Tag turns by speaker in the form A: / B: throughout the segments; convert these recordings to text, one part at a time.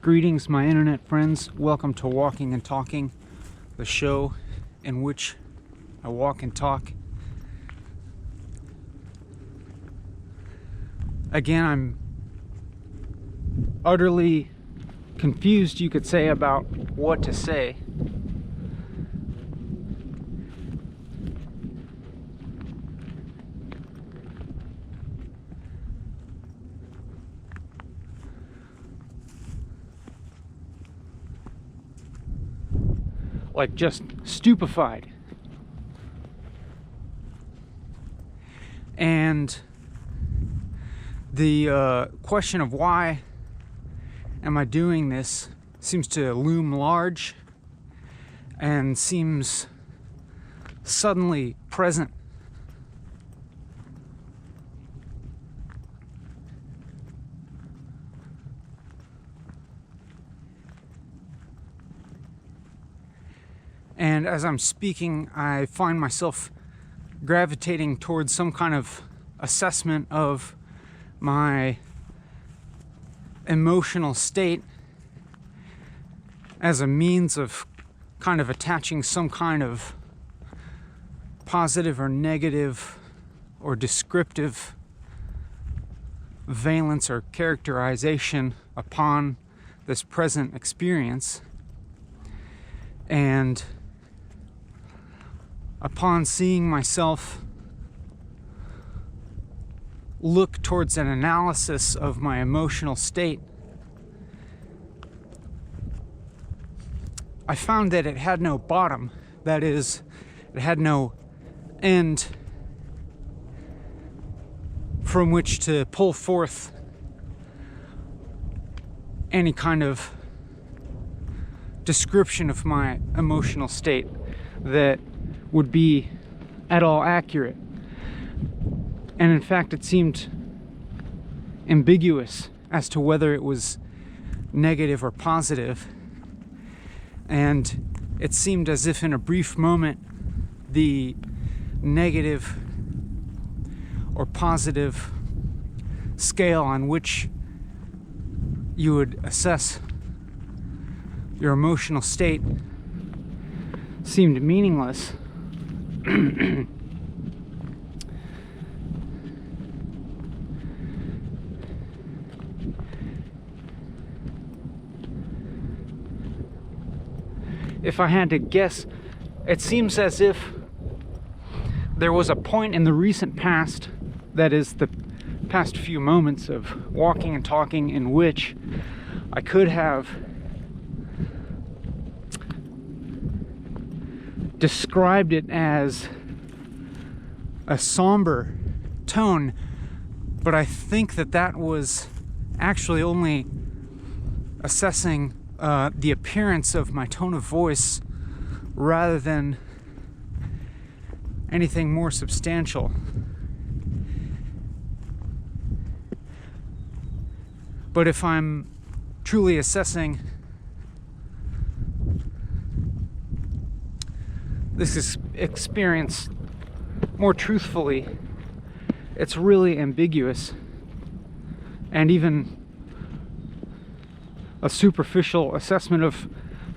A: Greetings, my internet friends. Welcome to Walking and Talking, the show in which I walk and talk. Again, I'm utterly confused, you could say, about what to say. Like, just stupefied. And the question of why am I doing this seems to loom large and seems suddenly present. And as I'm speaking, I find myself gravitating towards some kind of assessment of my emotional state as a means of kind of attaching some kind of positive or negative or descriptive valence or characterization upon this present experience. And upon seeing myself look towards an analysis of my emotional state, I found that it had no bottom. That is, it had no end from which to pull forth any kind of description of my emotional state that would be at all accurate. And in fact, it seemed ambiguous as to whether it was negative or positive. And it seemed as if in a brief moment the negative or positive scale on which you would assess your emotional state seemed meaningless. If I had to guess, it seems as if there was a point in the recent past, that is the past few moments of walking and talking, in which I could have described it as a somber tone, but I think that that was actually only assessing the appearance of my tone of voice rather than anything more substantial. But if I'm truly assessing this experience more truthfully, it's really ambiguous, and even a superficial assessment of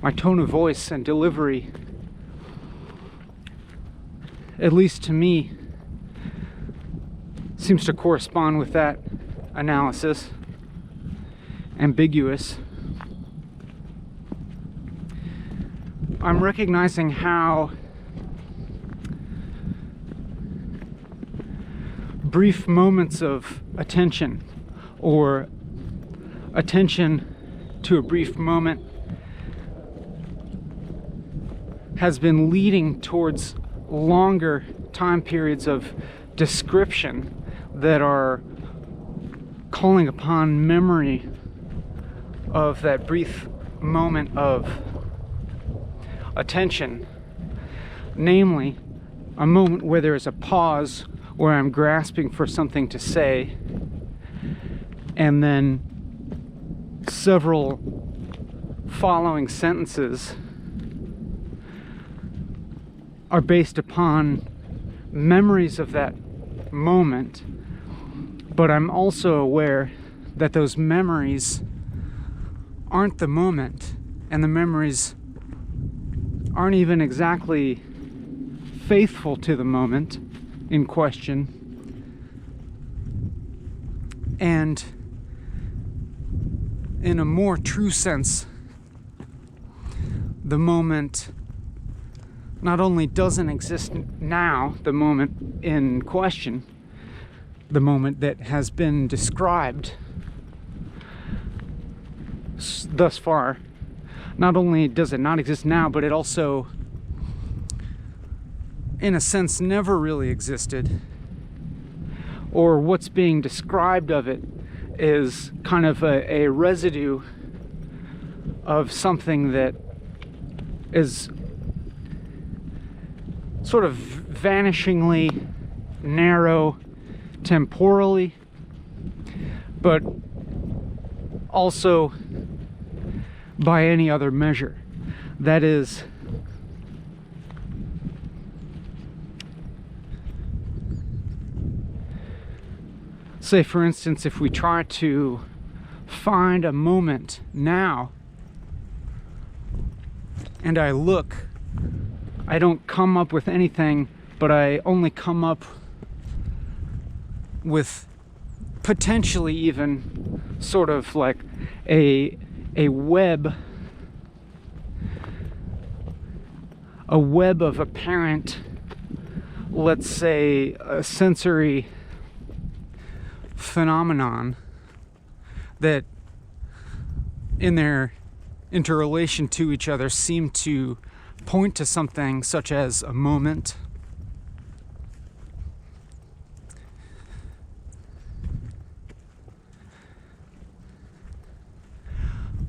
A: my tone of voice and delivery, at least to me, seems to correspond with that analysis. Ambiguous. I'm recognizing how brief moments of attention, or attention to a brief moment, has been leading towards longer time periods of description that are calling upon memory of that brief moment of attention, namely a moment where there is a pause, where I'm grasping for something to say, and then several following sentences are based upon memories of that moment, but I'm also aware that those memories aren't the moment, and the memories aren't even exactly faithful to the moment in question. And in a more true sense, the moment not only doesn't exist now, the moment in question, the moment that has been described thus far, not only does it not exist now, but it also, in a sense, never really existed. Or what's being described of it is kind of a residue of something that is sort of vanishingly narrow temporally, but also by any other measure. That is, say for instance, if we try to find a moment now, and I look, I don't come up with anything, but I only come up with potentially even sort of like a web of apparent, let's say, a sensory phenomenon that in their interrelation to each other seem to point to something such as a moment,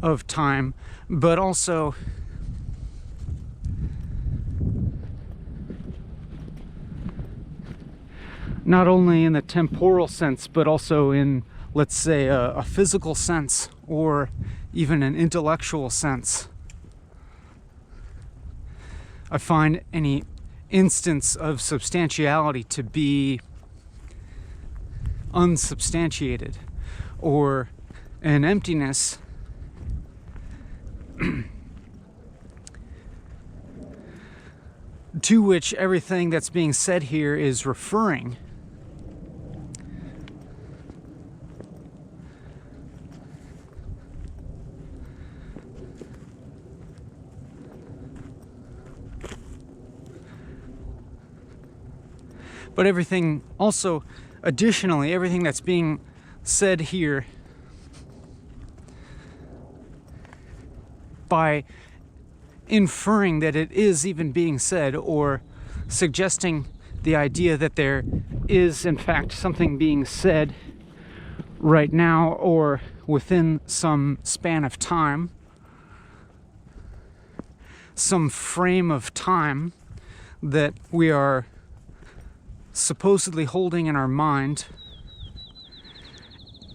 A: of time, but also not only in the temporal sense, but also in, let's say, a physical sense, or even an intellectual sense. I find any instance of substantiality to be unsubstantiated, or an emptiness to which everything that's being said here is referring. But everything also, additionally, everything that's being said here by inferring that it is even being said, or suggesting the idea that there is in fact something being said right now or within some span of time, some frame of time that we are supposedly holding in our mind,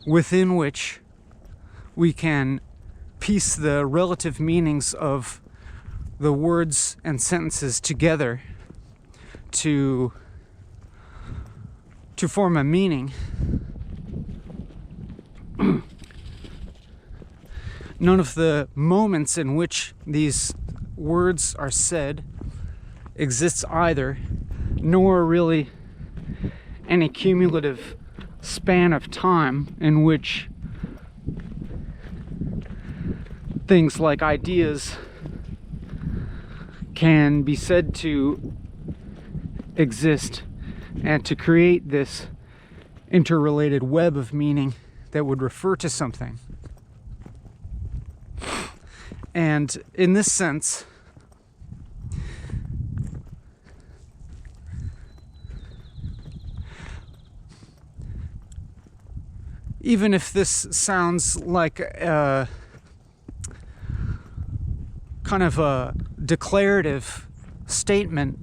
A: within which we can piece the relative meanings of the words and sentences together to form a meaning. None of the moments in which these words are said exists either, nor really any cumulative span of time in which things like ideas can be said to exist and to create this interrelated web of meaning that would refer to something. And in this sense, even if this sounds like a kind of a declarative statement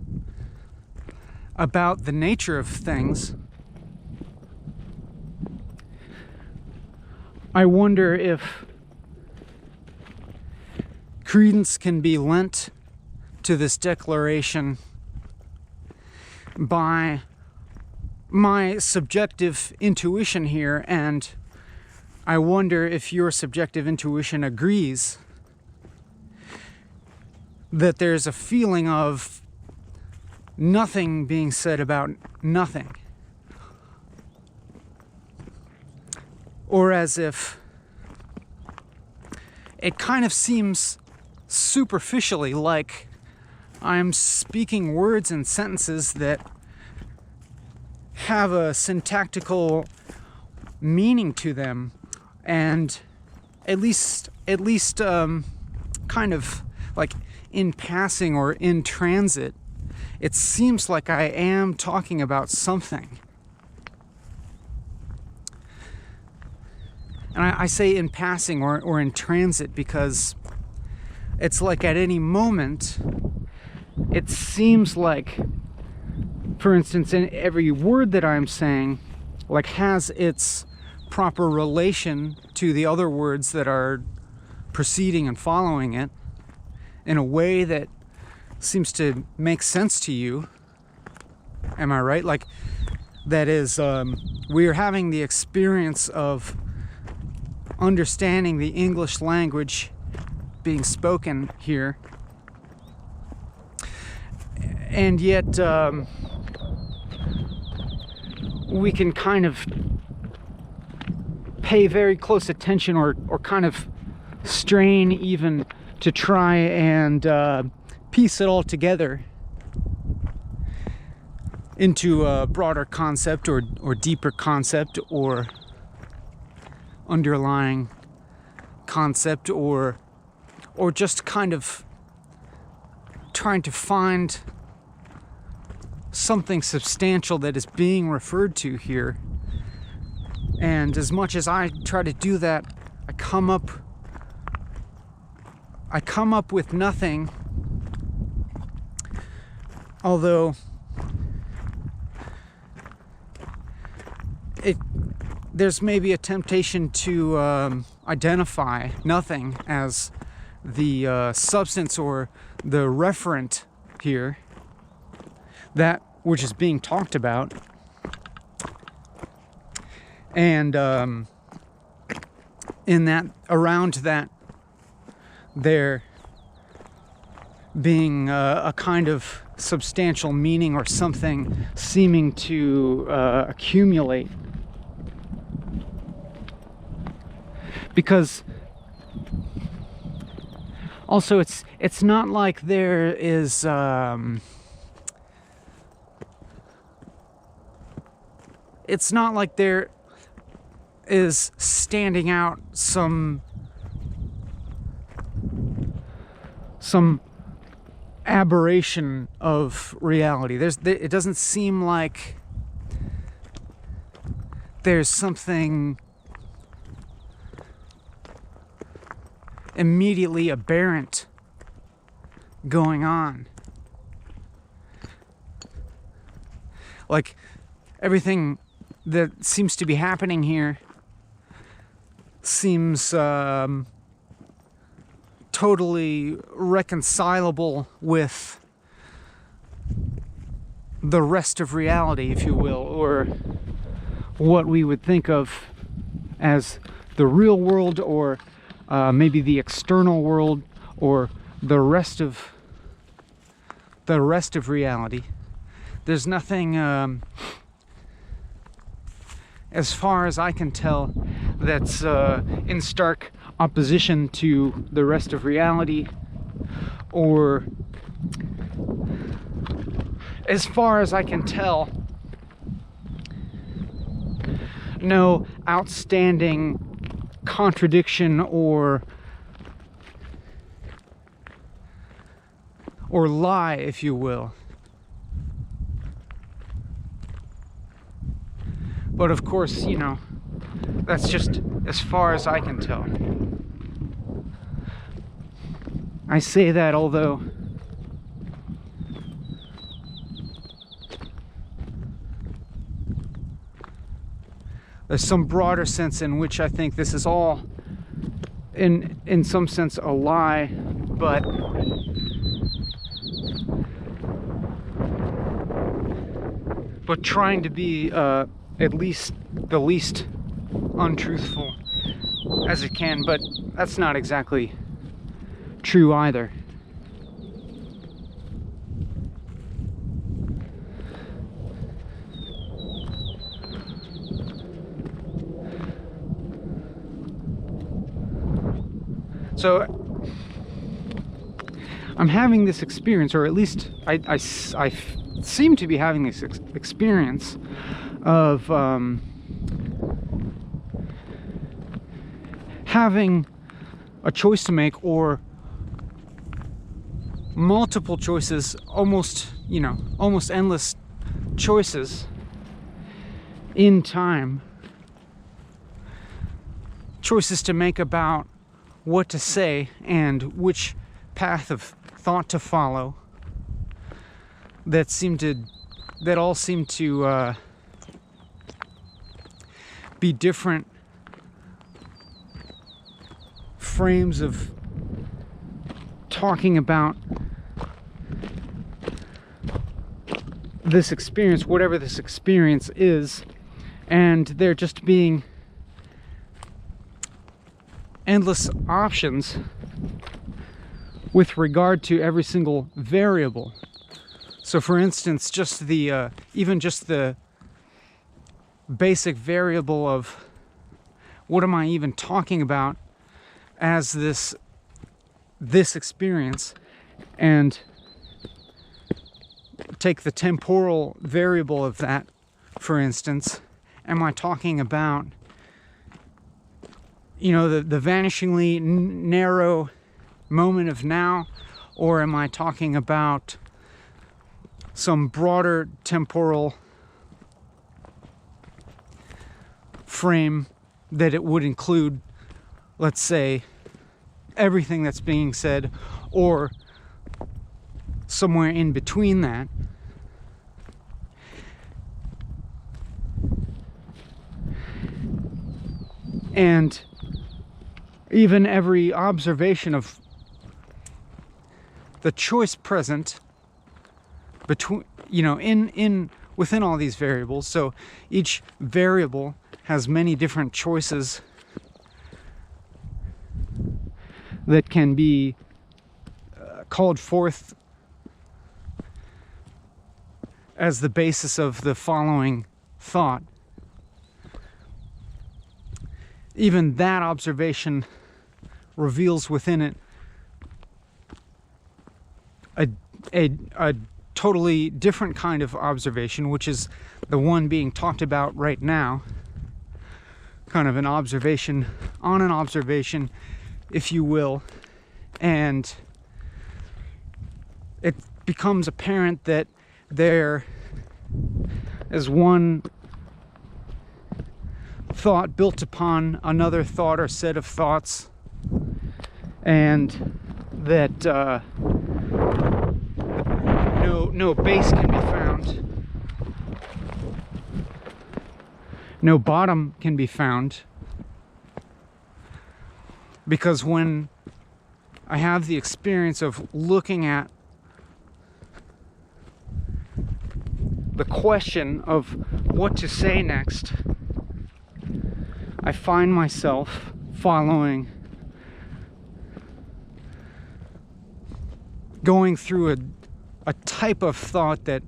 A: about the nature of things, I wonder if credence can be lent to this declaration by my subjective intuition here, and I wonder if your subjective intuition agrees that there's a feeling of nothing being said about nothing. Or as if it kind of seems superficially like I'm speaking words and sentences that have a syntactical meaning to them, and at least kind of like in passing or in transit, it seems like I am talking about something. And I say in passing or in transit because it's like at any moment, it seems like, for instance, in every word that I'm saying, like has its proper relation to the other words that are preceding and following it in a way that seems to make sense to you. Am I right? Like, that is, we are having the experience of understanding the English language being spoken here, and yet we can kind of pay very close attention or kind of strain even to try and piece it all together into a broader concept or deeper concept or underlying concept or just kind of trying to find something substantial that is being referred to here. And as much as I try to do that, I come up with nothing, although there's maybe a temptation to identify nothing as the substance or the referent here, that which is being talked about, and in that, around that, there being a kind of substantial meaning or something seeming to accumulate. Because also it's not like there is it's not like there is standing out some aberration of reality. It doesn't seem like there's something immediately aberrant going on. Like everything that seems to be happening here seems totally reconcilable with the rest of reality, if you will, or what we would think of as the real world, or maybe the external world, or the rest of reality. There's nothing, as far as I can tell, that's in stark opposition to the rest of reality, or as far as I can tell, no outstanding contradiction or lie, if you will. But of course, you know, that's just as far as I can tell. I say that although there's some broader sense in which I think this is all in some sense a lie, but trying to be at least the least untruthful as it can, but that's not exactly true either. So I'm having this experience, or at least I seem to be having this experience of having a choice to make, or multiple choices, almost endless choices in time, choices to make about what to say and which path of thought to follow, that all seem to be different frames of talking about this experience, whatever this experience is, and there just being endless options with regard to every single variable. So for instance, just the even just the basic variable of what am I even talking about as this experience, and take the temporal variable of that, for instance. Am I talking about the vanishingly narrow moment of now, or am I talking about some broader temporal frame that it would include, let's say, everything that's being said, or somewhere in between that? And even every observation of the choice present between, within all these variables. So each variable has many different choices that can be called forth as the basis of the following thought. Even that observation reveals within it a totally different kind of observation, which is the one being talked about right now. Kind of an observation on an observation, if you will. And it becomes apparent that there is one thought built upon another thought or set of thoughts, and that no base can be found, no bottom can be found, because when I have the experience of looking at the question of what to say next, I find myself going through a type of thought that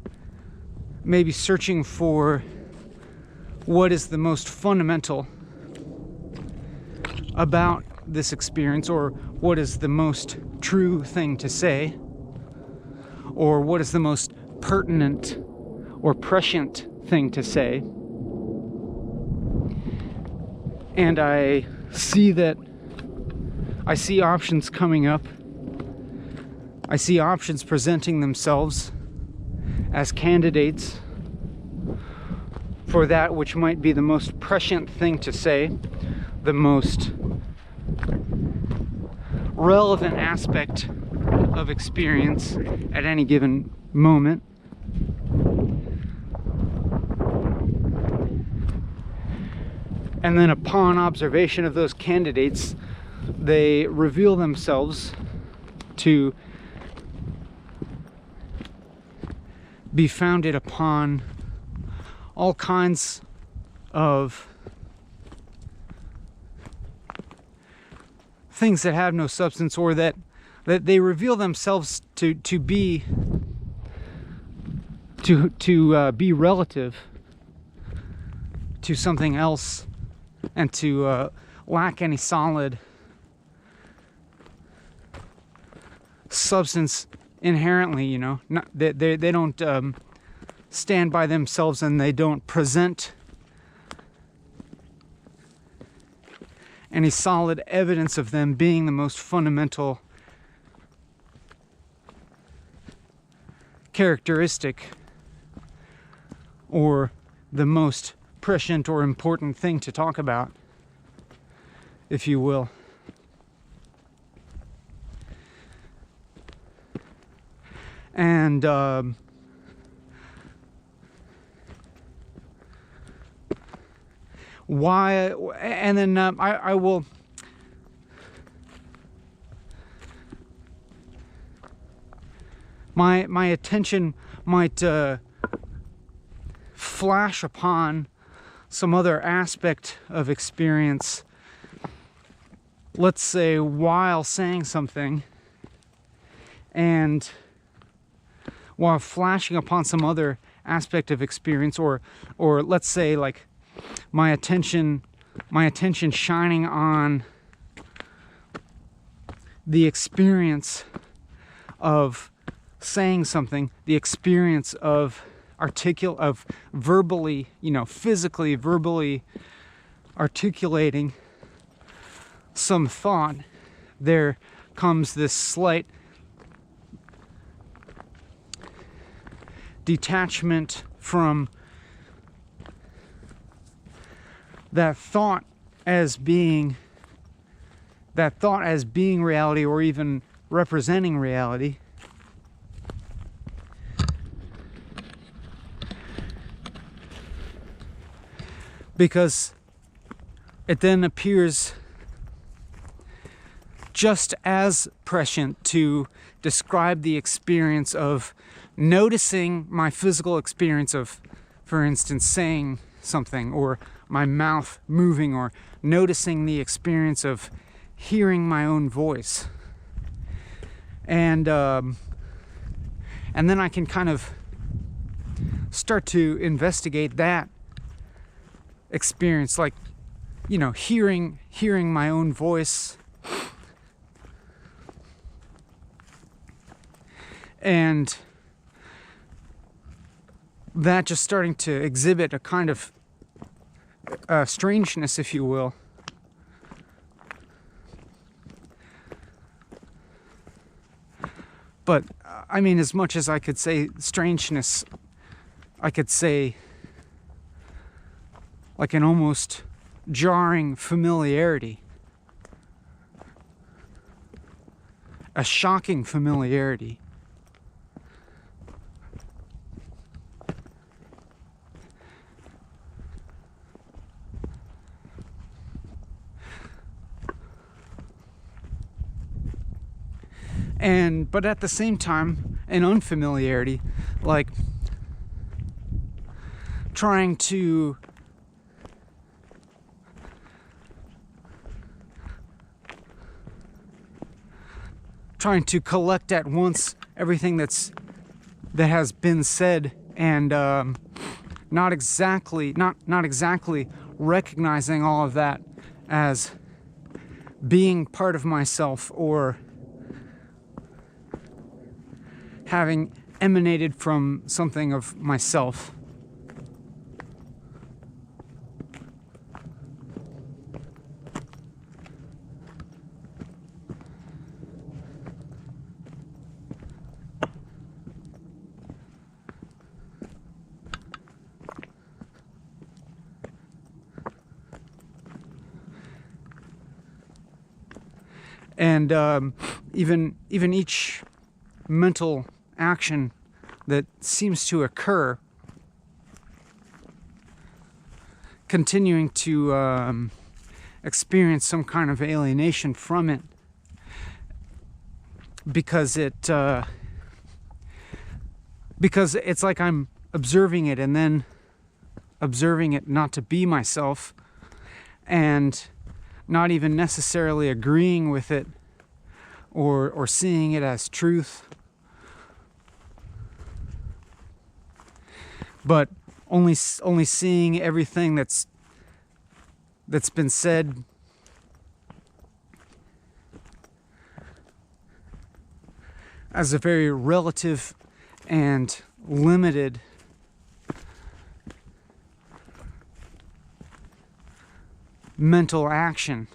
A: may be searching for what is the most fundamental about this experience, or what is the most true thing to say, or what is the most pertinent or prescient thing to say. And I see options coming up. I see options presenting themselves as candidates for that which might be the most prescient thing to say, the most relevant aspect of experience at any given moment. And then upon observation of those candidates, they reveal themselves to be founded upon all kinds of things that have no substance, or that they reveal themselves to be relative to something else, and to lack any solid substance inherently, you know. Not, they don't stand by themselves, and they don't present any solid evidence of them being the most fundamental characteristic, or the most prescient or important thing to talk about, if you will. And why? And then I will. My attention might flash upon some other aspect of experience, let's say while saying something, and while flashing upon some other aspect of experience, or let's say like my attention shining on the experience of saying something, the experience of verbally, you know, physically, verbally articulating some thought, there comes this slight detachment from that thought as being reality, or even representing reality. Because it then appears just as prescient to describe the experience of noticing my physical experience of, for instance, saying something, or my mouth moving, or noticing the experience of hearing my own voice. And then I can kind of start to investigate that experience, like, you know, hearing my own voice, and that just starting to exhibit a kind of strangeness, if you will. But I mean, as much as I could say strangeness, I could say like an almost jarring familiarity, a shocking familiarity. But at the same time, an unfamiliarity, like trying to collect at once everything that has been said, and not exactly recognizing all of that as being part of myself, or having emanated from something of myself. And even each mental action that seems to occur, continuing to experience some kind of alienation from it, because it's like I'm observing it, and then observing it not to be myself, and not even necessarily agreeing with it or seeing it as truth, but only seeing everything that's been said as a very relative and limited mental action.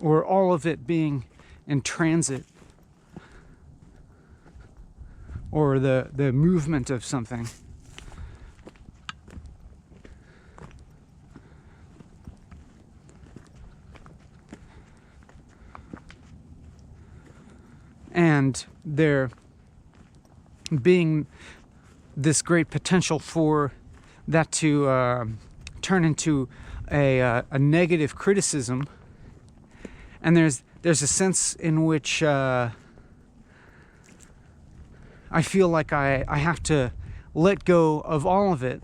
A: Or all of it being in transit, or the movement of something. And there being this great potential for that to turn into a negative criticism. And there's a sense in which I feel like I have to let go of all of it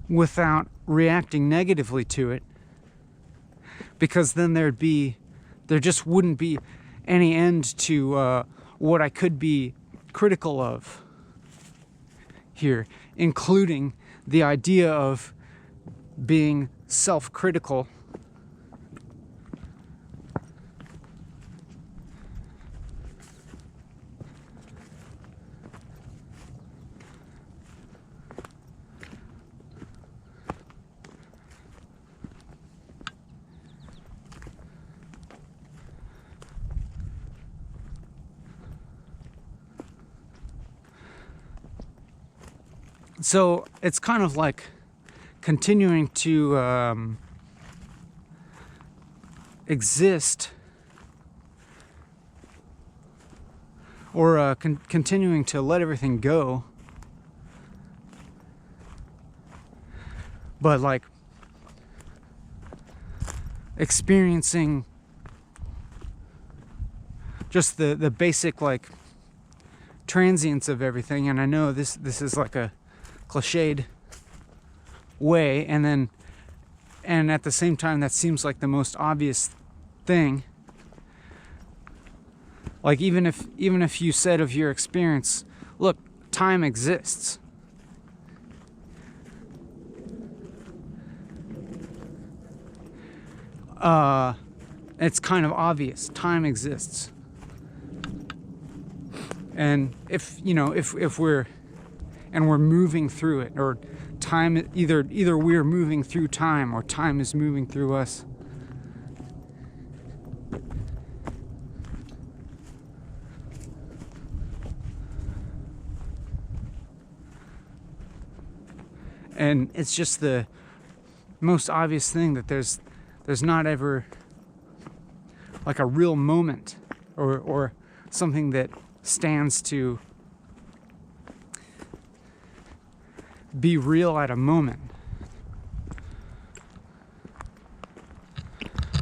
A: without reacting negatively to it, because then there just wouldn't be any end to what I could be critical of here, including the idea of being self-critical. So it's kind of like continuing to exist, or continuing to let everything go, but like experiencing just the basic like transience of everything. And I know this is like a cliched way, and at the same time that seems like the most obvious thing. Like even if you said of your experience, look, time exists. It's kind of obvious. Time exists. And if we're moving through it, or time, either we're moving through time or time is moving through us. And it's just the most obvious thing that there's not ever like a real moment or something that stands to be real at a moment.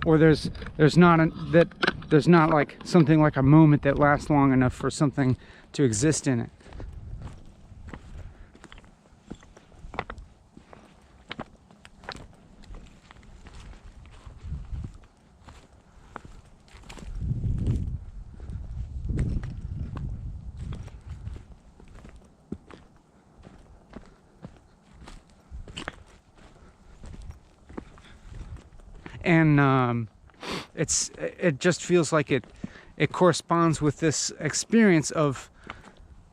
A: Or there's not like something like a moment that lasts long enough for something to exist in it. And it just feels like it corresponds with this experience of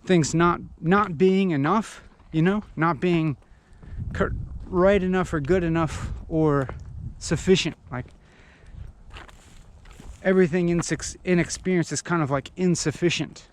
A: things not being enough, not being right enough or good enough or sufficient. Like everything in experience is kind of like insufficient.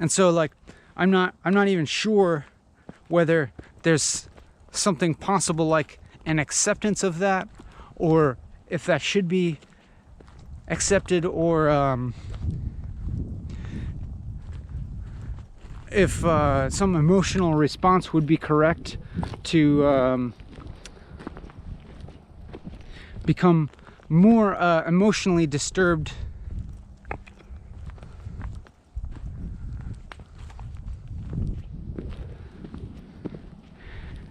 A: And so like I'm not even sure whether there's something possible like an acceptance of that, or if that should be accepted, or if some emotional response would be correct to become more emotionally disturbed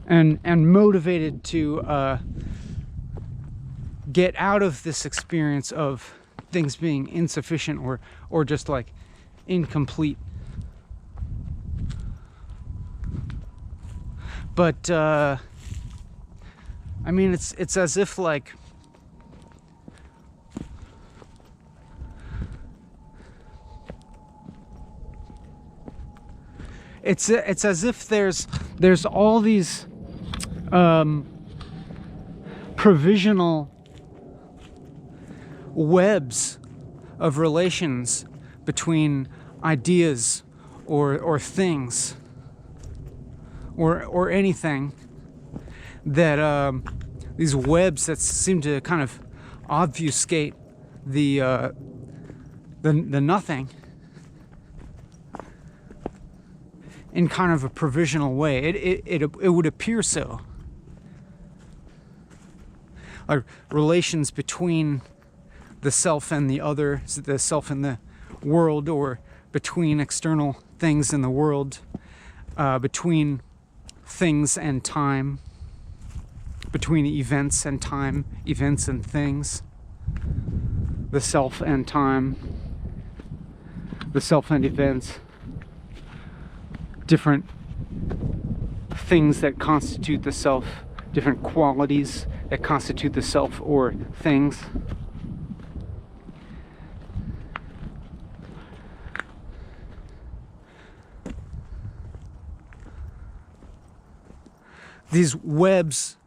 A: and motivated to get out of this experience of things being insufficient or just like incomplete. But I mean, it's as if like it's as if there's all these provisional webs of relations between ideas or things or anything, that these webs that seem to kind of obfuscate the nothing in kind of a provisional way. It would appear so. Like relations between the self and the other, the self and the world, or between external things in the world, between things and time, between events and time, events and things, the self and time, the self and events, different things that constitute the self, different qualities that constitute the self or things. These webs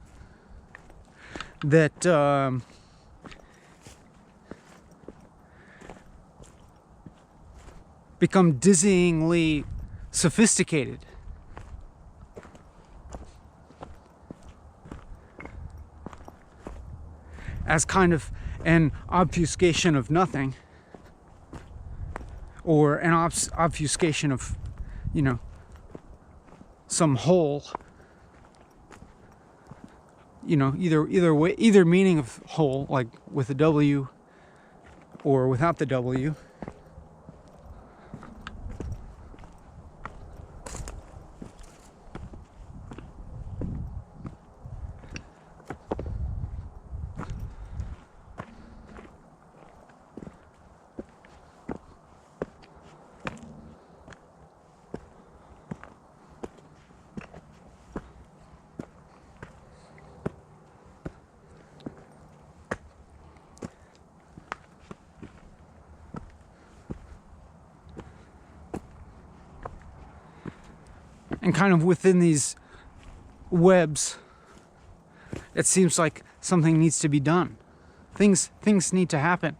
A: that become dizzyingly sophisticated. As kind of an obfuscation of nothing, or an obfuscation of, you know, some whole. You know, either way, either meaning of whole, like with a W or without the W. And kind of within these webs, it seems like something needs to be done. Things need to happen.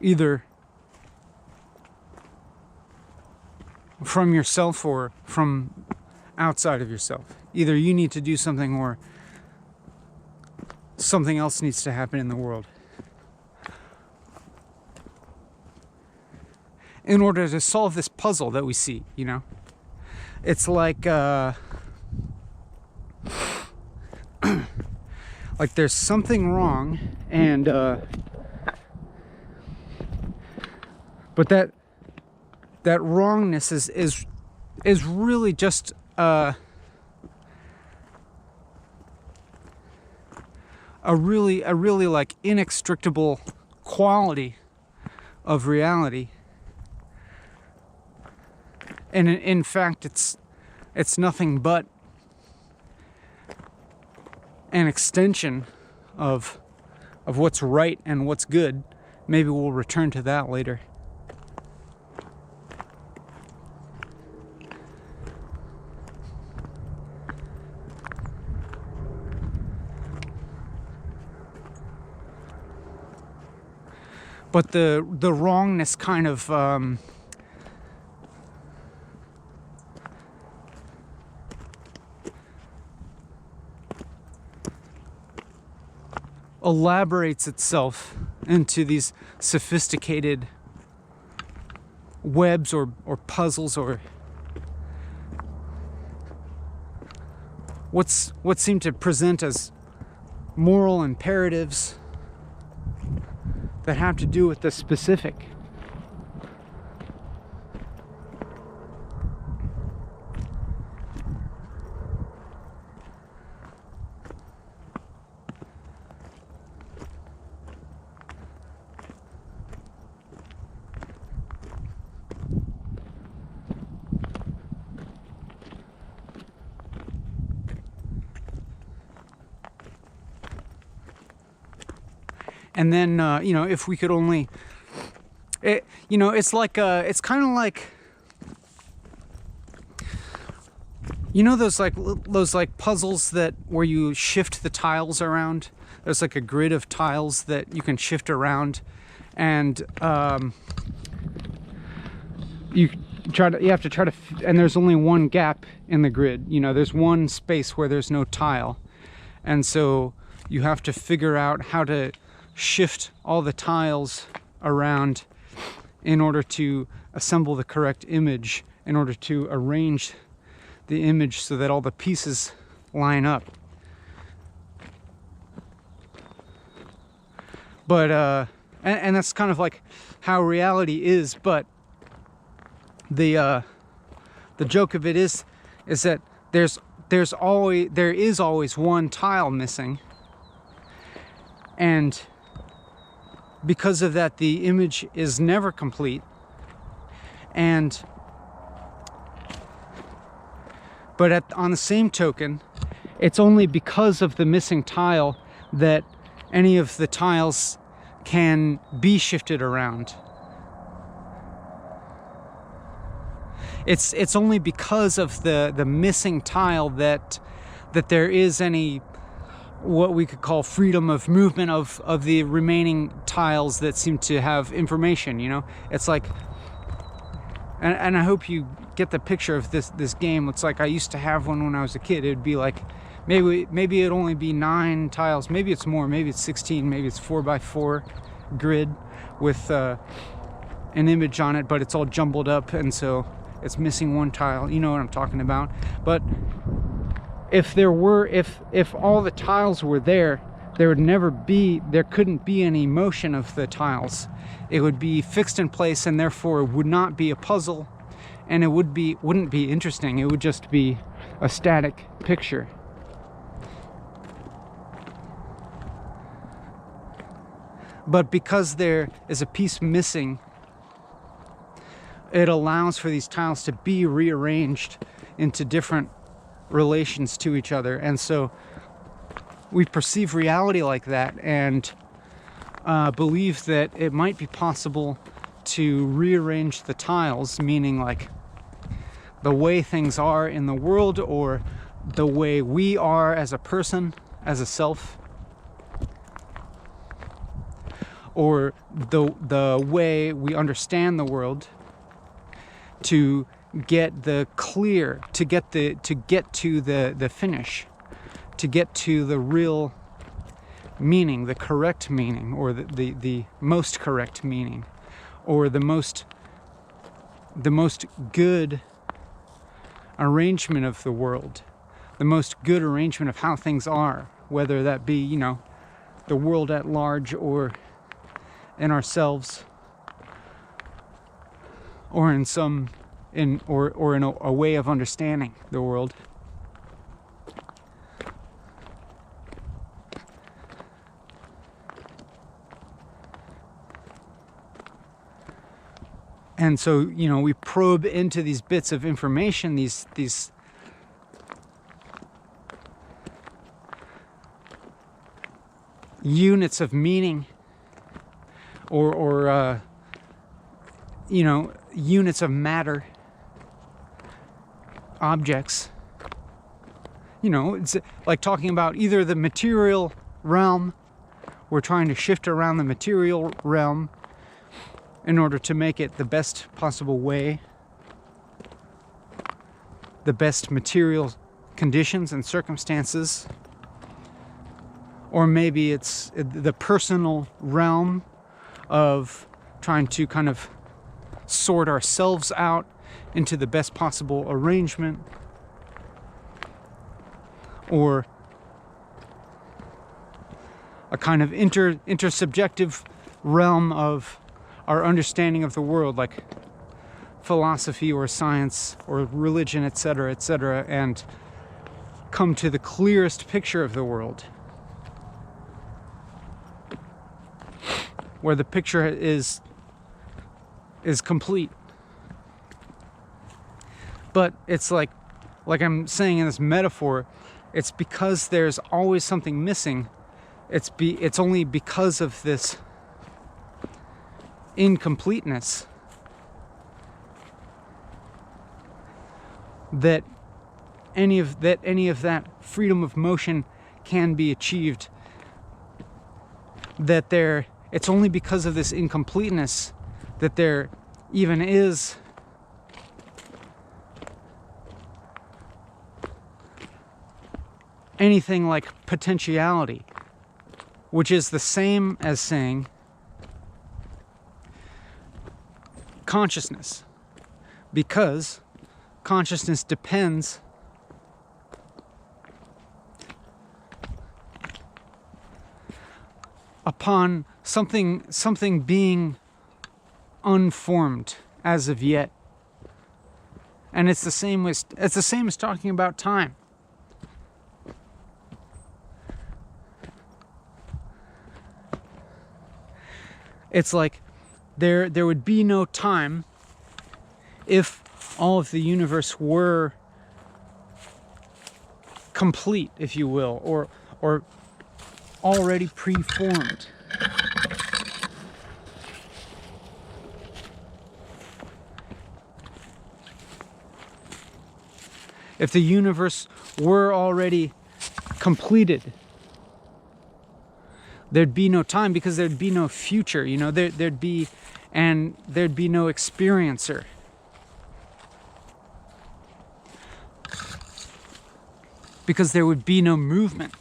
A: Either from yourself or from outside of yourself. Either you need to do something or something else needs to happen in the world in order to solve this puzzle that we see, you know? It's like like there's something wrong, and but that wrongness is really just a really like inextricable quality of reality. And in fact, it's nothing but an extension of what's right and what's good. Maybe we'll return to that later. But the wrongness kind of elaborates itself into these sophisticated webs or puzzles, or what seem to present as moral imperatives that have to do with the specific. And then, if we could only, it's like, it's kind of like, those puzzles that where you shift the tiles around. There's like a grid of tiles that you can shift around, and you have to try to, and there's only one gap in the grid. There's one space where there's no tile, and so you have to figure out how to shift all the tiles around in order to assemble the correct image, in order to arrange the image so that all the pieces line up. But and that's kind of like how reality is, but the joke of it is that there is always one tile missing, and because of that, the image is never complete. But on the same token, it's only because of the missing tile that any of the tiles can be shifted around. It's only because of the missing tile that there is any, what we could call, freedom of movement of the remaining tiles that seem to have information. It's like, and I hope you get the picture of this game. It's like I used to have one when I was a kid. It'd be like, maybe it'd only be 9 tiles, maybe it's more, maybe it's 16, maybe it's 4x4 grid with an image on it, but it's all jumbled up, and so it's missing one tile. You know what I'm talking about. But if all the tiles were there couldn't be any motion of the tiles. It would be fixed in place, and therefore it would not be a puzzle, and it wouldn't be interesting. It would just be a static picture. But because there is a piece missing, it allows for these tiles to be rearranged into different relations to each other. And so we perceive reality like that, and believe that it might be possible to rearrange the tiles, meaning like the way things are in the world, or the way we are as a person, as a self, or the way we understand the world, to get the clear, to get to the finish, to get to the real meaning, the correct meaning, or the most correct meaning, or the most good arrangement of the world, the most good arrangement of how things are, whether that be, the world at large, or in ourselves, or in a way of understanding the world. And so, we probe into these bits of information, these units of meaning, or units of matter, objects. It's like talking about either the material realm. We're trying to shift around the material realm in order to make it the best possible way, the best material conditions and circumstances, or maybe it's the personal realm of trying to kind of sort ourselves out into the best possible arrangement, or a kind of intersubjective realm of our understanding of the world, like philosophy or science or religion, etc., and come to the clearest picture of the world, where the picture is complete. But it's like I'm saying in this metaphor, it's because there's always something missing. It's only because of this incompleteness that any of that freedom of motion can be achieved. It's only because of this incompleteness that there even is anything like potentiality, which is the same as saying consciousness, because consciousness depends upon something being unformed as of yet. And it's the same as talking about time. It's like there would be no time if all of the universe were complete, if you will, or already preformed. If the universe were already completed, there'd be no time, because there'd be no future, there'd be no experiencer. Because there would be no movement.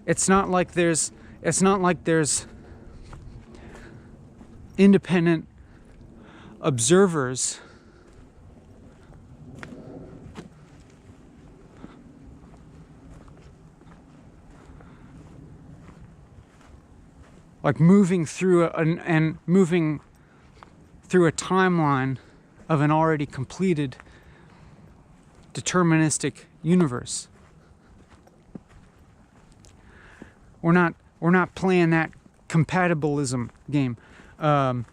A: It's not like there's independent observers like moving through a timeline of an already completed deterministic universe. We're not playing that compatibilism game. And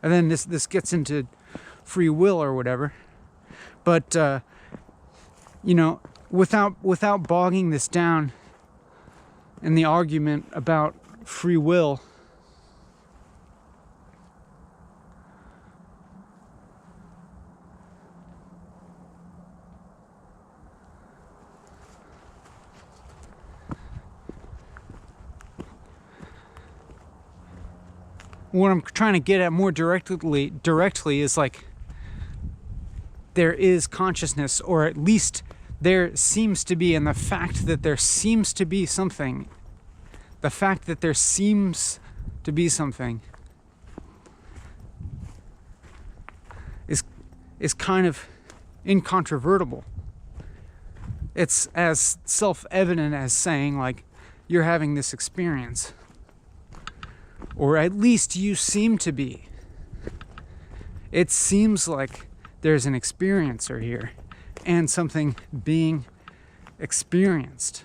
A: then this gets into free will or whatever. But without bogging this down in the argument about free will, what I'm trying to get at more directly is like, there is consciousness, or at least there seems to be, and the fact that there seems to be something, is kind of incontrovertible. It's as self-evident as saying, like, you're having this experience. Or at least you seem to be. It seems like there's an experiencer here and something being experienced.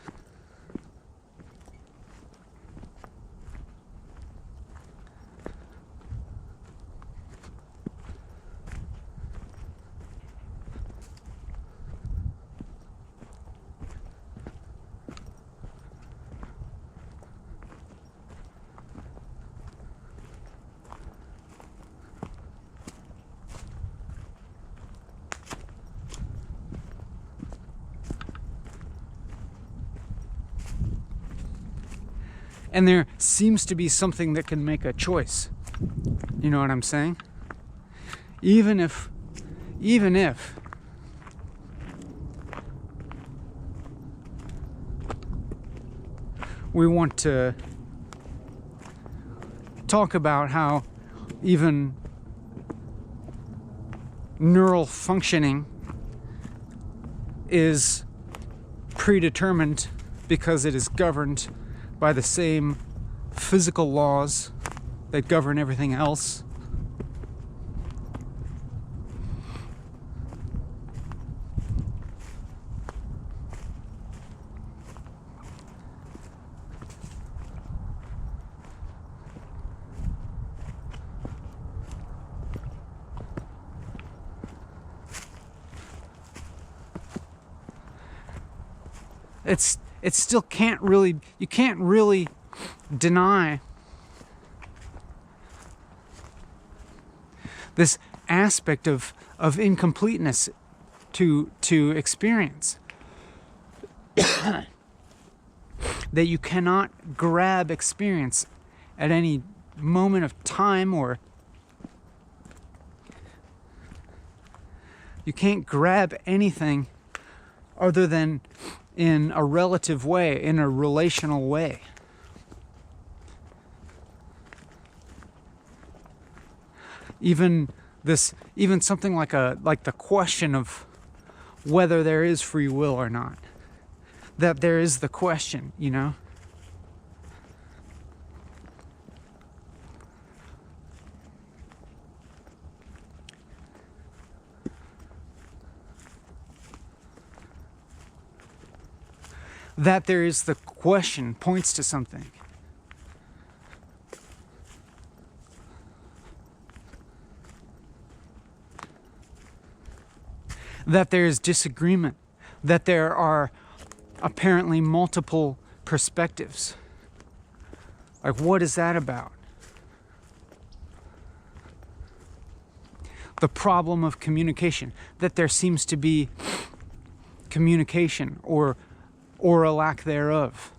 A: And there seems to be something that can make a choice. You know what I'm saying? Even if we want to talk about how even neural functioning is predetermined because it is governed by the same physical laws that govern everything else. It still can't really, you can't really deny this aspect of incompleteness to experience. That you cannot grab experience at any moment of time, or you can't grab anything other than in a relative way, in a relational way. Even something like the question of whether there is free will or not. That there is the question, you know? That there is the question points to something. That there is disagreement. That there are apparently multiple perspectives. Like, what is that about? The problem of communication. That there seems to be communication or a lack thereof.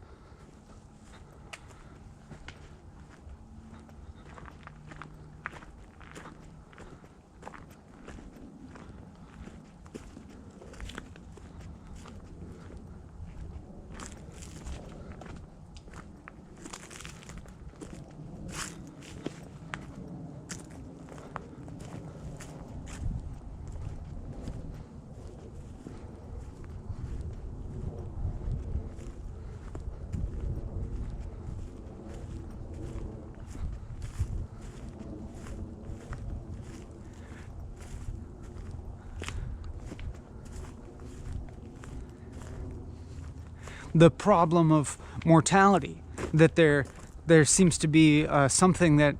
A: The problem of mortality, that there seems to be something that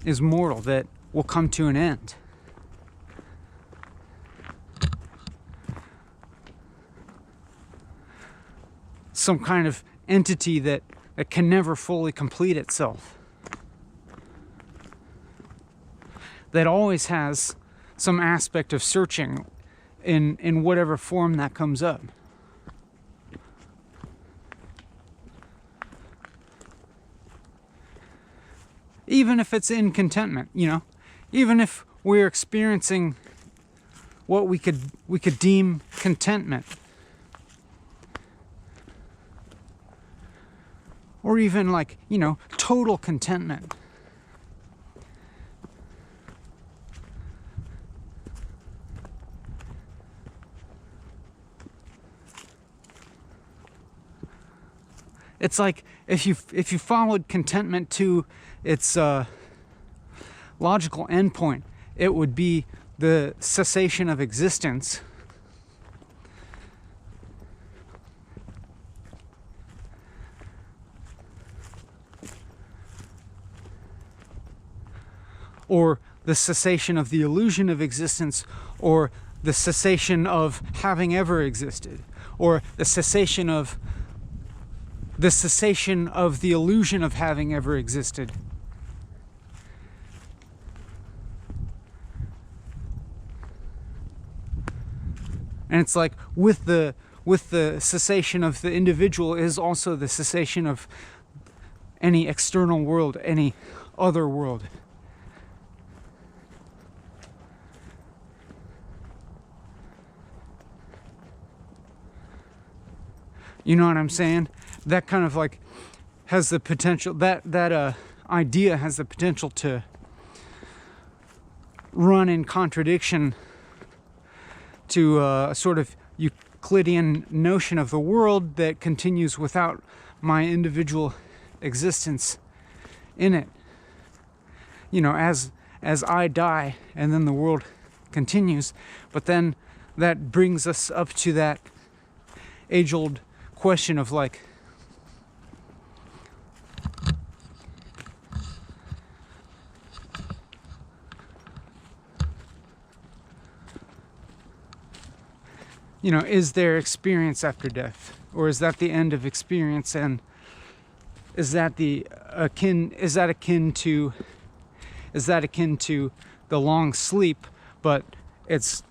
A: is mortal, that will come to an end. Some kind of entity that can never fully complete itself. That always has some aspect of searching in whatever form that comes up. Even if it's in contentment, you know, even if we're experiencing what we could deem contentment, or even like, you know, total contentment. It's like if you followed contentment to its logical endpoint, it would be the cessation of existence. Or the cessation of the illusion of existence, or the cessation of having ever existed, or the cessation of the illusion of having ever existed. And it's like with the cessation of the individual is also the cessation of any external world, any other world. You know what I'm saying? That kind of like has the potential, that idea has the potential to run in contradiction to a sort of Euclidean notion of the world that continues without my individual existence in it. You know, as I die and then the world continues, but then that brings us up to that age-old question of like, you know, is there experience after death, or is that the end of experience? And is that akin to the long sleep? But it's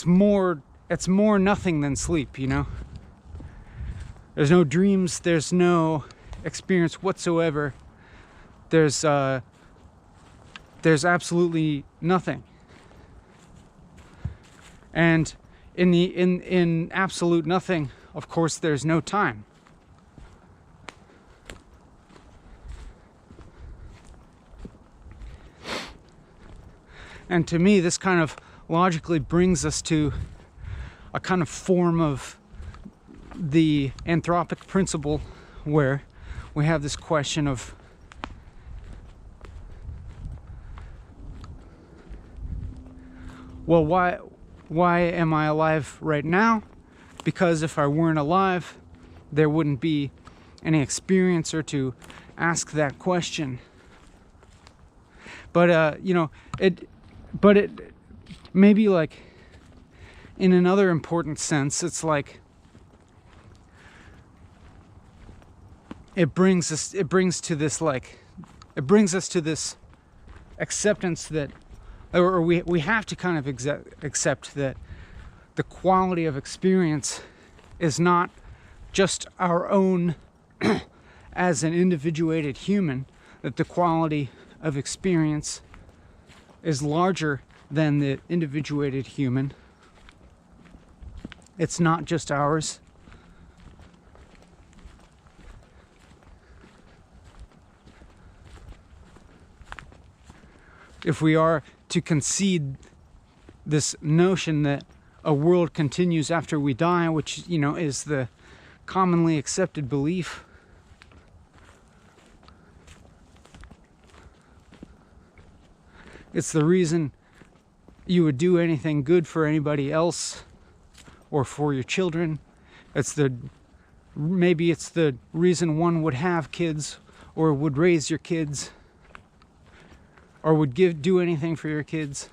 A: more nothing than sleep, you know. There's no dreams, there's no experience whatsoever. There's absolutely nothing. And in absolute nothing, of course, there's no time. And to me, this kind of logically brings us to a kind of form of the anthropic principle, where we have this question of well, why am I alive right now? Because if I weren't alive, there wouldn't be any experiencer to ask that question. But you know, it maybe like in another important sense, it's like it brings us to this acceptance that, or we have to kind of accept that the quality of experience is not just our own as an individuated human, that the quality of experience is larger than the individuated human. It's not just ours. If we are to concede this notion that a world continues after we die, which, you know, is the commonly accepted belief, it's the reason you would do anything good for anybody else or for your children. Maybe it's the reason one would have kids or would raise your kids or would do anything for your kids.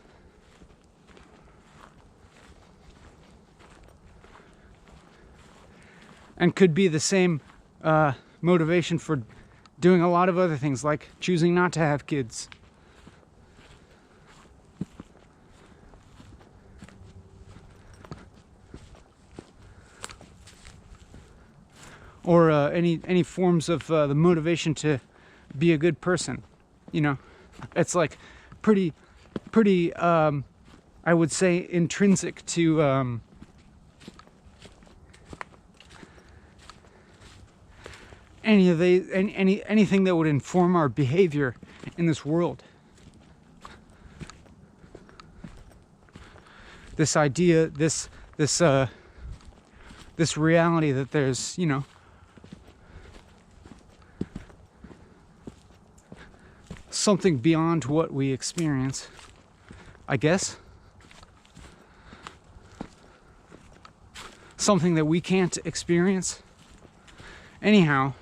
A: And could be the same motivation for doing a lot of other things, like choosing not to have kids. Or any forms of the motivation to be a good person, you know. It's like pretty I would say intrinsic to anything that would inform our behavior in this world. This idea, this reality that there's, you know, something beyond what we experience, I guess. Something that we can't experience. Anyhow,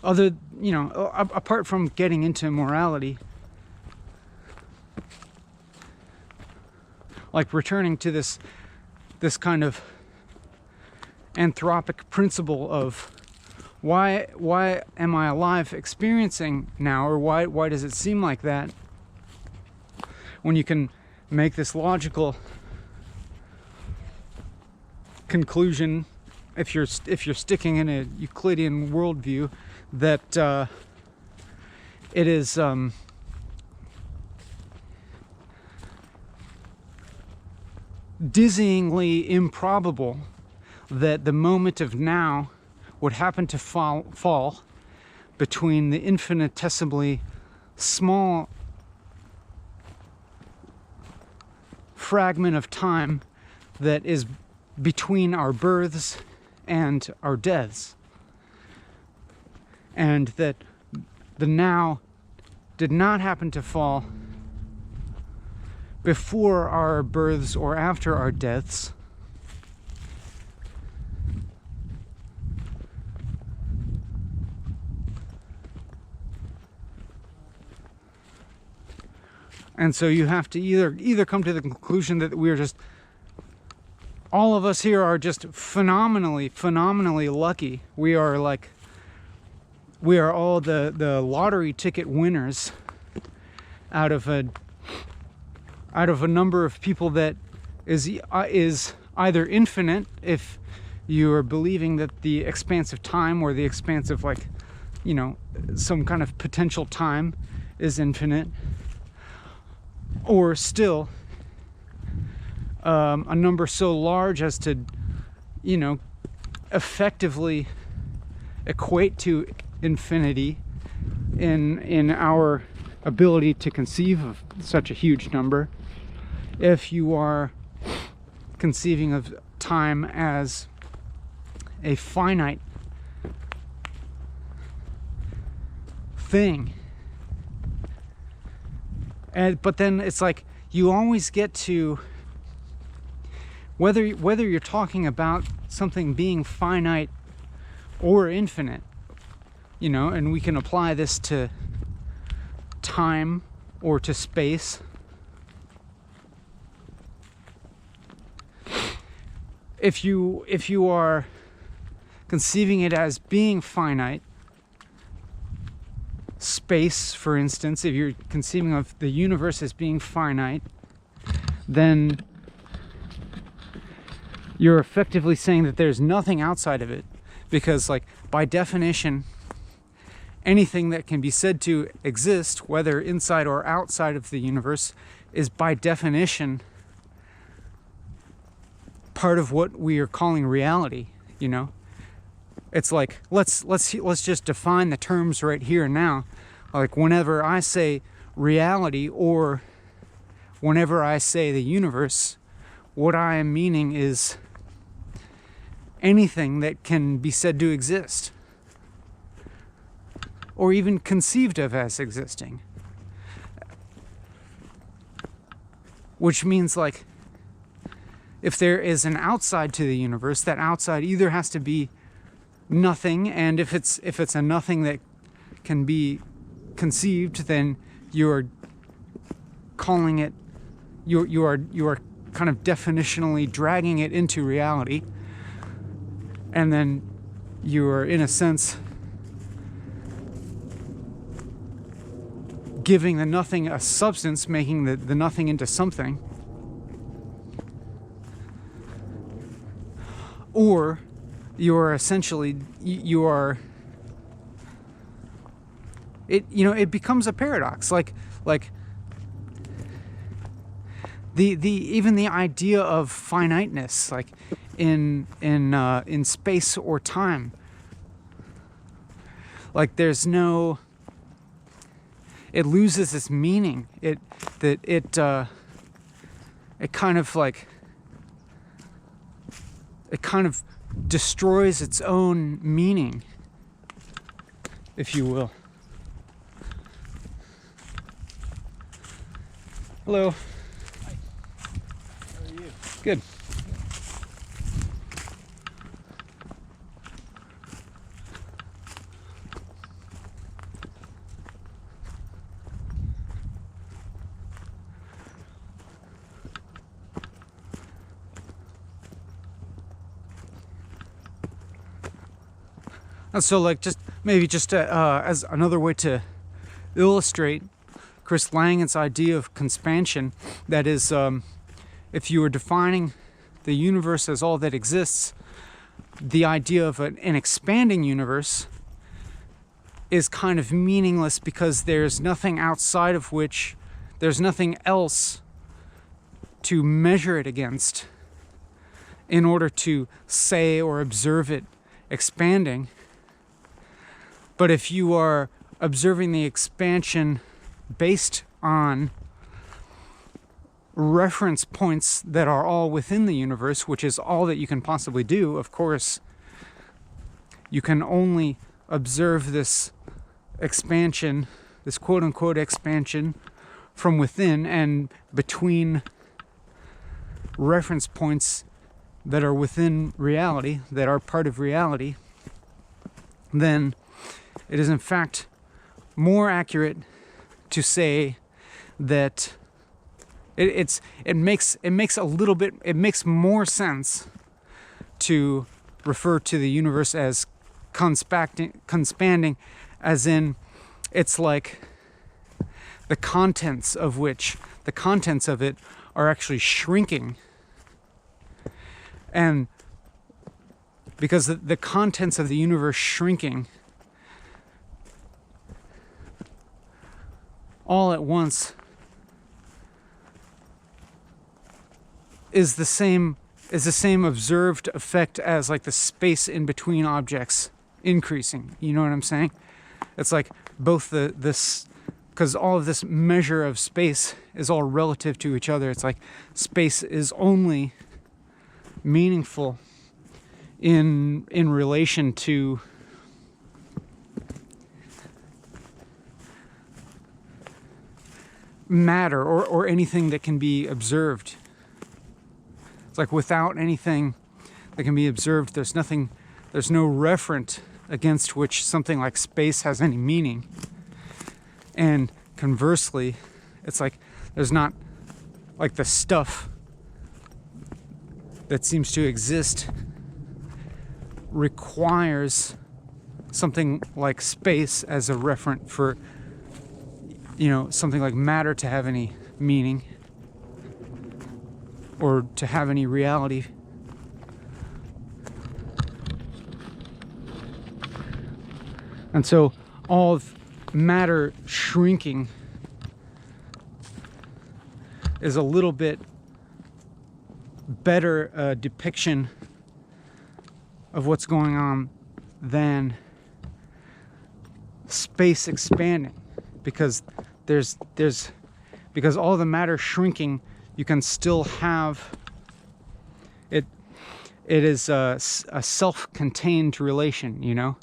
A: apart from getting into morality, like returning to this kind of anthropic principle of why am I alive experiencing now, or why does it seem like that, when you can make this logical conclusion, if you're sticking in a Euclidean worldview, that it is dizzyingly improbable that the moment of now would happen to fall between the infinitesimally small fragment of time that is between our births and our deaths, and that the now did not happen to fall before our births or after our deaths, and so you have to either come to the conclusion that we're just, all of us here are just phenomenally lucky. We are all the lottery ticket winners out of a number of people that is either infinite, if you are believing that the expanse of time, or the expanse of, like, you know, some kind of potential time is infinite, or still a number so large as to, you know, effectively equate to infinity in our ability to conceive of such a huge number, if you are conceiving of time as a finite thing. But then it's like, you always get to, whether you're talking about something being finite or infinite, you know, and we can apply this to time or to space. If you are conceiving it as being finite, space, for instance, if you're conceiving of the universe as being finite, then you're effectively saying that there's nothing outside of it, because, like, by definition, anything that can be said to exist, whether inside or outside of the universe, is by definition part of what we are calling reality, you know? It's like, let's just define the terms right here and now. Like, whenever I say reality, or whenever I say the universe, what I am meaning is anything that can be said to exist, or even conceived of as existing. Which means, like, if there is an outside to the universe, that outside either has to be nothing, and if it's a nothing that can be conceived, then you're calling it, you are kind of definitionally dragging it into reality, and then you are, in a sense, giving the nothing a substance, making the nothing into something. Or you're essentially, it becomes a paradox, like even the idea of finiteness, like in space or time, like there's no, it loses its meaning. It kind of destroys its own meaning, if you will. Hello.
B: Hi. How are you?
A: Good. And so, like, maybe as another way to illustrate Chris Langan's idea of conspansion, that is, if you were defining the universe as all that exists, the idea of an expanding universe is kind of meaningless, because there's nothing outside of which, there's nothing else to measure it against in order to say or observe it expanding. But if you are observing the expansion based on reference points that are all within the universe, which is all that you can possibly do, of course, you can only observe this expansion, this quote-unquote expansion, from within and between reference points that are within reality, that are part of reality. Then it is in fact more accurate to say that it makes more sense to refer to the universe as conspanding, as in it's like the contents of it are actually shrinking. And because the contents of the universe shrinking all at once is the same observed effect as like the space in between objects increasing. You know what I'm saying? It's like both this, because all of this measure of space is all relative to each other. It's like space is only meaningful in relation to matter or anything that can be observed. It's like without anything that can be observed, there's no referent against which something like space has any meaning. And conversely, it's like there's not like the stuff that seems to exist requires something like space as a referent for, something like matter to have any meaning or to have any reality. And so all of matter shrinking is a little bit better depiction of what's going on than space expanding, because because all the matter shrinking, you can still have it. It is a self-contained relation.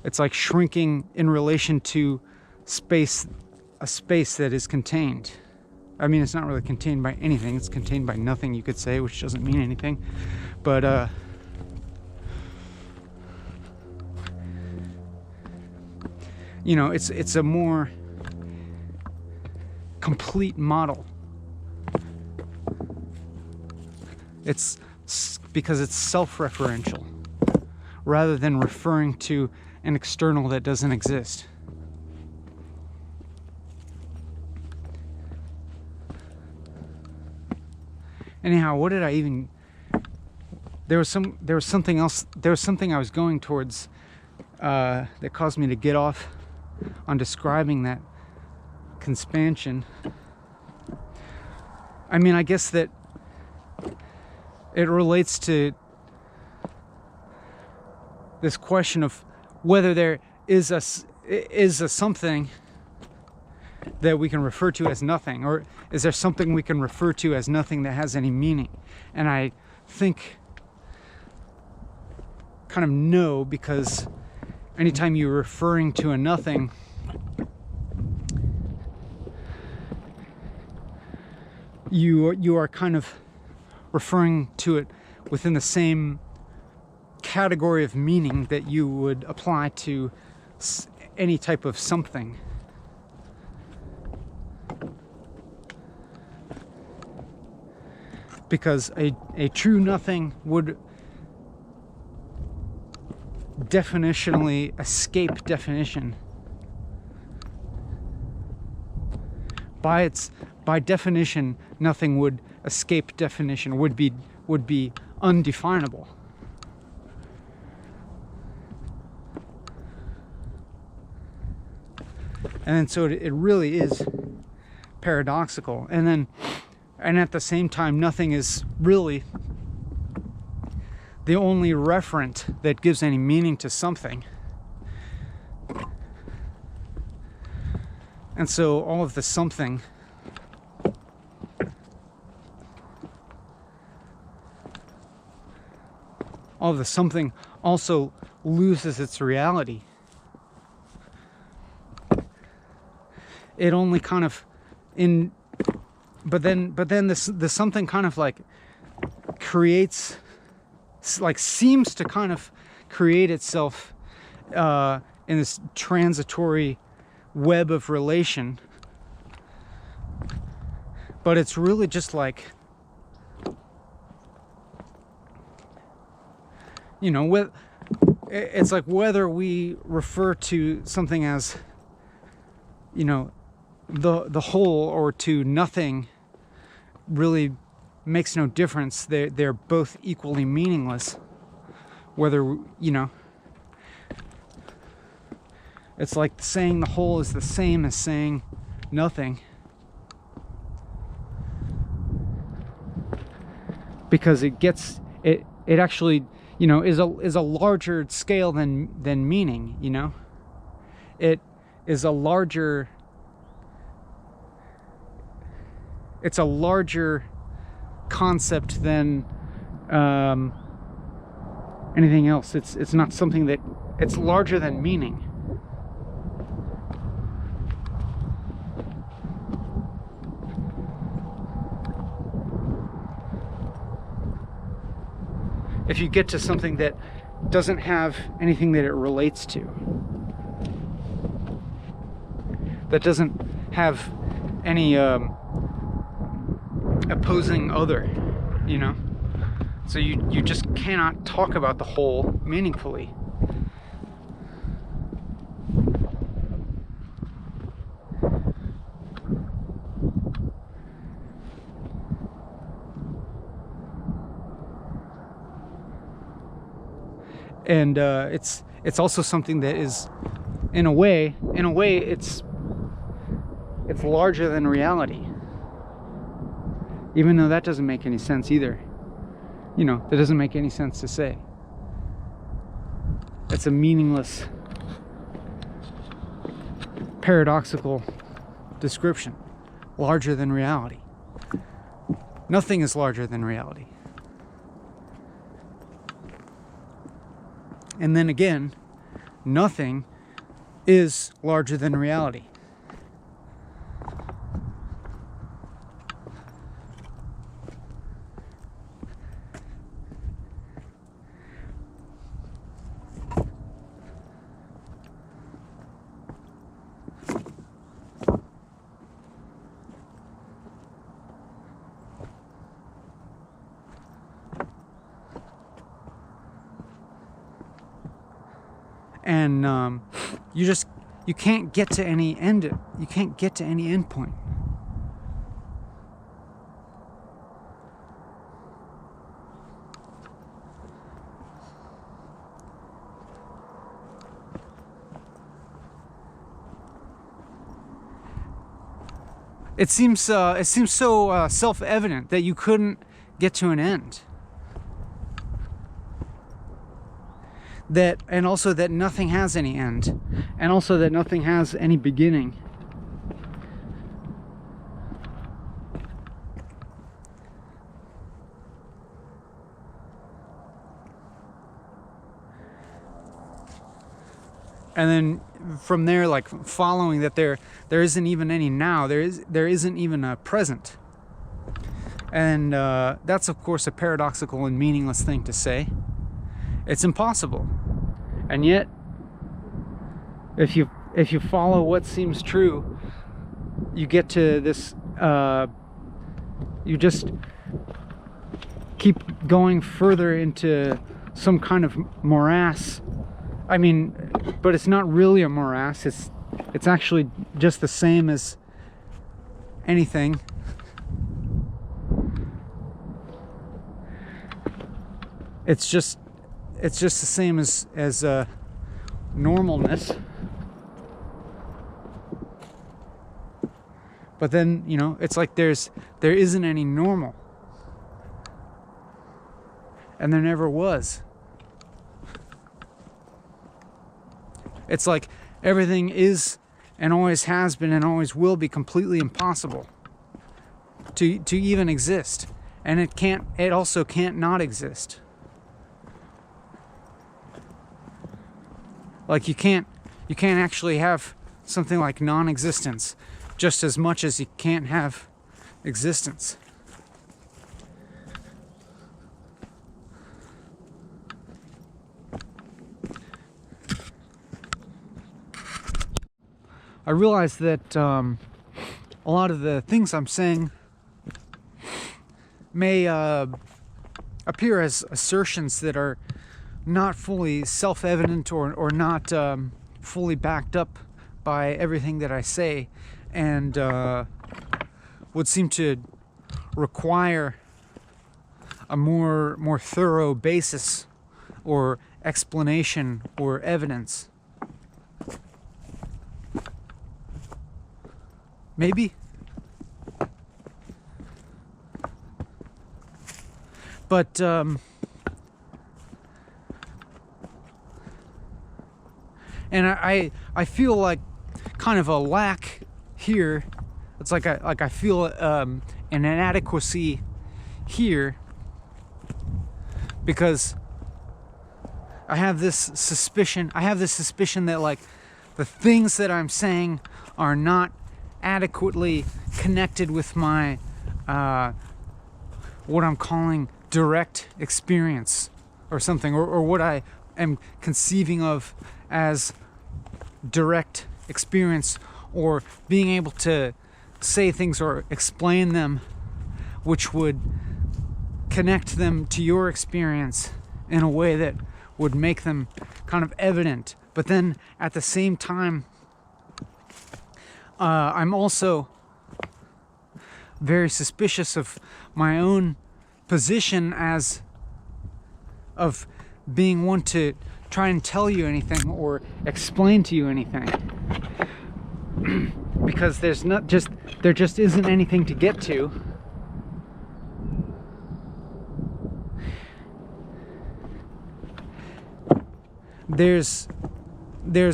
A: It's like shrinking in relation to space, a space that is contained. I mean, it's not really contained by anything. It's contained by nothing, you could say, which doesn't mean anything. But it's a more complete model. It's because it's self-referential rather than referring to an external that doesn't exist. Anyhow, what did I even... There was something else. There was something I was going towards that caused me to get off on describing that conspansion. I mean, I guess that it relates to this question of whether there is a something that we can refer to as nothing, or is there something we can refer to as nothing that has any meaning? And I think kind of no, because anytime you're referring to a nothing, you are kind of referring to it within the same category of meaning that you would apply to any type of something. Because a true nothing would definitionally escape definition. By definition, nothing would escape definition would be undefinable. And then so it really is paradoxical. And at the same time, nothing is really the only referent that gives any meaning to something. And so all of the something also loses its reality. It only kind of but then the something kind of like creates, like seems to kind of create itself in this transitory web of relation, but it's really just like, you know, it's like whether we refer to something as, you know, the whole or to nothing really makes no difference. They're both equally meaningless. Whether, you know, it's like saying the whole is the same as saying nothing, because it actually, you know, is a larger scale than meaning. You know, it is a larger. It's a larger concept than anything else. It's not something that, it's larger than meaning. If you get to something that doesn't have anything that it relates to, that doesn't have any opposing other, you know, so you just cannot talk about the whole meaningfully. And it's also something that is, in a way it's larger than reality, even though that doesn't make any sense either. You know, that doesn't make any sense to say. It's a meaningless, paradoxical description. Larger than reality. Nothing is larger than reality. And then again, nothing is larger than reality. And you can't get to any end. You can't get to any end point. It seems so self-evident that you couldn't get to an end. And also that nothing has any end, and also that nothing has any beginning. And then from there, like following that there isn't even any now, there isn't even a present. And that's of course a paradoxical and meaningless thing to say. It's impossible. And yet, if you follow what seems true, you get to this, you just keep going further into some kind of morass. I mean, but it's not really a morass. It's actually just the same as anything. it's just the same as normalness. But then, you know, it's like there isn't any normal. And there never was. It's like everything is and always has been and always will be completely impossible to even exist. And it also can't not exist. Like you can't actually have something like non-existence just as much as you can't have existence. I realize that a lot of the things I'm saying may appear as assertions that are not fully self-evident or not fully backed up by everything that I say, and would seem to require a more thorough basis or explanation or evidence. Maybe. But and I feel like kind of a lack here. It's like I feel an inadequacy here because I have this suspicion that like the things that I'm saying are not adequately connected with my what I'm calling direct experience or something, or what I am conceiving of as direct experience, or being able to say things or explain them which would connect them to your experience in a way that would make them kind of evident. But then at the same time, I'm also very suspicious of my own position as of being one to try and tell you anything or explain to you anything, because there just isn't anything to get to. There's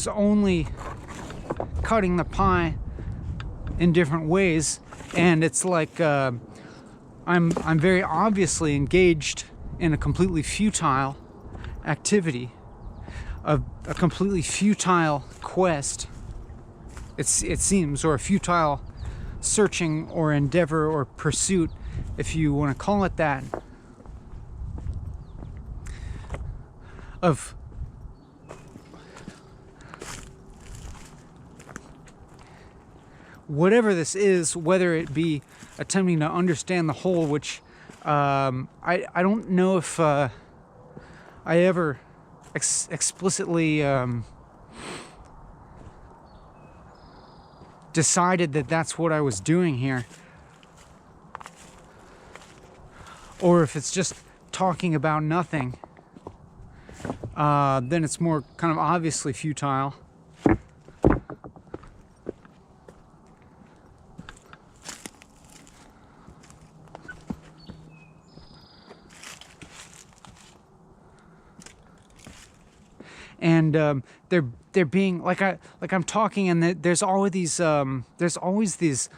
A: only cutting the pie in different ways, and it's like I'm very obviously engaged in a completely futile activity, a completely futile quest, it seems, or a futile searching or endeavor or pursuit, if you want to call it that, of whatever this is, whether it be attempting to understand the whole, which I don't know if I ever explicitly decided that that's what I was doing here, or if it's just talking about nothing, then it's more kind of obviously futile. And they're being like I'm talking, and there's always these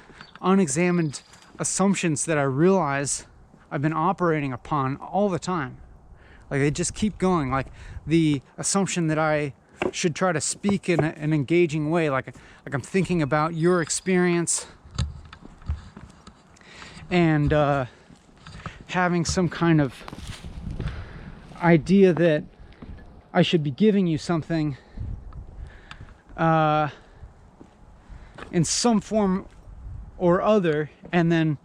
A: unexamined assumptions that I realize I've been operating upon all the time. Like they just keep going. Like the assumption that I should try to speak in an engaging way, like I'm thinking about your experience and having some kind of idea that I should be giving you something in some form or other, and then,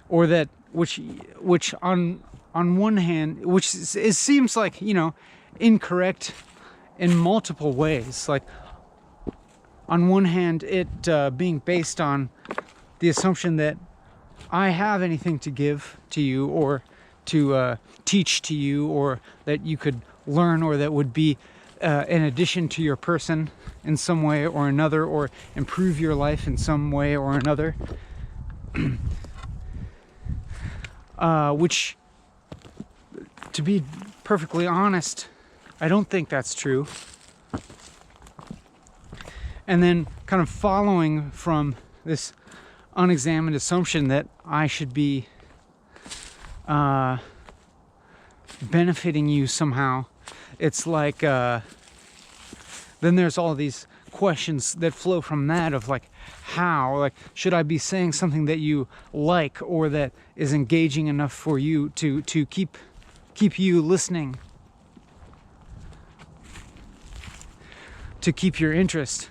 A: or that which on one hand, which it seems like, you know, incorrect in multiple ways. Like on one hand, it being based on the assumption that I have anything to give to you or teach to you, or that you could learn, or that would be an addition to your person in some way or another, or improve your life in some way or another. Which, to be perfectly honest, I don't think that's true. And then kind of following from this unexamined assumption that I should be benefiting you somehow, it's like then there's all these questions that flow from that of like, how, like, should I be saying something that you like, or that is engaging enough for you to keep you listening, to keep your interest?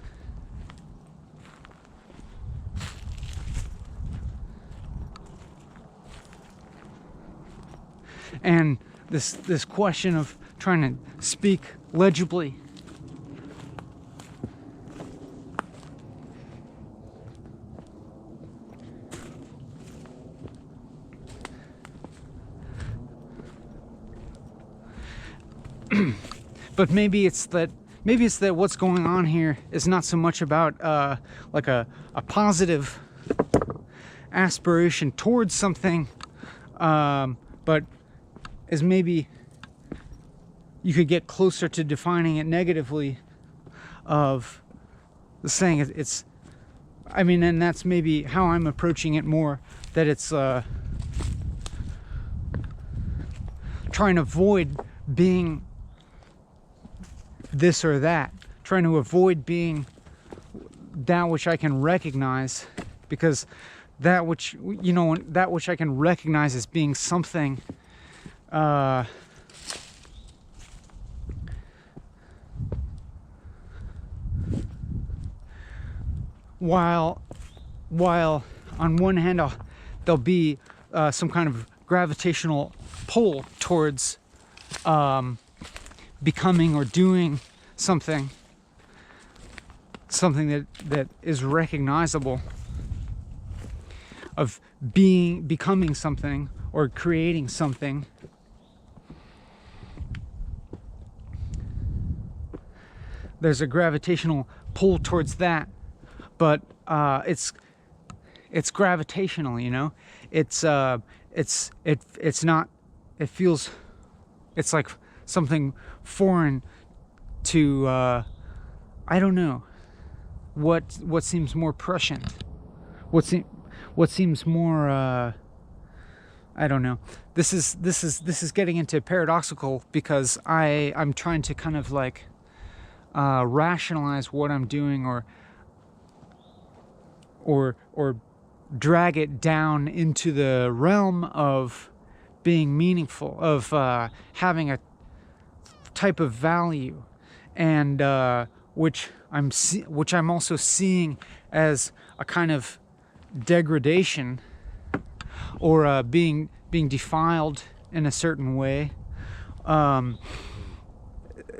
A: And this question of trying to speak legibly, but maybe it's that what's going on here is not so much about like a positive aspiration towards something, but is maybe you could get closer to defining it negatively, of saying it's, I mean, and that's maybe how I'm approaching it more, that it's trying to avoid being this or that, trying to avoid being that which I can recognize, because that which, you know, that which I can recognize as being something while on one hand there'll be some kind of gravitational pull towards becoming or doing something that is recognizable, of becoming something or creating something. There's a gravitational pull towards that, but it's gravitational, you know. It's not. It feels. It's like something foreign to. I don't know. What seems more prescient? What seems more? I don't know. This is getting into paradoxical, because I'm trying to kind of like rationalize what I'm doing, or drag it down into the realm of being meaningful, of having a type of value, and which I'm also seeing as a kind of degradation, or being defiled in a certain way,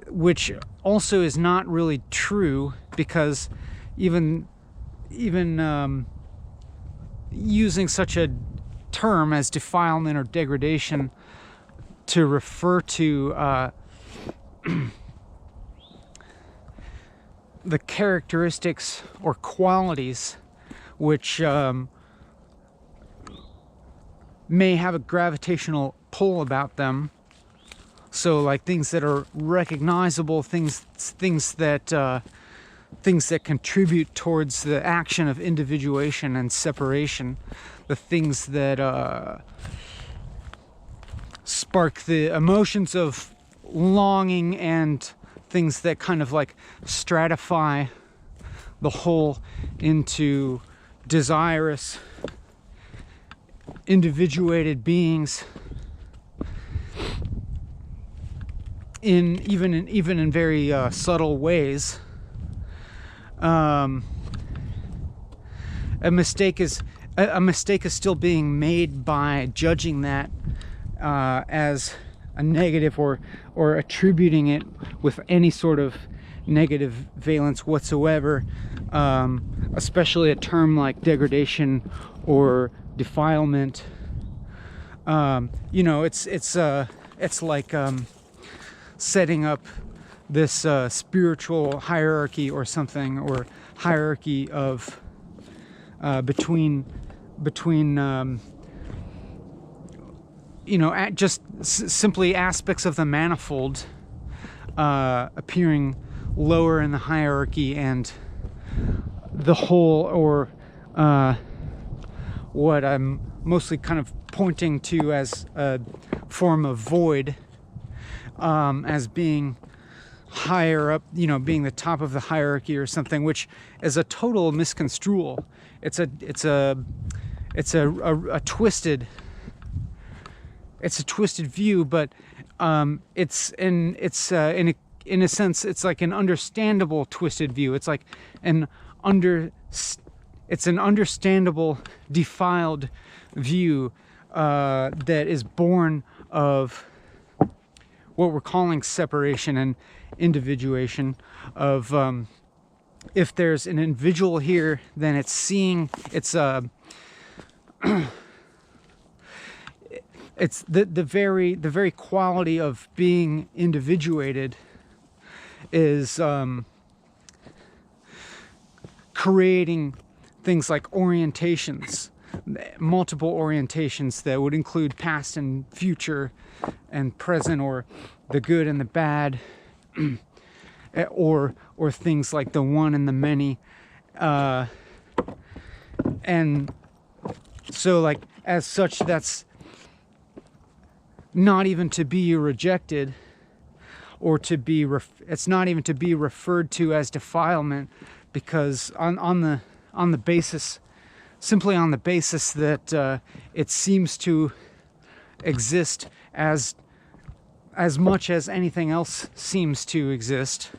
A: which also is not really true, because even using such a term as defilement or degradation to refer to the characteristics or qualities which may have a gravitational pull about them. So like things that are recognizable, things that contribute towards the action of individuation and separation, the things that spark the emotions of longing, and things that kind of like stratify the whole into desirous, individuated beings, even in very subtle ways. A mistake is still being made by judging that as a negative, or attributing it with any sort of negative valence whatsoever, especially a term like degradation or defilement, You know, it's like setting up this spiritual hierarchy or something, or hierarchy of between you know, just simply aspects of the manifold appearing lower in the hierarchy, and the whole, or what I'm mostly kind of pointing to as a form of void, as being higher up, you know, being the top of the hierarchy or something, which is a total misconstrual. It's a twisted view, but it's in a sense, it's like an understandable twisted view. It's like it's an understandable defiled view that is born of what we're calling separation and individuation. Of if there's an individual here, then it's seeing, it's it's the very quality of being individuated is creating things like orientations, multiple orientations that would include past and future and present, or the good and the bad, or things like the one and the many, and so, like, as such, that's not even to be rejected, or to be it's not even to be referred to as defilement, because on the basis, simply on the basis that it seems to exist as much as anything else seems to exist,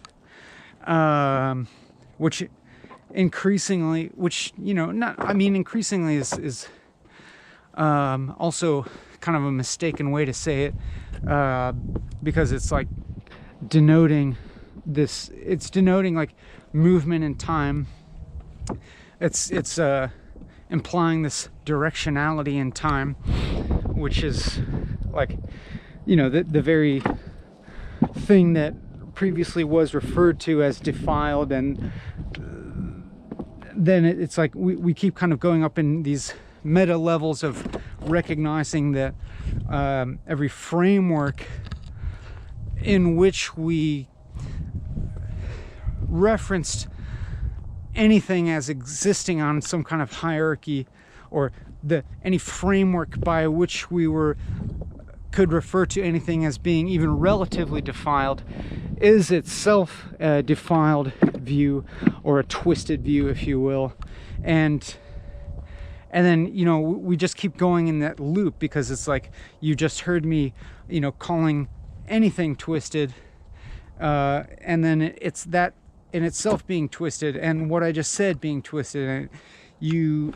A: which increasingly, which, you know, not, I mean, increasingly is also kind of a mistaken way to say it, because it's like denoting this, it's denoting like movement in time. It's implying this directionality in time, which is like, you know, the very thing that previously was referred to as defiled, and then it's like we keep kind of going up in these meta levels of recognizing that every framework in which we referenced anything as existing on some kind of hierarchy, or any framework by which we could refer to anything as being even relatively defiled, is itself a defiled view, or a twisted view, if you will. And then, you know, we just keep going in that loop, because it's like, you just heard me, you know, calling anything twisted, and then it's that in itself being twisted, and what I just said being twisted,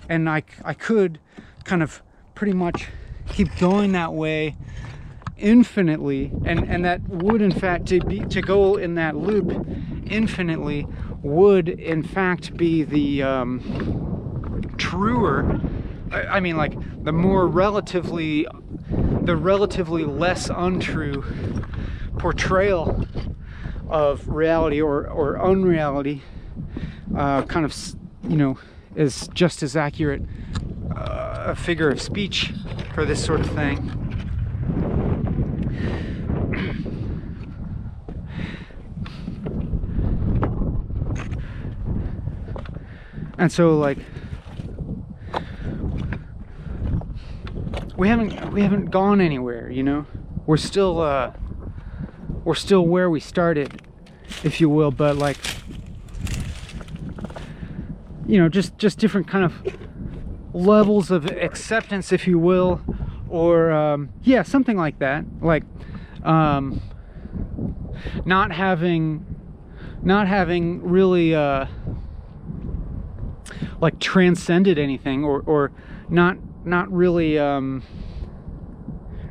A: and I could kind of pretty much keep going that way infinitely, and that would, in fact, to go in that loop infinitely would in fact be the truer, I mean, like, the relatively less untrue portrayal of reality, or unreality, kind of, you know, is just as accurate a figure of speech for this sort of thing. And so, like, we haven't gone anywhere, you know. We're still where we started, if you will, but, like, you know, just different kind of levels of acceptance, if you will, or yeah, something like that. Like, not having really like transcended anything, or not really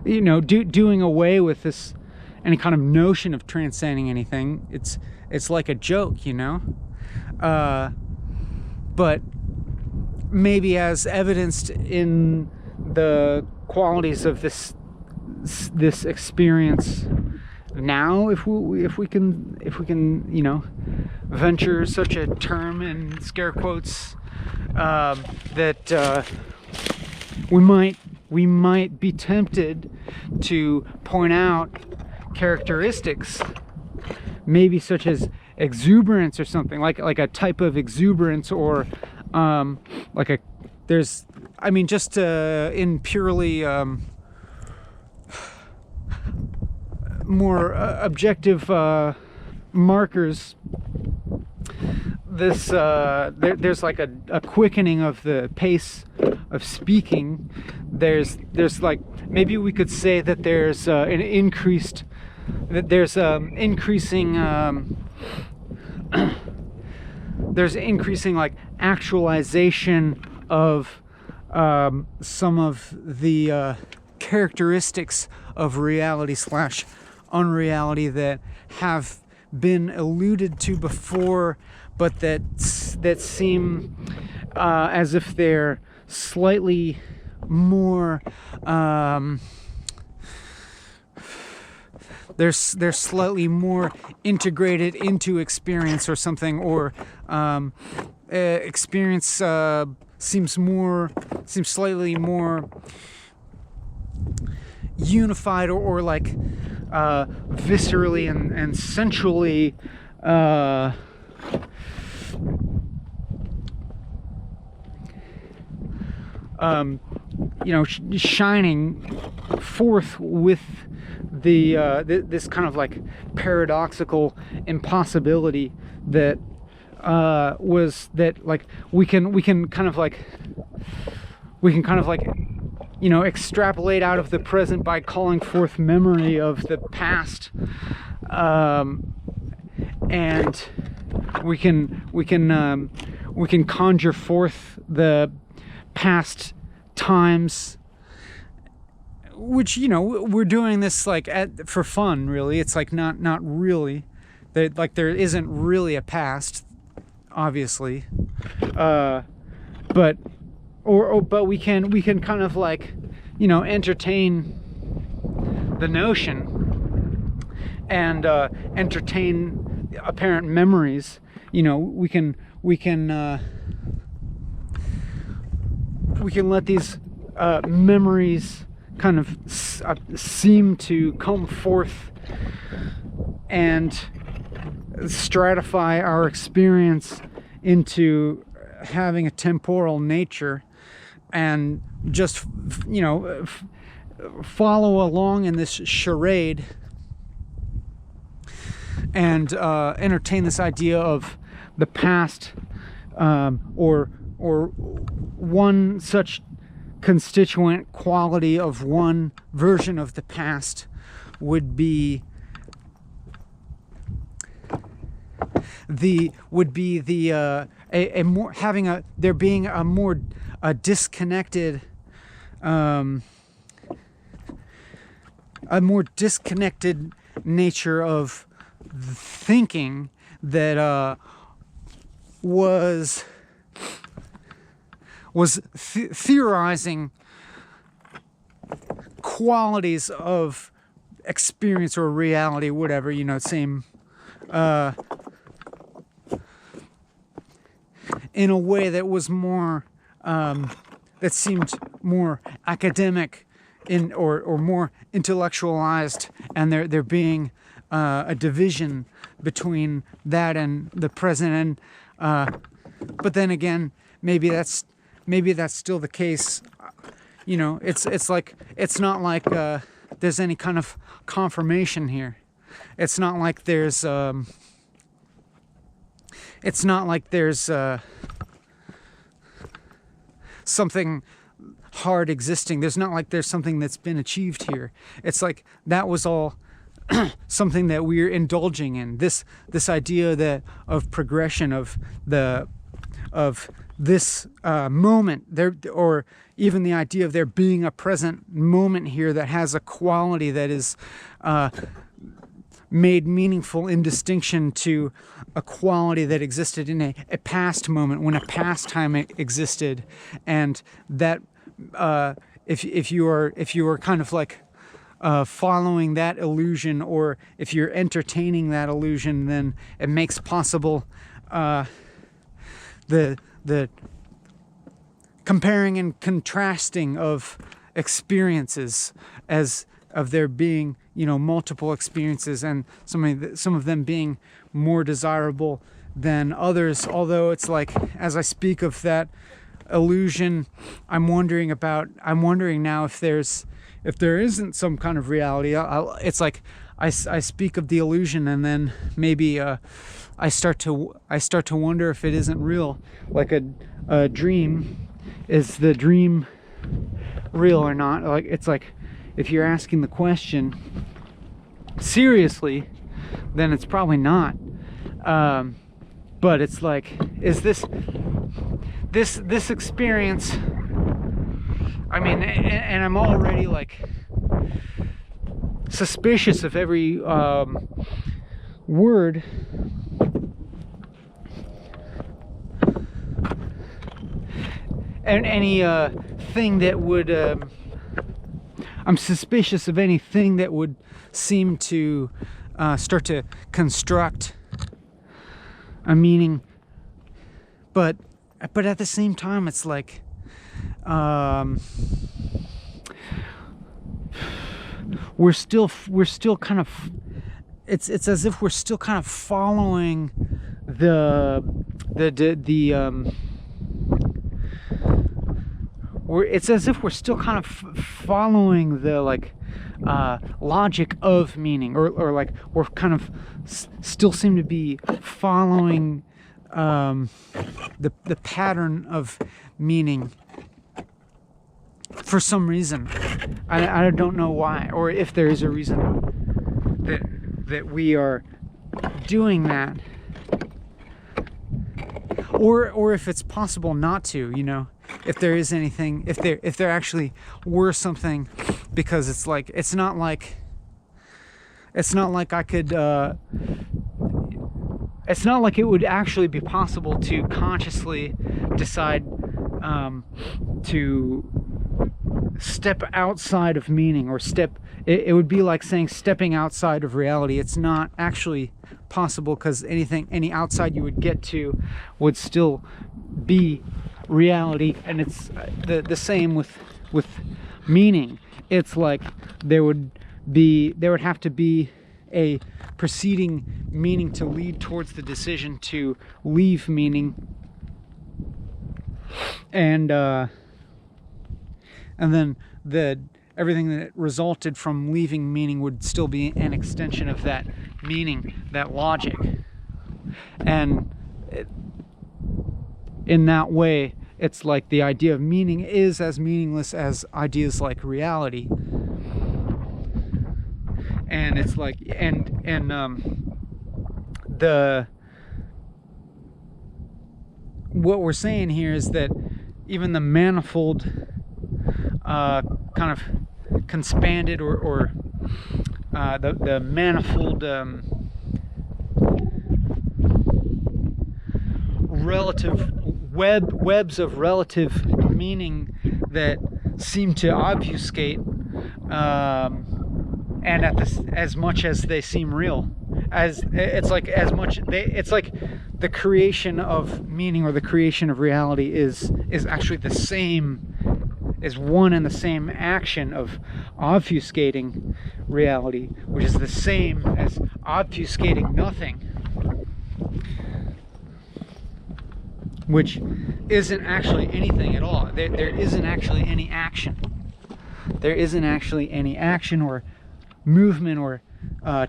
A: you know, doing away with this any kind of notion of transcending anything. It's like a joke, you know. But maybe as evidenced in the qualities of this experience now, if we can venture such a term in scare quotes, that we might be tempted to point out characteristics, maybe such as exuberance or something, like a type of exuberance, or just in purely more objective markers. There's like a quickening of the pace of speaking. There's like, maybe we could say that there's increasing there's increasing like actualization of some of the characteristics of reality / unreality that have been alluded to before, but that seem as if they're slightly more they're slightly more integrated into experience or something, or experience seems slightly more unified, or like viscerally and sensually shining forth with the this kind of like paradoxical impossibility that was that like we can kind of like extrapolate out of the present by calling forth memory of the past, and we can conjure forth the past times, which we're doing this like for fun, really. It's like not really that, like, there isn't really a past, obviously, but we can kind of like entertain the notion and entertain apparent memories. We can let these memories kind of seem to come forth and stratify our experience into having a temporal nature, and just follow along in this charade and entertain this idea of the past, or one such constituent quality of one version of the past would be a disconnected nature of thinking that was theorizing qualities of experience or reality, whatever, same, in a way that was more, that seemed more academic or more intellectualized, and there being a division between that and the present. And but then again, maybe that's still the case. It's like, it's not like there's any kind of confirmation here. It's not like there's something hard existing. There's not like there's something that's been achieved here. It's like that was all something that we're indulging in. This idea of progression, of this moment there, or even the idea of there being a present moment here that has a quality that is made meaningful in distinction to a quality that existed in a past moment, when a past time existed, and that if you are kind of like following that illusion, or if you're entertaining that illusion, then it makes possible the comparing and contrasting of experiences, as of there being, you know, multiple experiences, and some of them being more desirable than others. Although it's like, as I speak of that illusion, I'm wondering now if there isn't some kind of reality. It's like I speak of the illusion, and then maybe I start to wonder if it isn't real. Like a dream, is the dream real or not? Like, it's like, if you're asking the question seriously, then it's probably not. But it's like, is this experience, I mean, and I'm already like suspicious of every word and any thing that would I'm suspicious of anything that would seem to start to construct a meaning, but at the same time, it's like we're still kind of, it's as if we're still kind of following it's as if we're still kind of following the like logic of meaning, or like we're kind of still seem to be following the pattern of meaning for some reason. I don't know why, or if there is a reason that we are doing that, or if it's possible not to, you know, if there is anything, if there actually were something, because it's like, it's not like I could it's not like it would actually be possible to consciously decide to step outside of meaning, or it would be like saying stepping outside of reality. It's not actually possible, because any outside you would get to would still be reality. And it's the same with meaning. It's like there would have to be a preceding meaning to lead towards the decision to leave meaning, and then everything that resulted from leaving meaning would still be an extension of that meaning, that logic. And in that way, it's like the idea of meaning is as meaningless as ideas like reality. And it's like, what we're saying here is that even the manifold kind of conspanded, or the manifold relative webs of relative meaning that seem to obfuscate, and as much as they seem real, it's like the creation of meaning, or the creation of reality is actually the same, is one and the same action of obfuscating reality, which is the same as obfuscating nothing, which isn't actually anything at all. There isn't actually any action. There isn't actually any action or movement or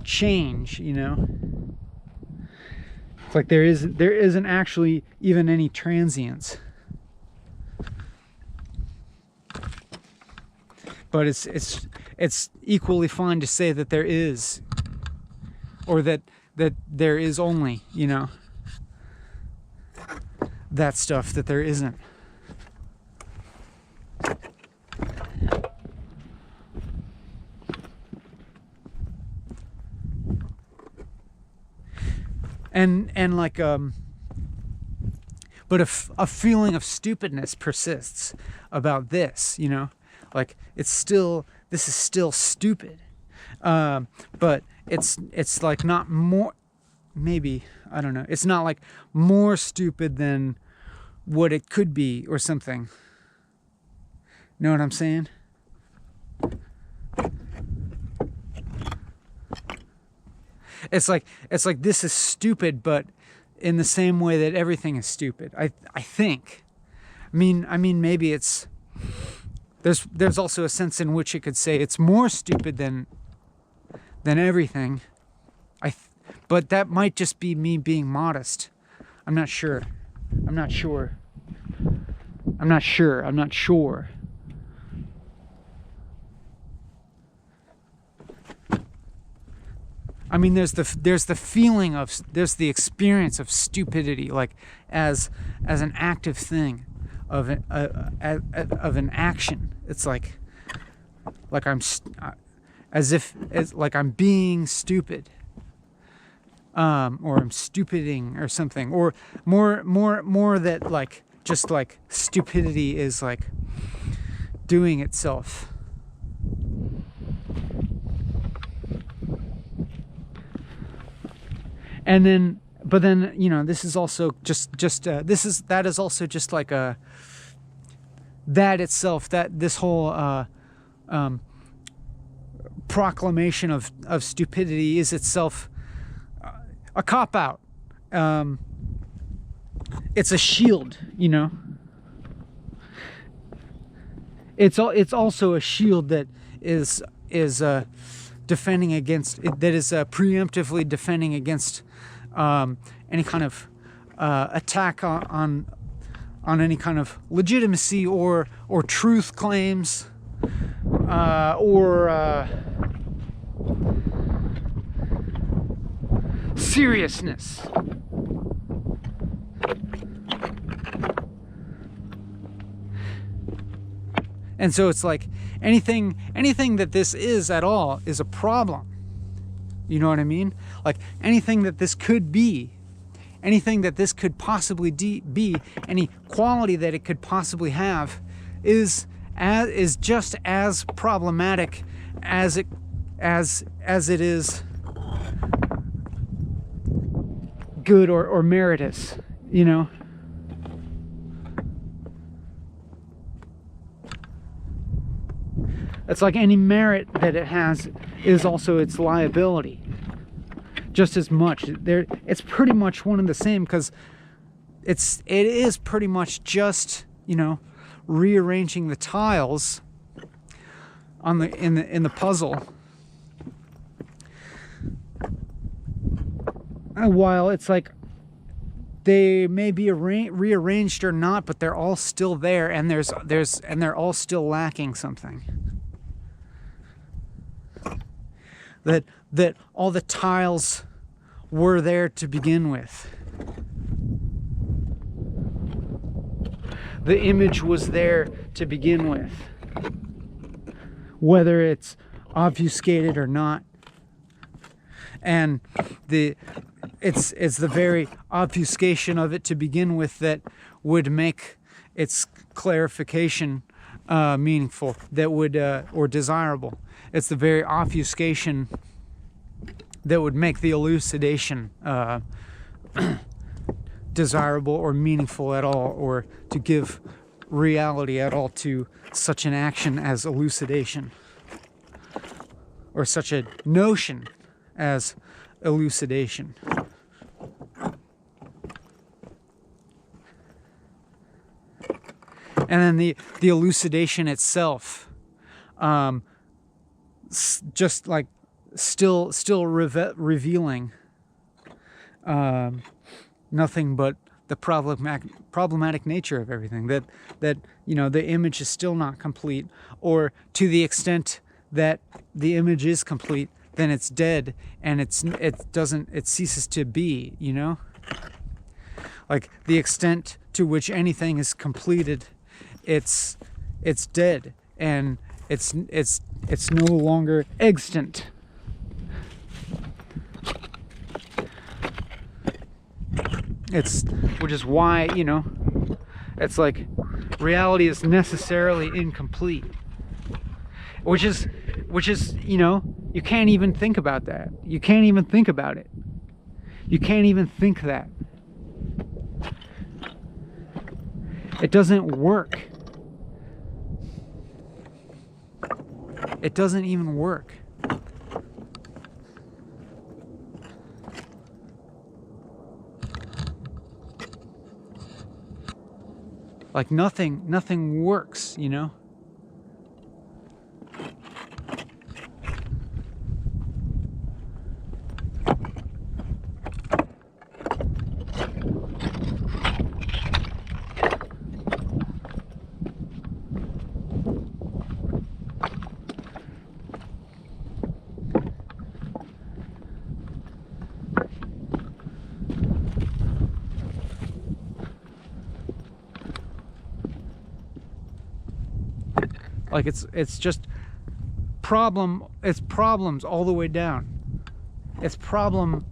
A: change, you know. It's like there isn't actually even any transience. But it's equally fine to say that there is, or that there is only, you know, that stuff that there isn't. And like but a feeling of stupidness persists about this, you know, Like this is still stupid. But it's like not more, maybe, I don't know. It's not like more stupid than what it could be or something. Know what I'm saying? It's like this is stupid, but in the same way that everything is stupid. I think. I mean maybe it's there's also a sense in which it could say it's more stupid than everything. But that might just be me being modest. I'm not sure. I mean, there's the feeling of, there's the experience of stupidity, like as an active thing, of an action. It's like I'm like I'm being stupid, or I'm stupiding or something, or more that like just like stupidity is like doing itself. And then, but then, you know, this is also that is also just like that itself, that this whole proclamation of stupidity is itself a cop-out. It's a shield, you know. It's also a shield that is defending against, that is preemptively defending against any kind of attack on any kind of legitimacy or truth claims, or seriousness. And so it's like anything that this is at all is a problem. You know what I mean? Like anything that this could be, anything that this could possibly be, any quality that it could possibly have, is just as problematic as it is good or meritorious, you know. It's like any merit that it has is also its liability, just as much. It's pretty much one and the same, because it is pretty much just, you know, rearranging the tiles on in the puzzle. While it's like they may be rearranged or not, but they're all still there, and they're all still lacking something. That all the tiles were there to begin with. The image was there to begin with, whether it's obfuscated or not. And it's the very obfuscation of it to begin with that would make its clarification meaningful, that would or desirable. It's the very obfuscation that would make the elucidation desirable or meaningful at all, or to give reality at all to such an action as elucidation, or such a notion as elucidation. And then the elucidation itself, just like still revealing nothing but the problematic nature of everything, that you know, the image is still not complete, or to the extent that the image is complete, then it's dead, and it ceases to be, you know. Like the extent to which anything is completed, it's dead, and it's no longer extant. Which is why, you know, it's like reality is necessarily incomplete. which is, you know, you can't even think about that. You can't even think about it. You can't even think that. It doesn't work. It doesn't even work. Like nothing works, you know? Like it's just it's problems all the way down. It's problem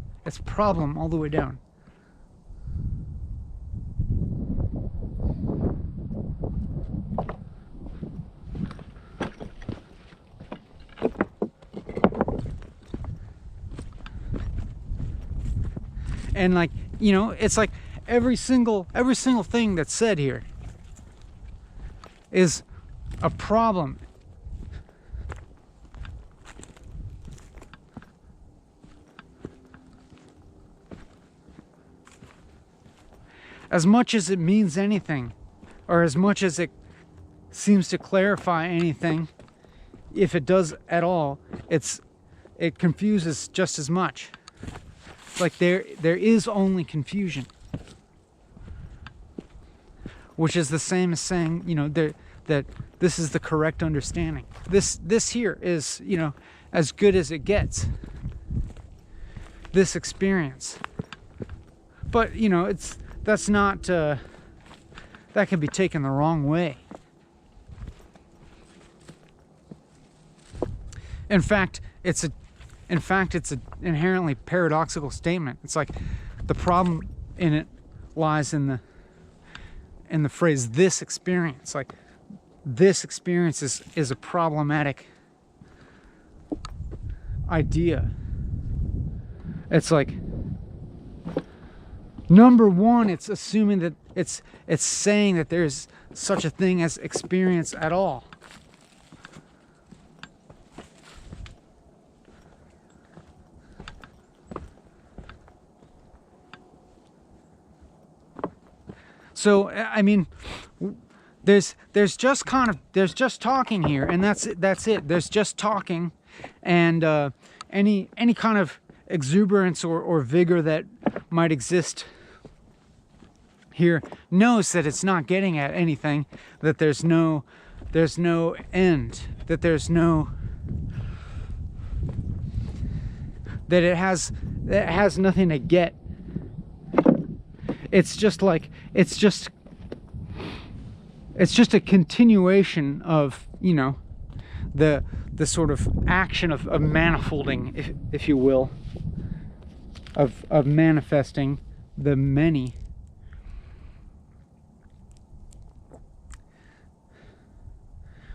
A: all the way down. And like, you know, it's like every single thing that's said here is a problem. As much as it means anything, or as much as it seems to clarify anything, if it does at all, it confuses just as much. Like there is only confusion, which is the same as saying, you know, that this is the correct understanding. This here is, you know, as good as it gets. This experience. But, you know, that's not that can be taken the wrong way. In fact, it's an inherently paradoxical statement. It's like the problem in it lies in the phrase "this experience." Like this experience is a problematic idea. It's like, number one, it's assuming that it's saying that there's such a thing as experience at all. So I mean, there's just talking here, and that's it. There's just talking, and any kind of exuberance or vigor that might exist here knows that it's not getting at anything, that there's no end, that it has nothing to get. It's just a continuation of, you know, the sort of action of manifolding, if you will, of manifesting the many.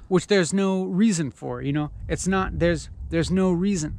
A: Which there's no reason for, you know. It's not, there's no reason.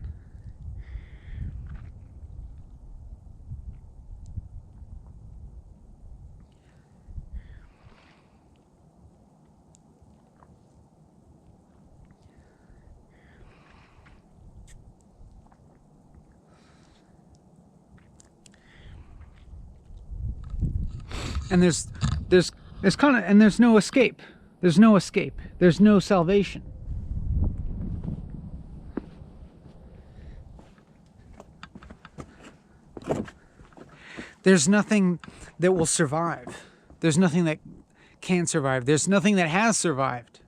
A: And there's no escape. There's no escape. There's no salvation. There's nothing that will survive. There's nothing that can survive. There's nothing that has survived.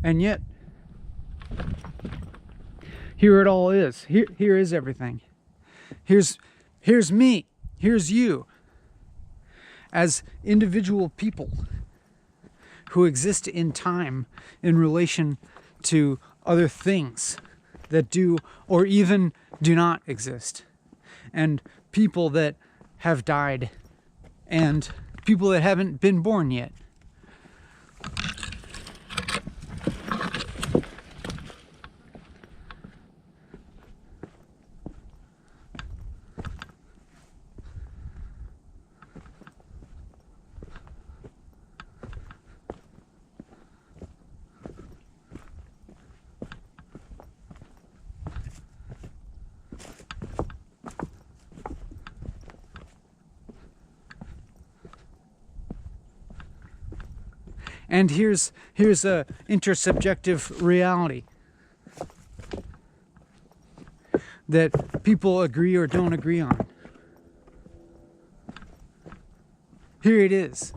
A: And yet, here it all is. Here is everything. Here's me. Here's you. As individual people who exist in time in relation to other things that do or even do not exist. And people that have died and people that haven't been born yet. And here's a intersubjective reality that people agree or don't agree on. Here it is.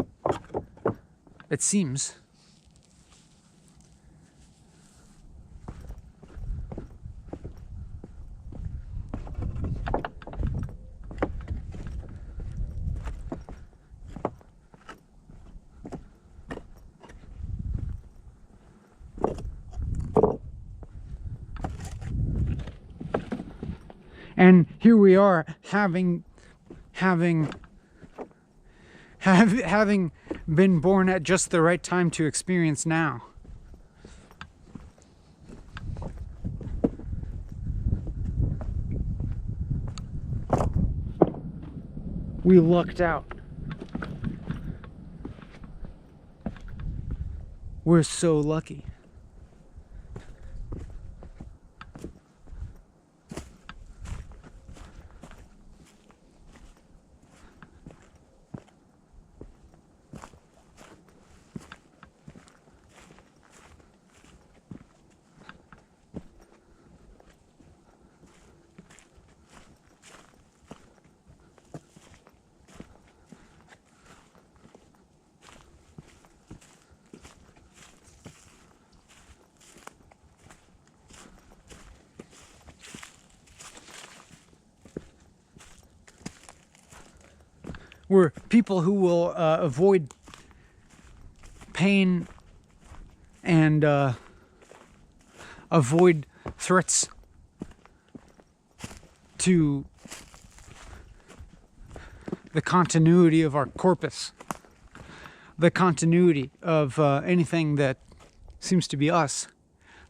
A: It seems. And here we are having been born at just the right time to experience now. We lucked out. We're so lucky. We're people who will avoid pain and avoid threats to the continuity of our corpus, the continuity of anything that seems to be us,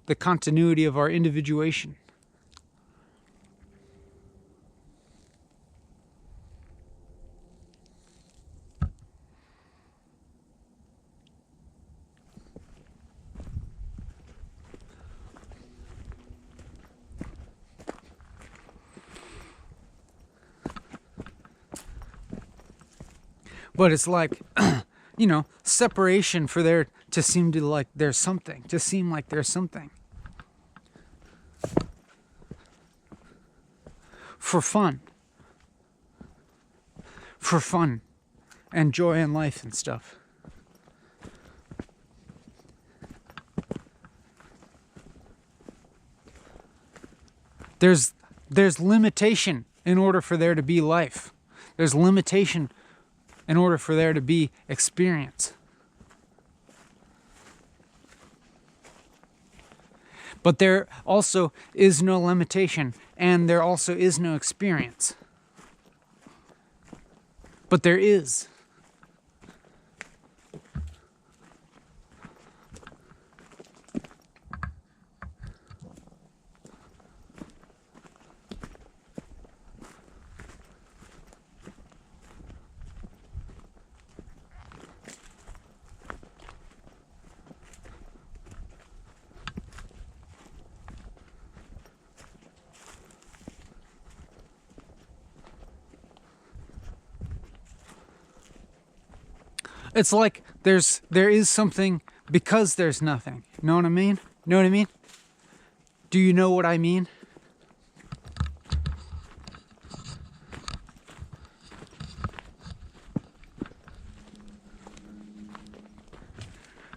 A: the continuity of our individuation. But it's like, separation for there to seem to like there's something, to seem like there's something. For fun. For fun and joy in life and stuff. There's limitation in order for there to be life. There's limitation in order for there to be experience. But there also is no limitation, and there also is no experience. But there is. It's like there is something because there's nothing. Know what I mean? Know what I mean? Do you know what I mean?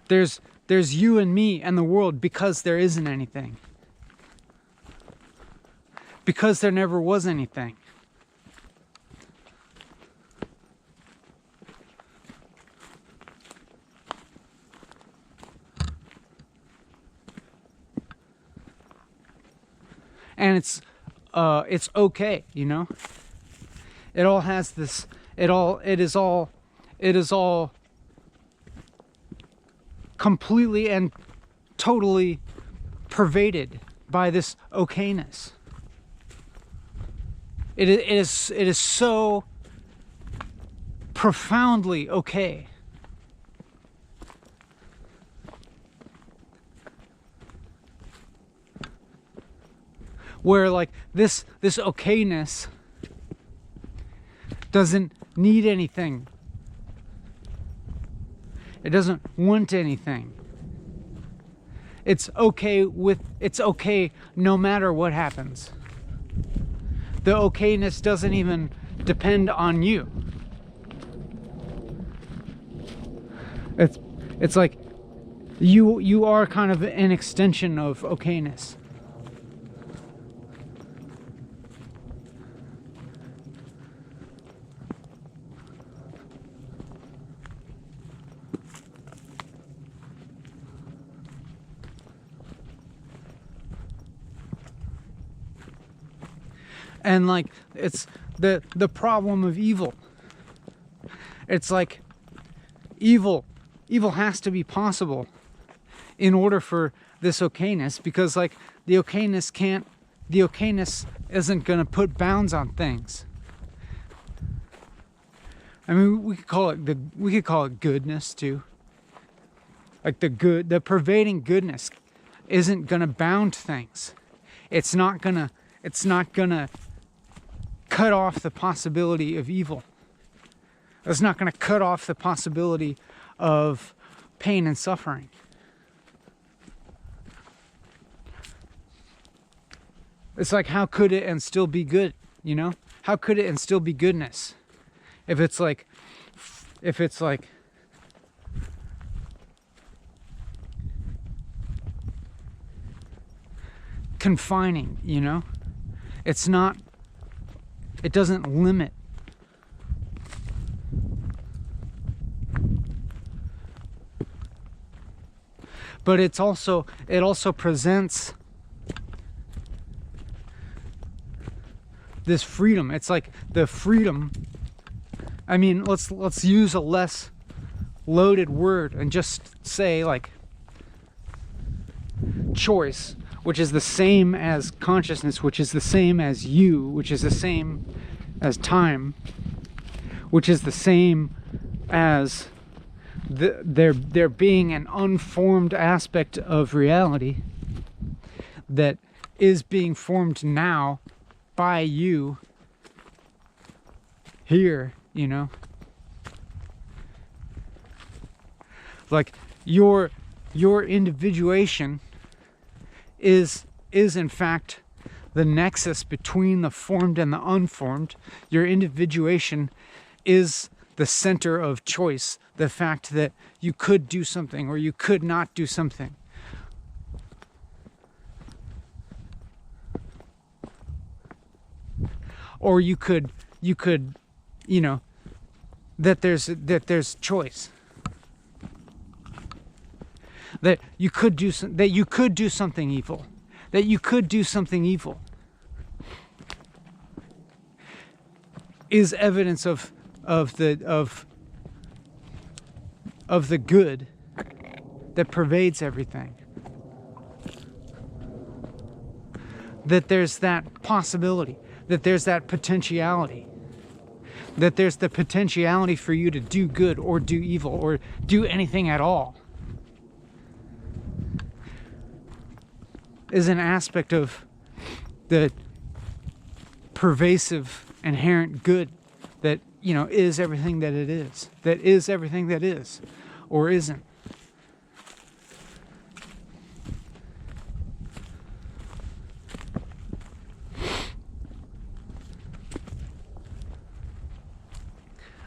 A: There's there's you and me and the world because there isn't anything. Because there never was anything. And it's okay, you know? It all has this, it is all completely and totally pervaded by this okayness. It is so profoundly okay. Where like this okayness doesn't need anything. It doesn't want anything. It's okay no matter what happens. The okayness doesn't even depend on you. It's like you are kind of an extension of okayness. And like it's the problem of evil. It's like evil has to be possible in order for this okayness, because like the okayness isn't gonna put bounds on things. I mean, we could call it goodness too. Like the pervading goodness isn't gonna bound things. It's not gonna cut off the possibility of evil. It's not going to cut off the possibility of pain and suffering. It's like, how could it and still be good, you know? How could it and still be goodness? If it's like confining, you know? It doesn't limit. But it also presents this freedom. It's like the freedom. I mean, let's use a less loaded word and just say like choice, which is the same as consciousness, which is the same as you, which is the same as time, which is the same as there being an unformed aspect of reality that is being formed now by you here, you know? Like your individuation is in fact the nexus between the formed and the unformed. Your individuation is the center of choice, the fact that you could do something or you could not do something. Or you could, you know, that there's choice. That you could do something evil. That you could do something evil is evidence of the good that pervades everything. That there's that possibility, that there's that potentiality, that there's the potentiality for you to do good or do evil or do anything at all. Is an aspect of the pervasive inherent good that, you know, is everything that it is, that is everything that is or isn't.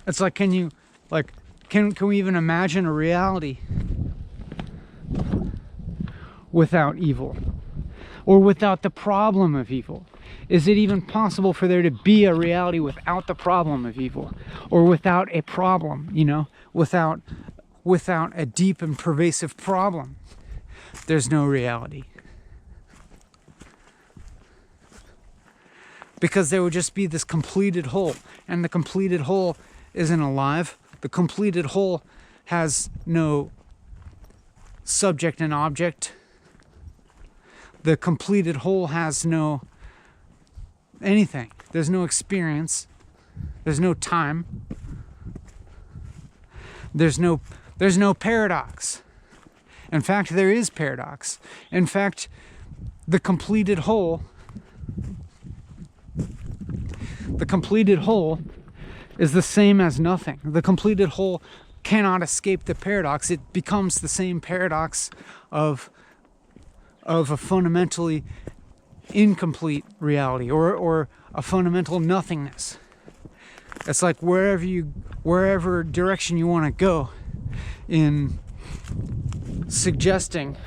A: It's like, can we even imagine a reality without evil? Or without the problem of evil? Is it even possible for there to be a reality without the problem of evil? Or without a problem, you know, without a deep and pervasive problem? There's no reality. Because there would just be this completed whole, and the completed whole isn't alive. The completed whole has no subject and object. The completed whole has no anything. There's no experience. There's no time. There's no paradox. In fact, there is paradox. In fact, the completed whole is the same as nothing. The completed whole cannot escape the paradox. It becomes the same paradox of a fundamentally incomplete reality, or a fundamental nothingness. It's like wherever direction you want to go in suggesting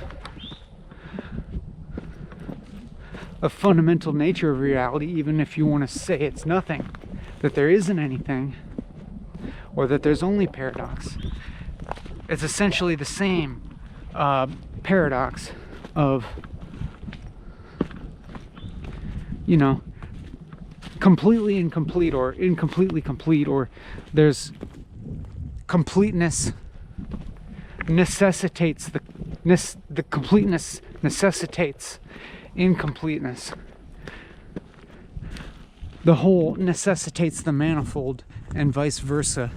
A: a fundamental nature of reality, even if you want to say it's nothing, that there isn't anything, or that there's only paradox. It's essentially the same paradox of, you know, completely incomplete or incompletely complete, or there's completeness necessitates the completeness necessitates incompleteness. The whole necessitates the manifold, and vice versa.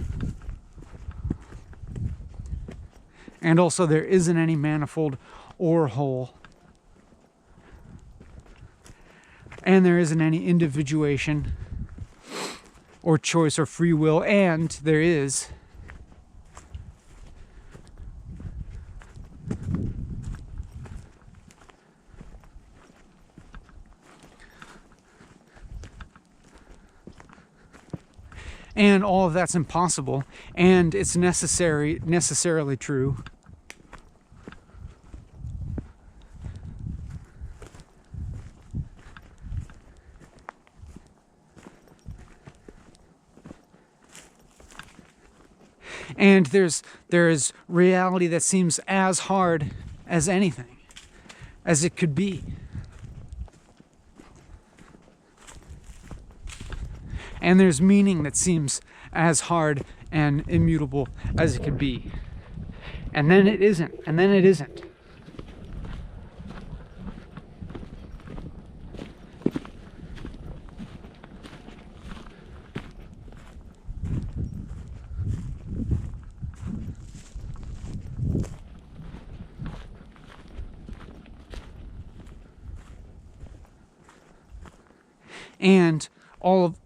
A: And also, there isn't any manifold or whole. And there isn't any individuation or choice or free will, and there is and all of that's impossible, and it's necessarily true. And there is reality that seems as hard as anything, as it could be. And there's meaning that seems as hard and immutable as it could be. And then it isn't, and then it isn't.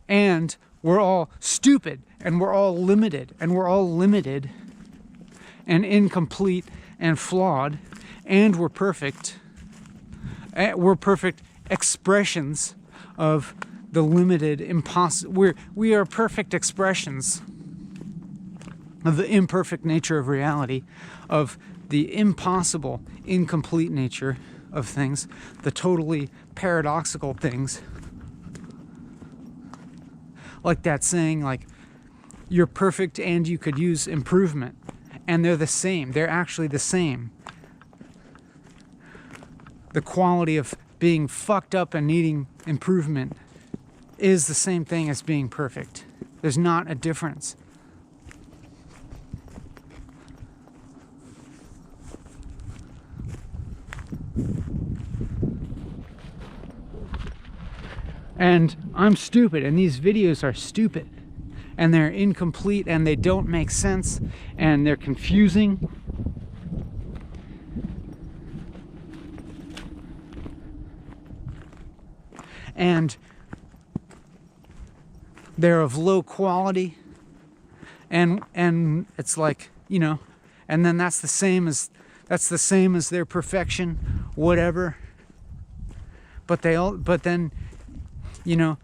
A: And we're all stupid, and we're all limited, and incomplete and flawed, and we're perfect. We're perfect expressions of the limited impossible. We are perfect expressions of the imperfect nature of reality, of the impossible, incomplete nature of things, the totally paradoxical things. Like that saying, like, you're perfect and you could use improvement. And they're the same. They're actually the same. The quality of being fucked up and needing improvement is the same thing as being perfect. There's not a difference. And I'm stupid, and these videos are stupid, and they're incomplete, and they don't make sense, and they're confusing. And they're of low quality, and it's like, you know, and then that's the same as their perfection, whatever. But then, you know,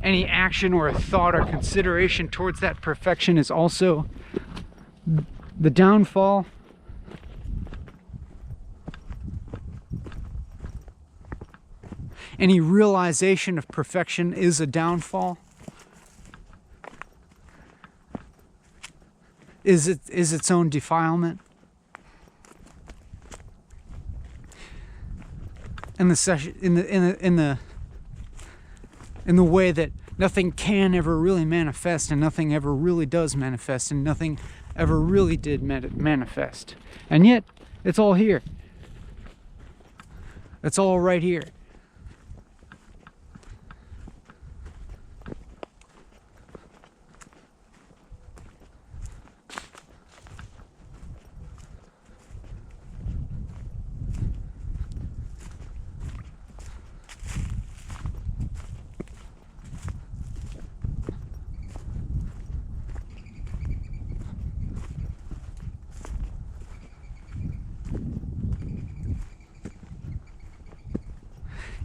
A: any action or a thought or consideration towards that perfection is also the downfall any realization of perfection is a downfall, is its own defilement. In the way that nothing can ever really manifest, and nothing ever really does manifest, and nothing ever really did manifest. And yet, it's all here. It's all right here.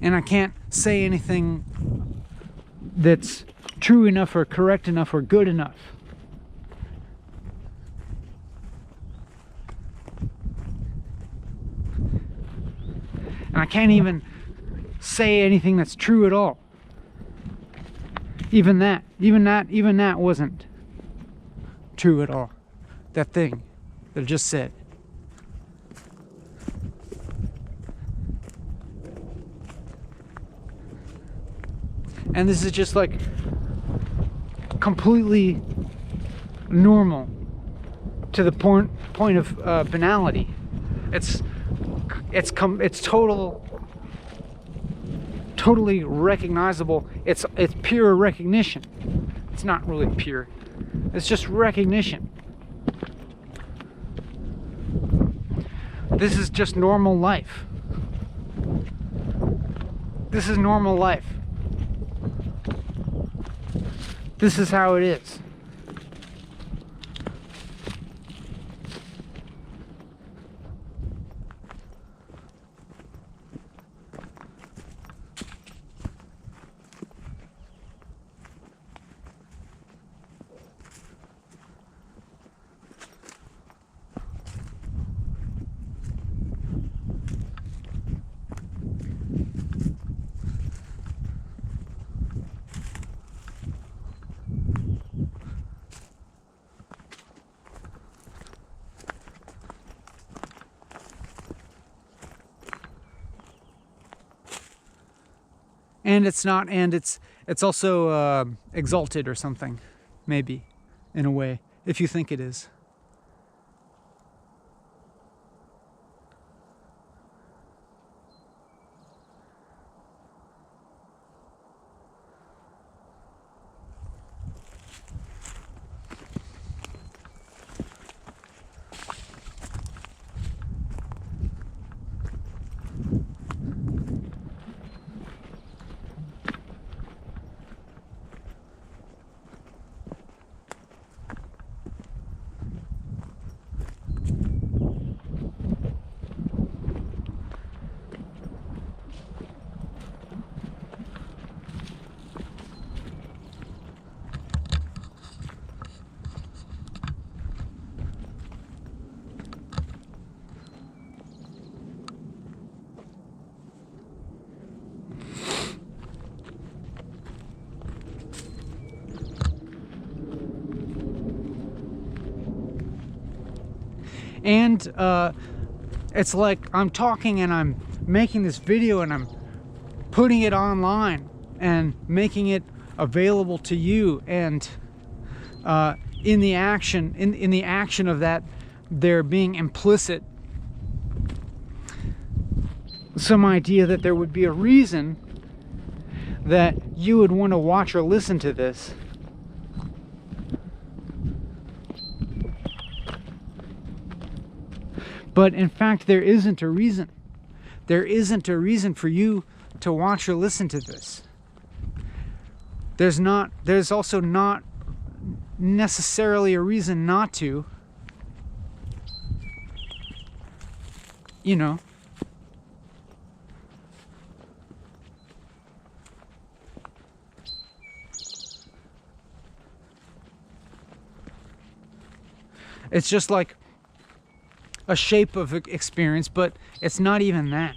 A: And I can't say anything that's true enough or correct enough or good enough. And I can't even say anything that's true at all. Even that wasn't true at all. That thing that I just said. And this is just like completely normal to the point of banality. It's totally recognizable. It's pure recognition. It's not really pure. It's just recognition. This is just normal life. This is normal life. This is how it is. And it's not, and it's also exalted or something, maybe, in a way, if you think it is. And it's like I'm talking and I'm making this video and I'm putting it online and making it available to you, and in the action of that, there being implicit some idea that there would be a reason that you would want to watch or listen to this. But in fact, there isn't a reason. There isn't a reason for you to watch or listen to this. There's also not necessarily a reason not to. You know. It's just like a shape of experience, but it's not even that.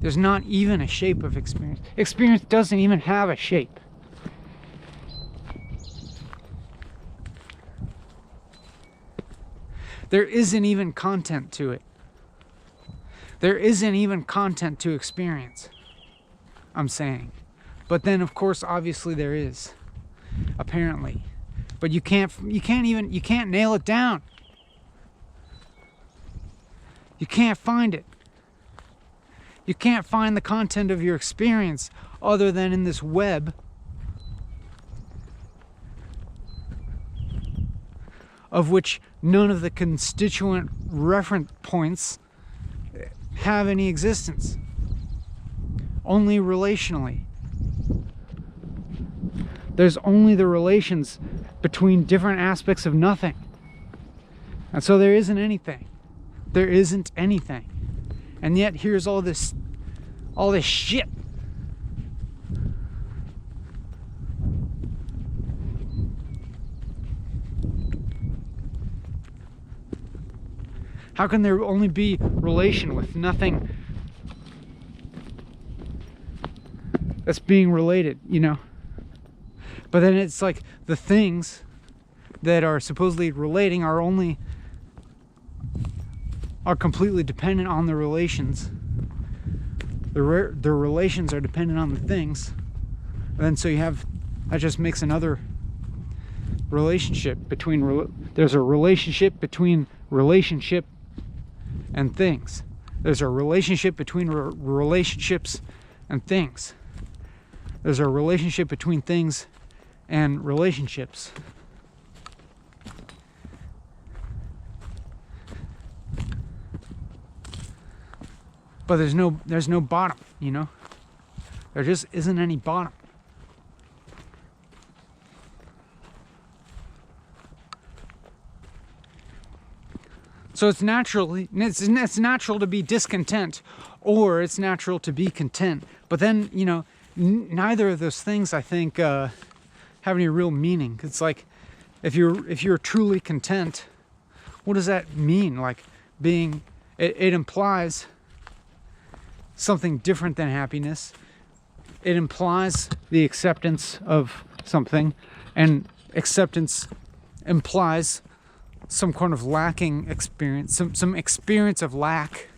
A: There's not even a shape of experience. Experience doesn't even have a shape. There isn't even content to it. There isn't even content to experience, I'm saying. But then, of course, obviously there is, apparently. But you can't nail it down. You can't find it. You can't find the content of your experience other than in this web of which none of the constituent reference points have any existence. Only relationally. There's only the relations between different aspects of nothing. And so there isn't anything. There isn't anything. And yet here's all this shit. How can there only be relation with nothing that's being related, you know? But then it's like the things that are supposedly relating are completely dependent on the relations. The relations are dependent on the things. And then so you have, that just makes another relationship between, there's a relationship between relationship and things. There's a relationship between relationships and things. There's a relationship between things and relationships. But there's no bottom, you know? There just isn't any bottom. So it's natural to be discontent, or it's natural to be content. But then, you know, neither of those things, I think, have any real meaning. It's like, if you're truly content, what does that mean? Like, it implies something different than happiness. It implies the acceptance of something, and acceptance implies some kind of lacking experience, some experience of lack,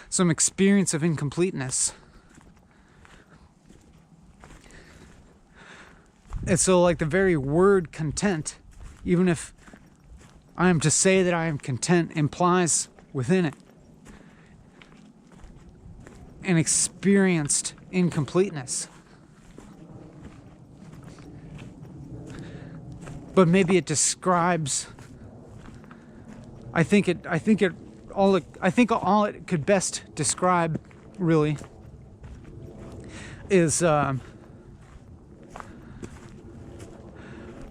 A: some experience of incompleteness. And so, like, the very word content, even if I am to say that I am content, implies within it an experienced incompleteness. But maybe it describes, I think all it could best describe, really, is a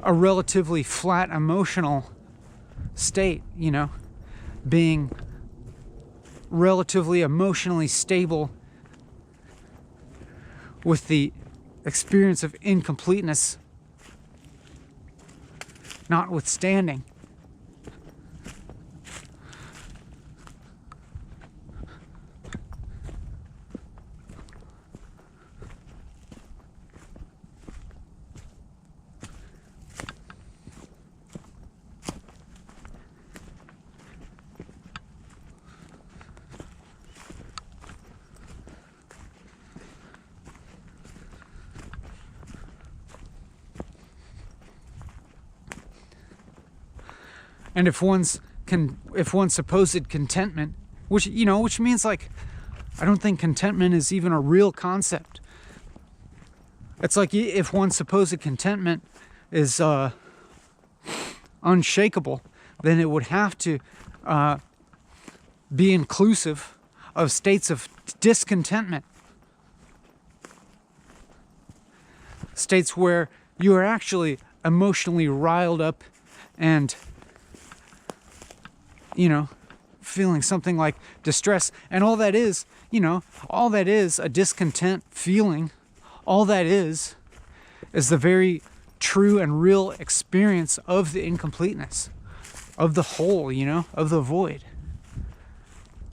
A: relatively flat emotional state, you know, being relatively emotionally stable with the experience of incompleteness notwithstanding. And if one's supposed contentment, which means, like, I don't think contentment is even a real concept. It's like, if one's supposed contentment is unshakable, then it would have to be inclusive of states of discontentment. States where you are actually emotionally riled up and, feeling something like distress. And all that is a discontent feeling. All that is the very true and real experience of the incompleteness, of the hole, of the void.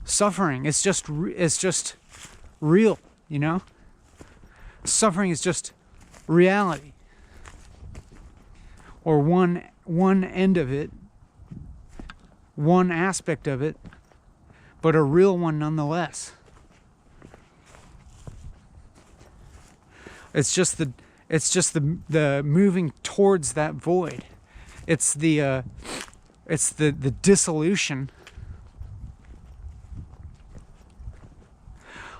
A: suffering. It's just real, you know? Suffering is just reality. Or one end of it, one aspect of it, but a real one nonetheless. It's just the moving towards that void. It's the dissolution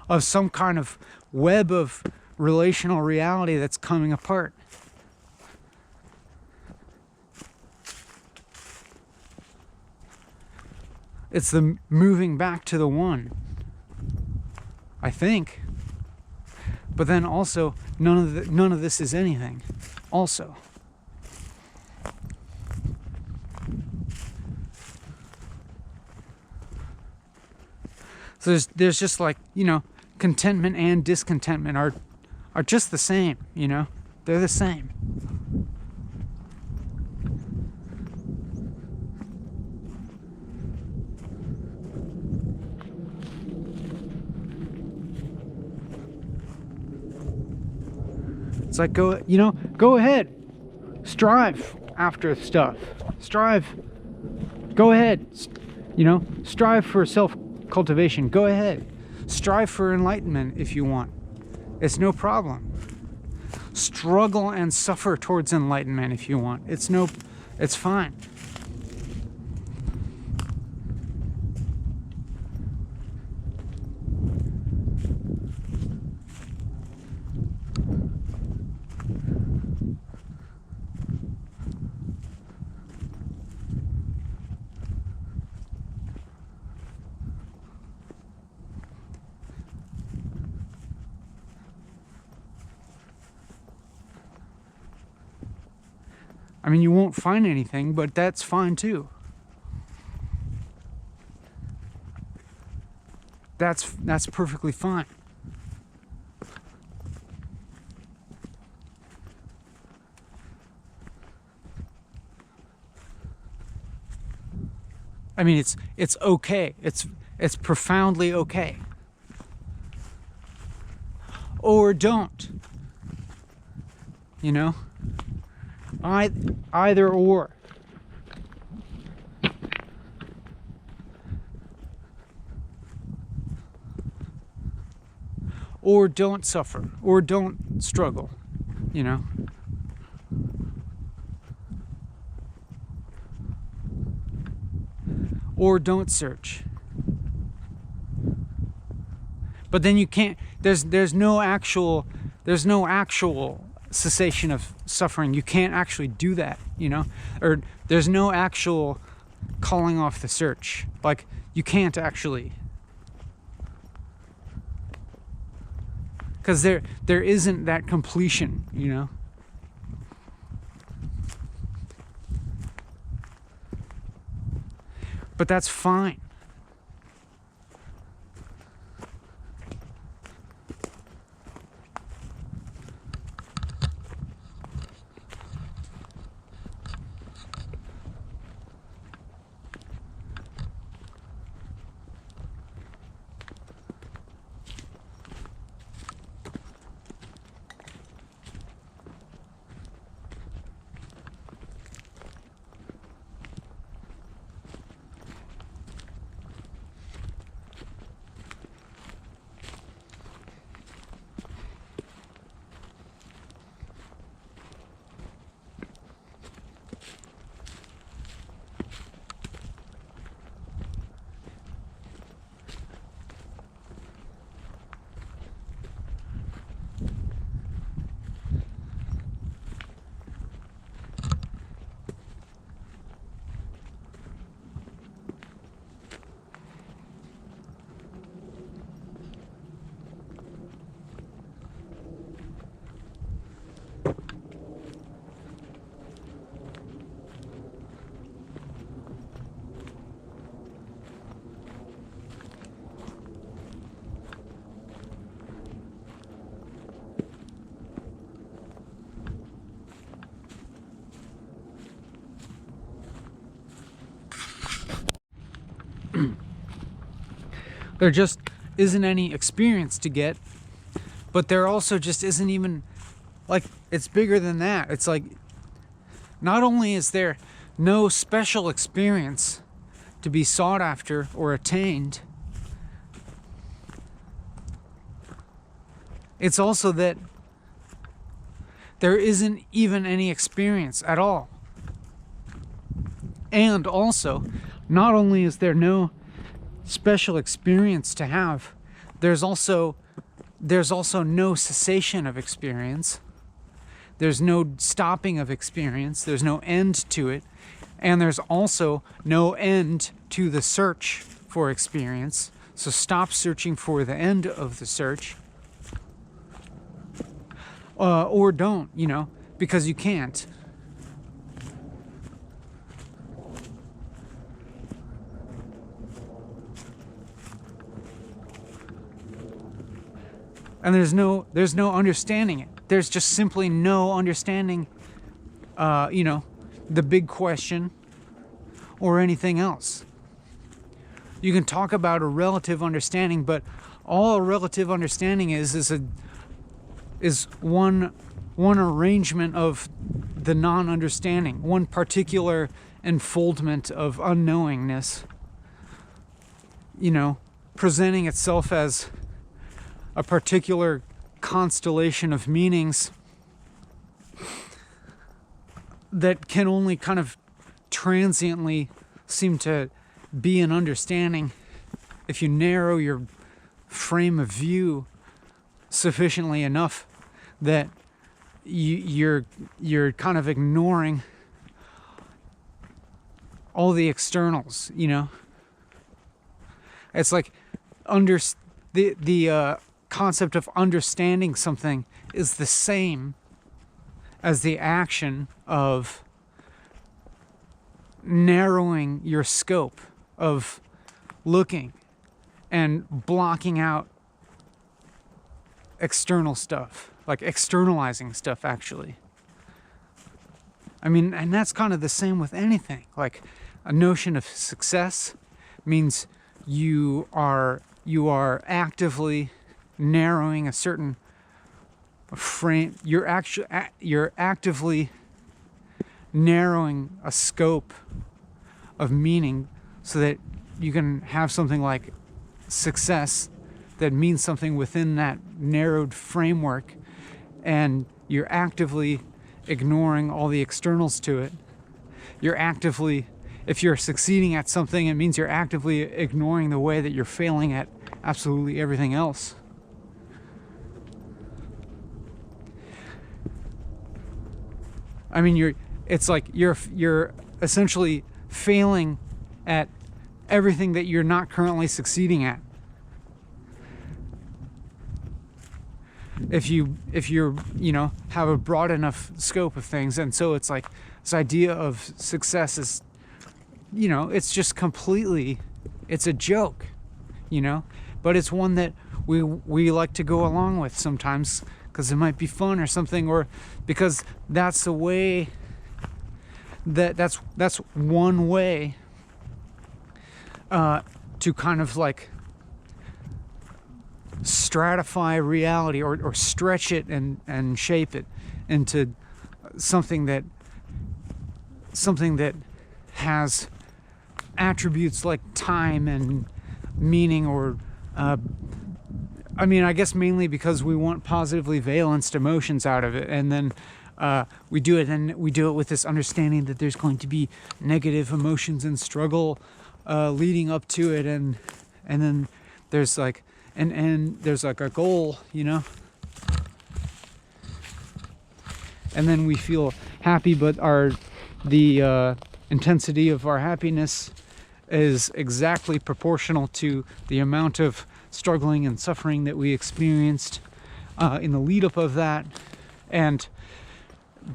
A: of some kind of web of relational reality that's coming apart. It's the moving back to the one, I think. But then also, none of this is anything. Also, so there's just like, you know, contentment and discontentment are just the same. You know, they're the same. It's like, go ahead. Strive after stuff. Strive. Go ahead. You know, strive for self-cultivation. Go ahead. Strive for enlightenment if you want. It's no problem. Struggle and suffer towards enlightenment if you want. It's fine. I mean, you won't find anything, but that's fine too. That's perfectly fine. I mean, it's okay. It's profoundly okay. Or don't. You know? Either or. Or don't suffer. Or don't struggle. You know? Or don't search. But then you can't, there's no actual cessation of suffering. You can't actually do that, you know? Or there's no actual calling off the search. Like, you can't actually. Because there isn't that completion, you know? But that's fine. There just isn't any experience to get, but there also just isn't even, like, it's bigger than that. It's like, not only is there no special experience to be sought after or attained, it's also that there isn't even any experience at all. And also, not only is there no special experience to have, there's also no cessation of experience. There's no stopping of experience. There's no end to it. And there's also no end to the search for experience. So stop searching for the end of the search. Or don't, because you can't. And there's no understanding it. There's just simply no understanding, the big question or anything else. You can talk about a relative understanding, but all a relative understanding is one arrangement of the non-understanding, one particular enfoldment of unknowingness, presenting itself as a particular constellation of meanings that can only kind of transiently seem to be an understanding if you narrow your frame of view sufficiently enough that you're kind of ignoring all the externals. It's like the concept of understanding something is the same as the action of narrowing your scope, of looking and blocking out external stuff, like externalizing stuff, actually. I mean, and that's kind of the same with anything. Like, a notion of success means you are actively narrowing a certain frame. You're actively narrowing a scope of meaning so that you can have something like success that means something within that narrowed framework, and you're actively ignoring all the externals to it. If you're succeeding at something, it means you're actively ignoring the way that you're failing at absolutely everything else. I mean, it's like you're essentially failing at everything that you're not currently succeeding at. If you're have a broad enough scope of things, and so it's like this idea of success is, it's just completely, it's a joke, but it's one that we like to go along with sometimes because it might be fun or something, or because that's the way that's one way to kind of like stratify reality, or stretch it and shape it into something that has attributes like time and meaning, or I guess mainly because we want positively valenced emotions out of it, and then we do it with this understanding that there's going to be negative emotions and struggle leading up to it, and then there's like there's like a goal, and then we feel happy, but the intensity of our happiness is exactly proportional to the amount of struggling and suffering that we experienced in the lead up of that.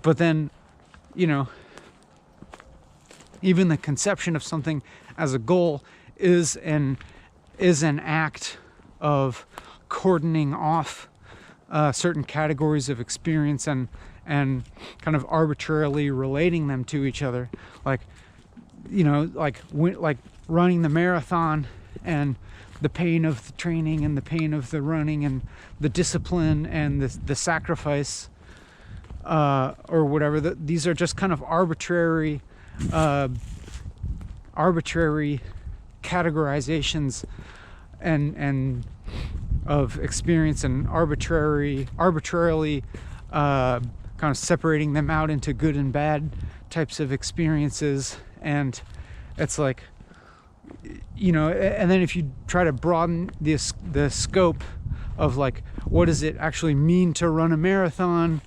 A: But then, even the conception of something as a goal is an act of cordoning off certain categories of experience and kind of arbitrarily relating them to each other, like running the marathon and the pain of the training and the pain of the running and the discipline and the sacrifice, or whatever. These are just kind of arbitrary categorizations and of experience, and arbitrarily kind of separating them out into good and bad types of experiences. And it's like, you know, and then if you try to broaden the scope of like, what does it actually mean to run a marathon,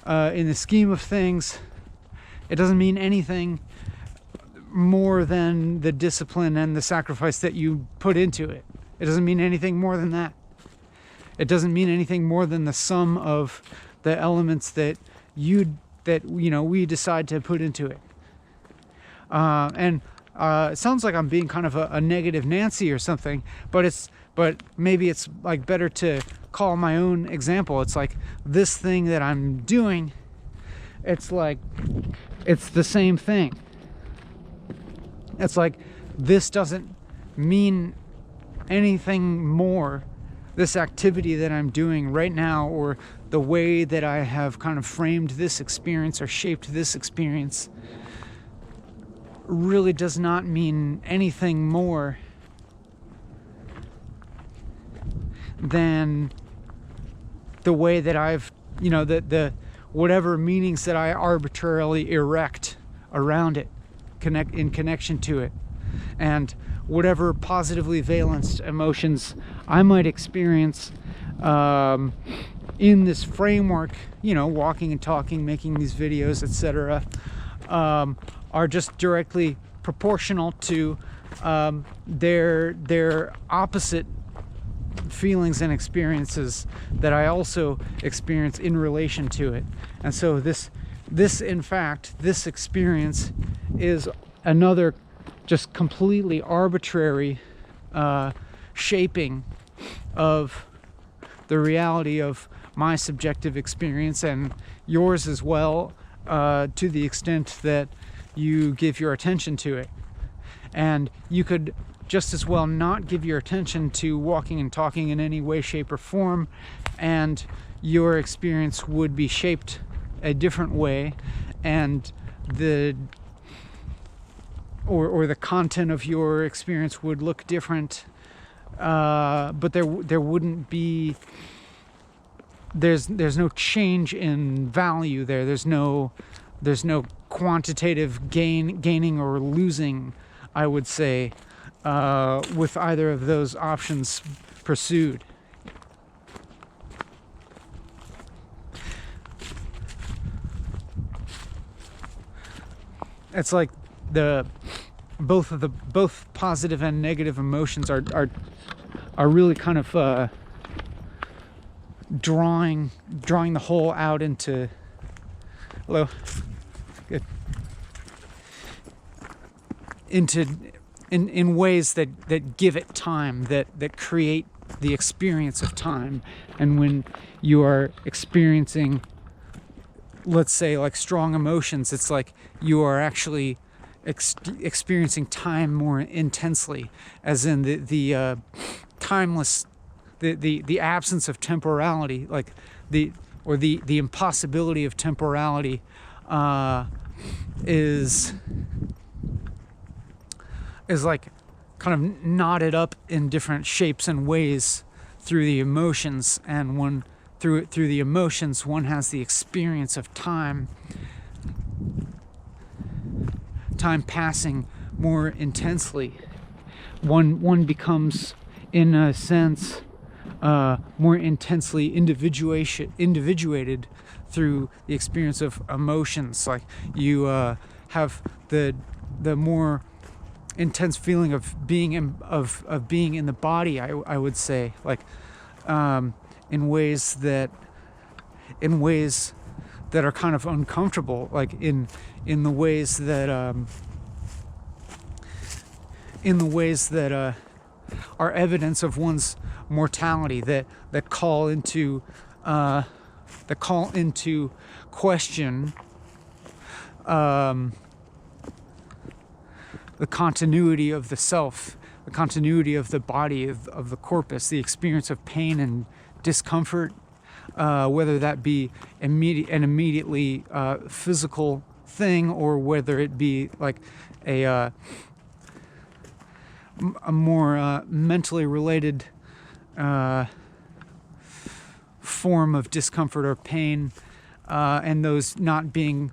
A: in the scheme of things, it doesn't mean anything more than the discipline and the sacrifice that you put into it. It doesn't mean anything more than that. It doesn't mean anything more than the sum of the elements that we decide to put into it. And it sounds like I'm being kind of a negative Nancy or something, but maybe it's like better to call my own example. It's like this thing that I'm doing, it's like, it's the same thing. It's like, this doesn't mean anything more, this activity that I'm doing right now, or the way that I have kind of framed this experience or shaped this experience, really does not mean anything more than the way that I've, you know, the whatever meanings that I arbitrarily erect around it, in connection to it, and whatever positively valenced emotions I might experience in this framework, you know, walking and talking, making these videos, etc., are just directly proportional to their opposite feelings and experiences that I also experience in relation to it. And so this in fact, this experience is another just completely arbitrary shaping of the reality of my subjective experience, and yours as well, to the extent that you give your attention to it. And you could just as well not give your attention to walking and talking in any way, shape, or form, and your experience would be shaped a different way, and the content of your experience would look different, but there wouldn't be, there's no change in value there. There's no quantitative gaining or losing, I would say, with either of those options pursued. It's like both positive and negative emotions are really kind of drawing the whole out into, hello, good, into in ways that give it time, that create the experience of time. And when you are experiencing, let's say, like strong emotions, it's like you are actually experiencing time more intensely, as in the timeless, the absence of temporality, like the impossibility of temporality is like kind of knotted up in different shapes and ways through the emotions. And through the emotions, one has the experience of time passing more intensely. One becomes, in a sense, more intensely individuated through the experience of emotions. Like you have the more intense feeling of being in the body, I would say, like in ways that are kind of uncomfortable, like in the ways that are evidence of one's mortality, that call into question the continuity of the self, the continuity of the body, of the corpus, the experience of pain and discomfort, whether that be an immediately physical thing, or whether it be like a more mentally related form of discomfort or pain, and those not being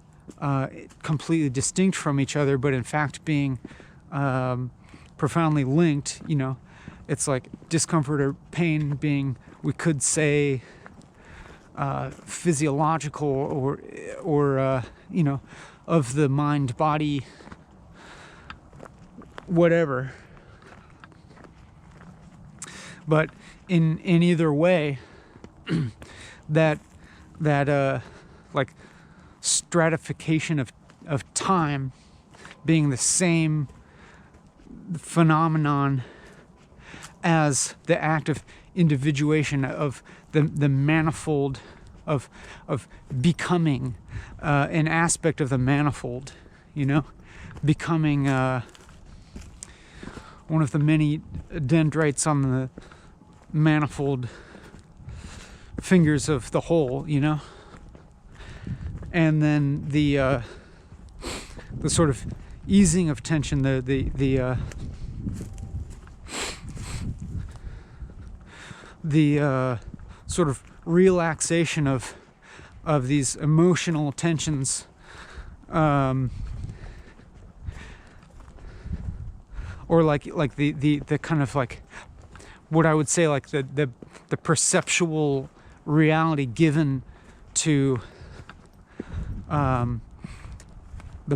A: completely distinct from each other, but in fact being profoundly linked. You know, it's like discomfort or pain being, we could say, physiological or you know, of the mind, body, whatever. But in either way, that like stratification of time being the same phenomenon as the act of individuation, of the manifold of becoming, an aspect of the manifold, you know, becoming one of the many dendrites on the manifold fingers of the whole, you know. And then the sort of easing of tension, the sort of relaxation of these emotional tensions, or like the kind of like what I would say like the perceptual reality given to the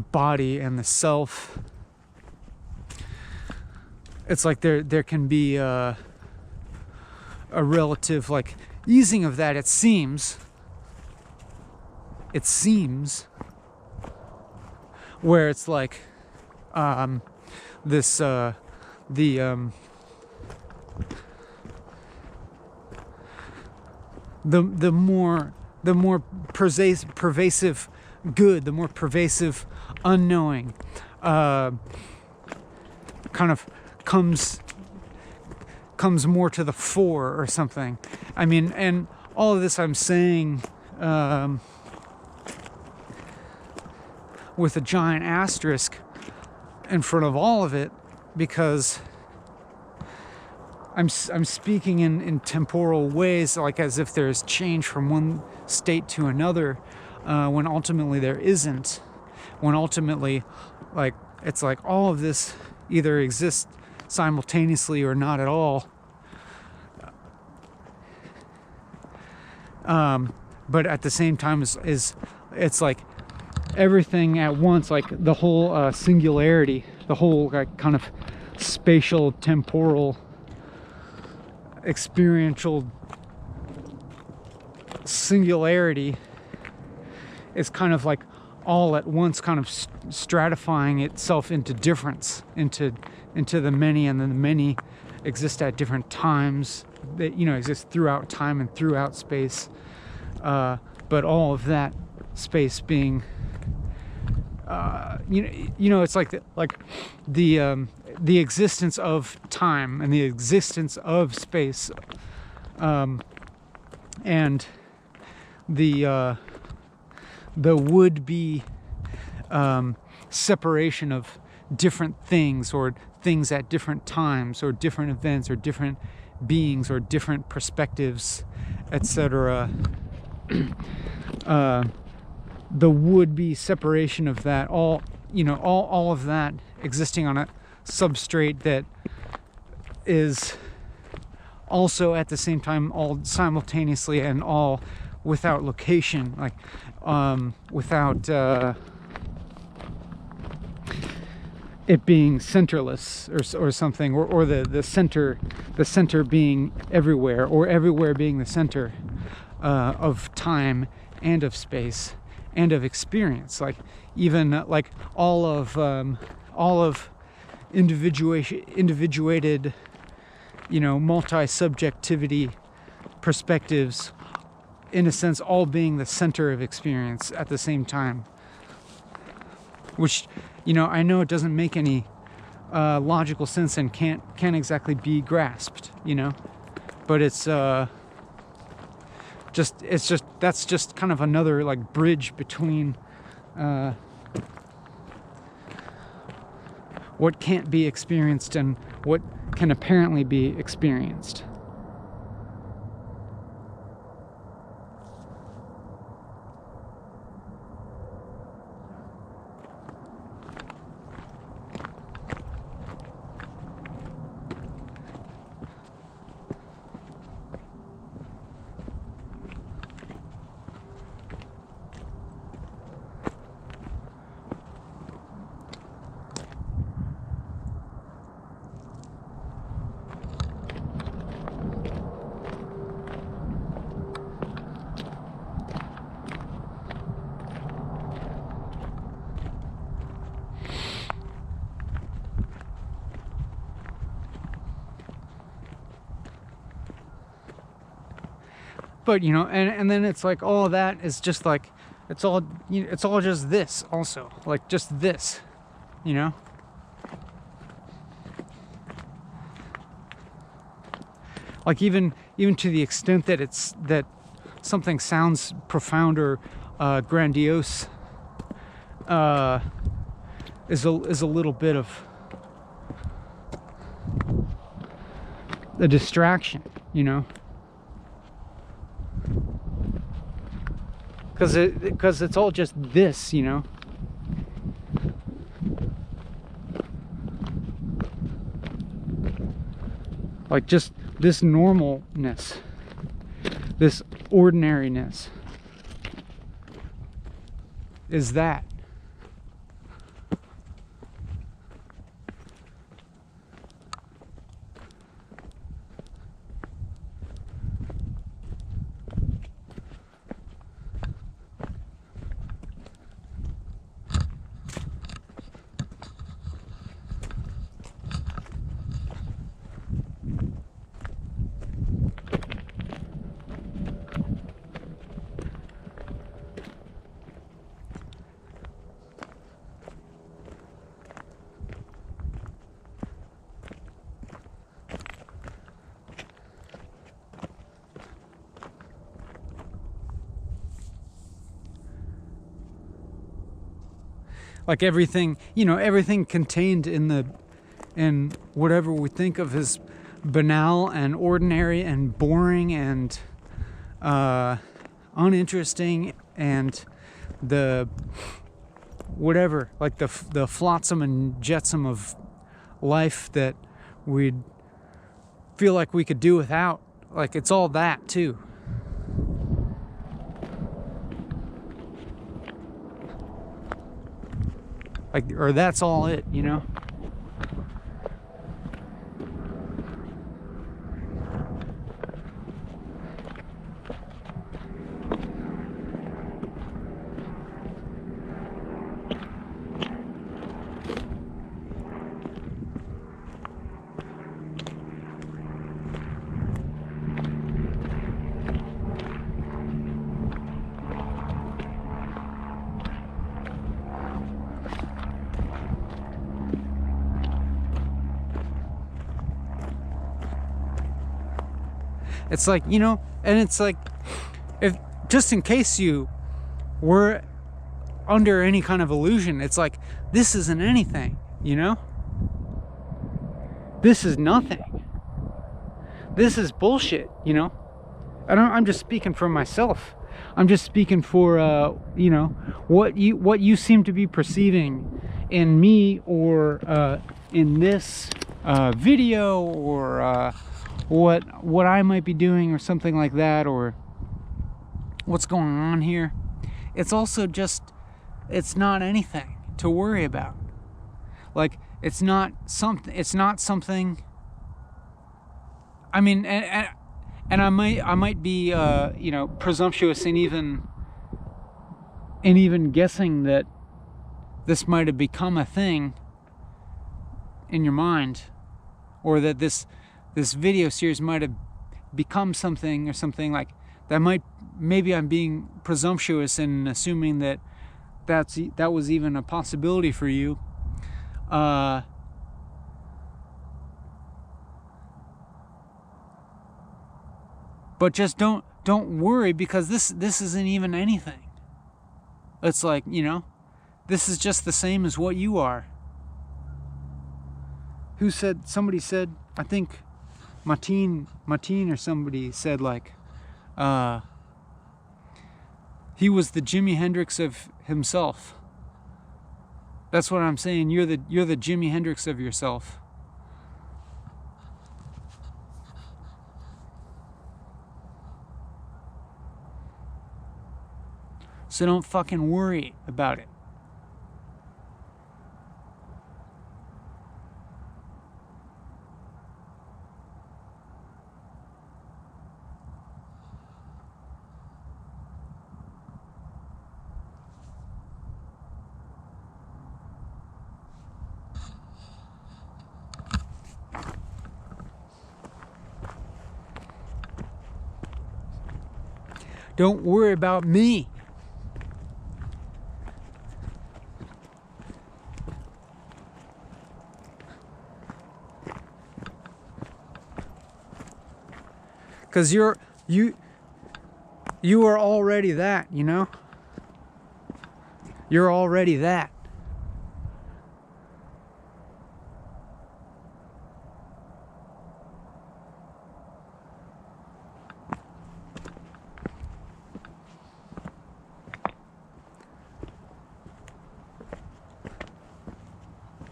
A: body and the self. It's like there can be a relative like easing of that, it seems, where it's like this the more pervasive good, the more pervasive unknowing kind of comes more to the fore or something. I mean, and all of this I'm saying with a giant asterisk in front of all of it, because I'm speaking in temporal ways, like as if there's change from one state to another, when ultimately there isn't. When ultimately, like, it's like all of this either exists simultaneously or not at all. But at the same time is it's like everything at once, like the whole singularity, the whole like kind of spatial, temporal, experiential singularity is kind of like all at once kind of stratifying itself into difference, into the many, and then the many exist at different times, that, you know, exist throughout time and throughout space, but all of that space being you know, it's like the existence of time and the existence of space, and the would-be separation of different things, or things at different times, or different events, or different beings, or different perspectives, etc. The would-be separation of that, all, you know, all of that existing on a substrate that is also at the same time all simultaneously and all without location, like without it being centerless or something, or the center being everywhere, or everywhere being the center of time and of space and of experience. Like even like all of individuated, you know, multi-subjectivity perspectives, in a sense, all being the center of experience at the same time. Which, you know, I know it doesn't make any logical sense and can't exactly be grasped, you know. But it's just that's just kind of another like bridge between what can't be experienced and what can apparently be experienced. But you know, and then it's like all of that is just like it's all, you know, it's all just this also, like just this, you know. Like even to the extent that it's that something sounds profound or grandiose is a little bit of a distraction, you know. Because it's all just this, you know. Like just this normalness, this ordinariness is that. Like everything, you know, everything contained in whatever we think of as banal and ordinary and boring and uninteresting and the whatever, like the flotsam and jetsam of life that we'd feel like we could do without. Like it's all that too. Like, or that's all it, you know? It's like, you know, and it's like, if just in case you were under any kind of illusion, it's like, this isn't anything, you know? This is nothing. This is bullshit, you know? I'm just speaking for myself. I'm just speaking for, you know, what you seem to be perceiving in me or in this video or what I might be doing or something like that, or what's going on here. It's also just, it's not anything to worry about. Like it's not something. I mean, and I might be you know, presumptuous in even guessing that this might have become a thing in your mind, or that this video series might have become something or something like that. Maybe I'm being presumptuous in assuming that that was even a possibility for you. But just don't worry, because this isn't even anything. It's like, you know, this is just the same as what you are. Somebody said, I think Mateen or somebody said, like, he was the Jimi Hendrix of himself. That's what I'm saying. You're the Jimi Hendrix of yourself. So don't fucking worry about it. Don't worry about me. Because you are already that, you know? You're already that.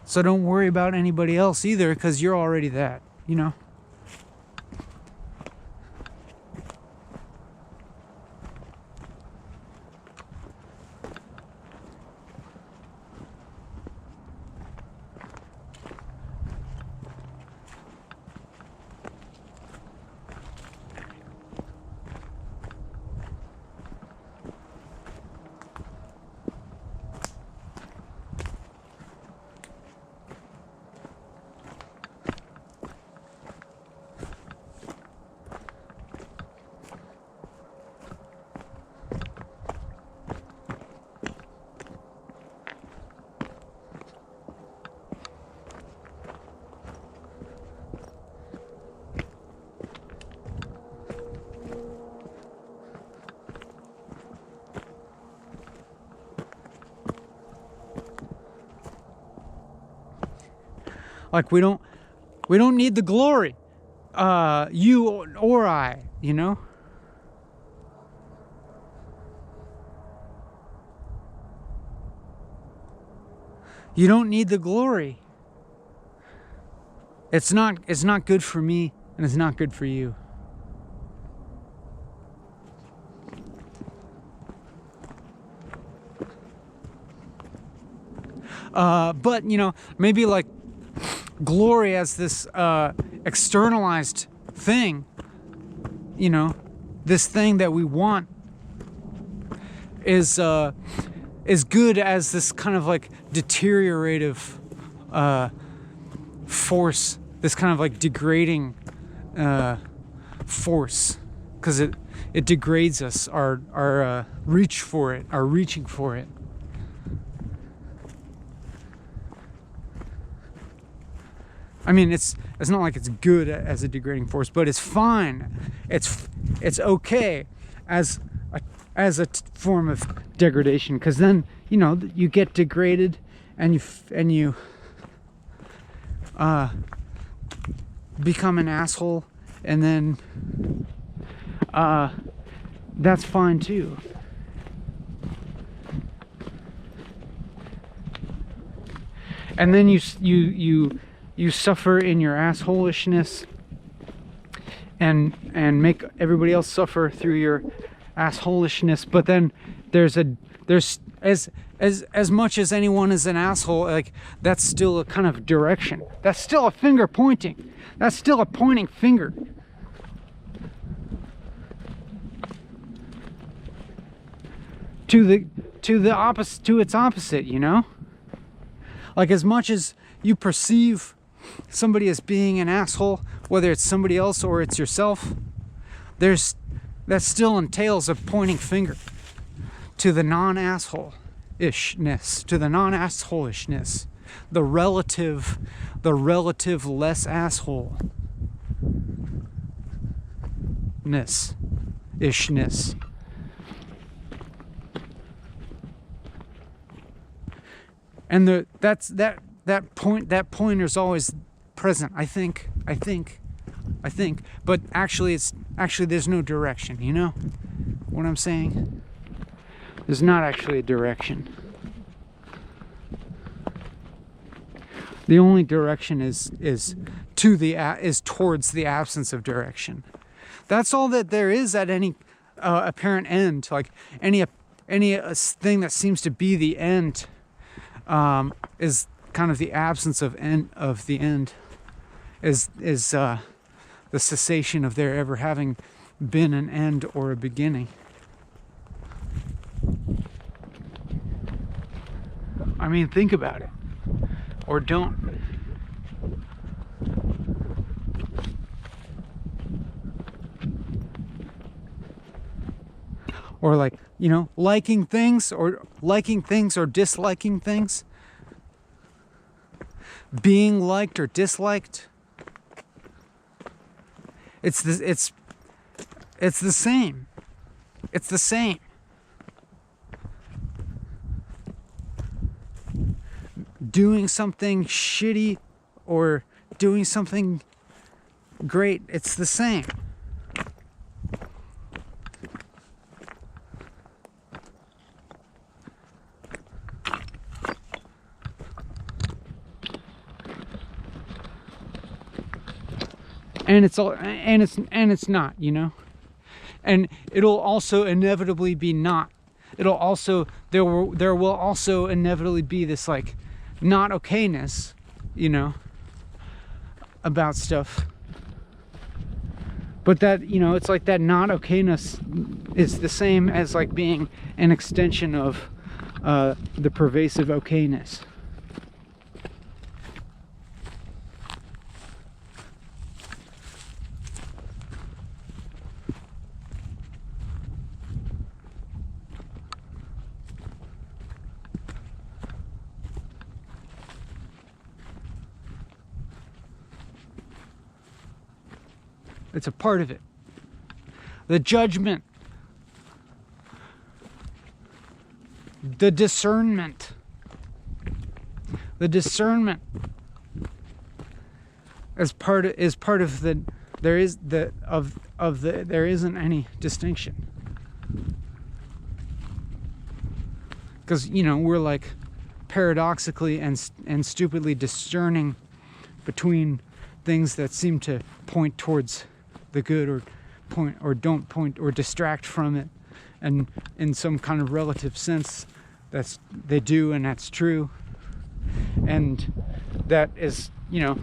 A: So don't worry about anybody else either, because you're already that, you know? Like, we don't need the glory, you or I, you know? You don't need the glory. It's not good for me, and it's not good for you. But, you know, maybe like glory as this externalized thing, you know, this thing that we want is good as this kind of like deteriorative force, this kind of like degrading force, because it degrades us, our reaching for it. I mean, it's not like it's good as a degrading force, but it's fine. It's okay as a form of degradation, because then, you know, you get degraded and you become an asshole, and then that's fine too. And then you suffer in your assholishness and make everybody else suffer through your assholishness. But then there's as much as anyone is an asshole, like, that's still a kind of direction. That's still a finger pointing. That's still a pointing finger. To its opposite, you know? Like, as much as you perceive somebody as being an asshole, whether it's somebody else or it's yourself, that still entails a pointing finger to the non-asshole-ishness, the relative less asshole-ness. ishness. And that pointer's always present. I think. But actually there's no direction. You know what I'm saying? There's not actually a direction. The only direction is towards the absence of direction. That's all that there is at any apparent end. Like any thing that seems to be the end is kind of the absence of the end. Is the cessation of there ever having been an end or a beginning. I mean, think about it. Or don't. Or like, you know, liking things or disliking things. Being liked or disliked. It's the same. It's the same. Doing something shitty or doing something great, it's the same. And it's not, you know? And it'll also inevitably be not. It'll also there will also inevitably be this like not okayness, you know, about stuff. But that, you know, it's like that not okayness is the same as like being an extension of the pervasive okayness. It's a part of it. The judgment. The discernment. The discernment is part of the there isn't any distinction. Because, you know, we're like paradoxically and stupidly discerning between things that seem to point towards the good or don't point or distract from it, and in some kind of relative sense they do, and that's true, and that is, you know,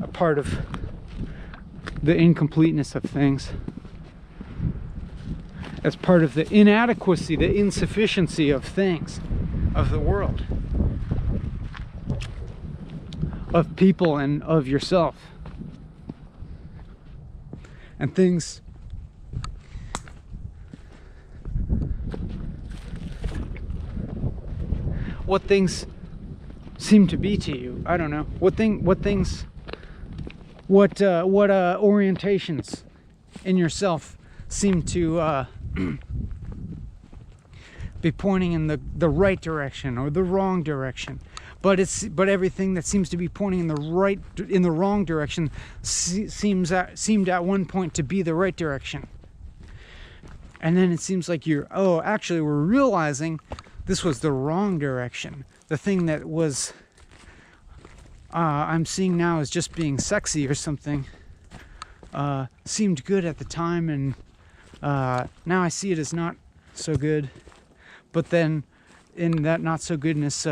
A: a part of the incompleteness of things, as part of the inadequacy, the insufficiency of things, of the world, of people, and of yourself. And things what things seem to be to you. I don't know. What orientations in yourself seem to be pointing in the right direction or the wrong direction. But everything that seems to be pointing in the wrong direction seemed at one point to be the right direction. And then it seems like actually we're realizing this was the wrong direction. The thing that was I'm seeing now as just being sexy or something seemed good at the time, and now I see it as not so good. But then in that not so goodness,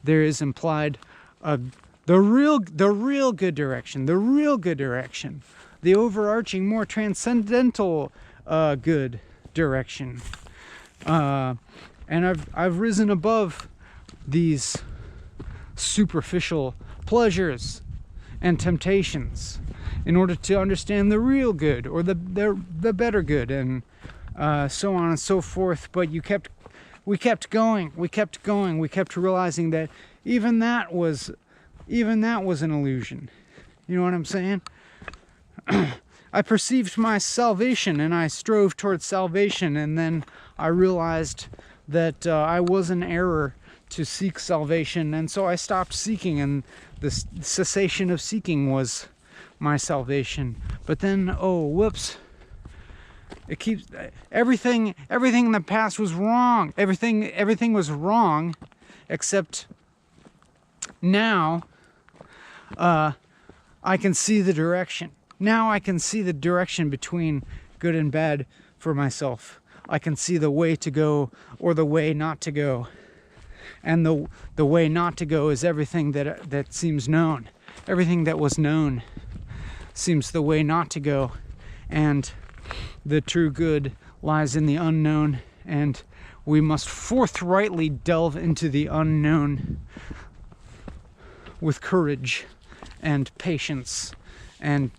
A: there is implied the real good direction, the overarching, more transcendental good direction. And I've risen above these superficial pleasures and temptations in order to understand the real good, or the better good, and so on and so forth. But we kept going. We kept realizing that even that was an illusion. You know what I'm saying? I perceived my salvation and I strove towards salvation, and then I realized that I was in error to seek salvation, and so I stopped seeking, and the cessation of seeking was my salvation. But then, oh, whoops. It keeps everything in the past was wrong. Everything was wrong, except now I can see the direction. Now I can see the direction between good and bad for myself. I can see the way to go or the way not to go. And the way not to go is everything that seems known. Everything that was known seems the way not to go. And the true good lies in the unknown, and we must forthrightly delve into the unknown with courage and patience and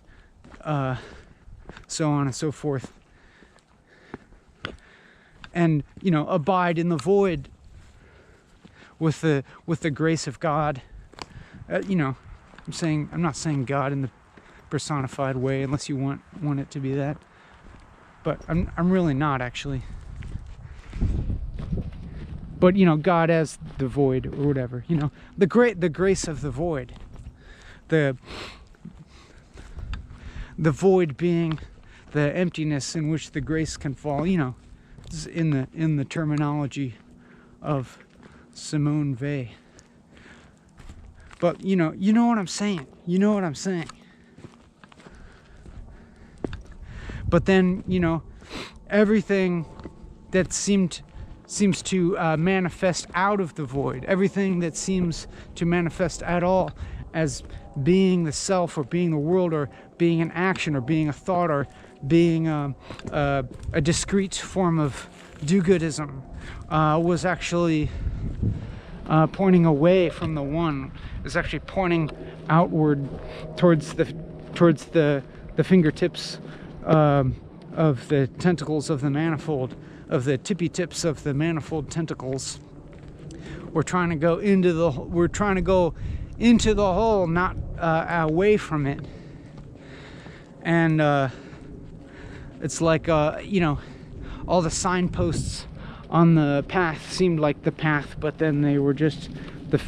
A: so on and so forth. And, you know, abide in the void with the grace of God. You know, I'm not saying God in the personified way, unless you want it to be that. But I'm really not, actually. But, you know, God as the void or whatever, you know, the grace of the void. The void being the emptiness in which the grace can fall, you know, in the terminology of Simone Weil. But you know what I'm saying. You know what I'm saying. But then, you know, everything that seems to manifest out of the void, everything that seems to manifest at all as being the self or being the world or being an action or being a thought or being a discrete form of do-goodism was actually pointing away from the one. Is actually pointing outward towards the fingertips of the tentacles of the manifold, of the tippy tips of the manifold tentacles. We're trying to go into the hole, not away from it. And it's like you know, all the signposts on the path seemed like the path, but then they were just the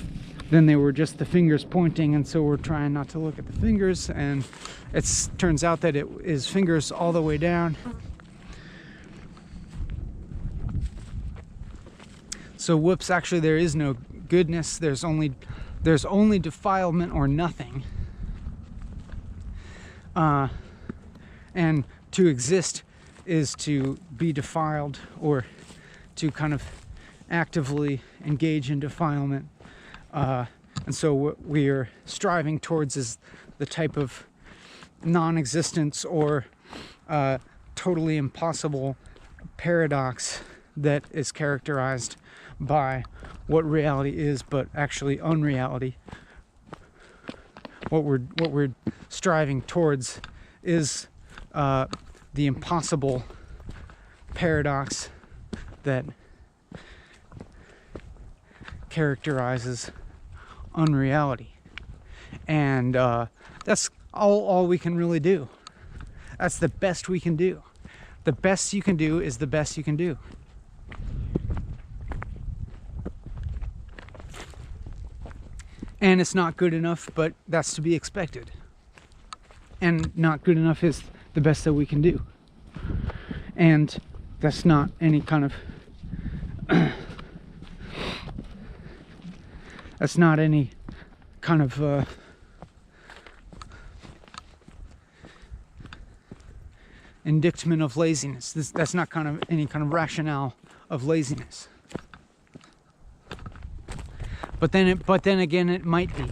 A: fingers pointing, and so we're trying not to look at the fingers, and it turns out that it is fingers all the way down. So whoops, actually there is no goodness, there's only defilement or nothing. And to exist is to be defiled, or to kind of actively engage in defilement. And so what we are striving towards is the type of non-existence or totally impossible paradox that is characterized by what reality is, but actually unreality. What we're striving towards is the impossible paradox that characterizes unreality, and that's all we can really do. That's the best we can do. The best you can do is the best you can do. And it's not good enough, but that's to be expected. And not good enough is the best that we can do. And that's not any kind of that's not any kind of indictment of laziness. That's not kind of any kind of rationale of laziness. But then again, it might be.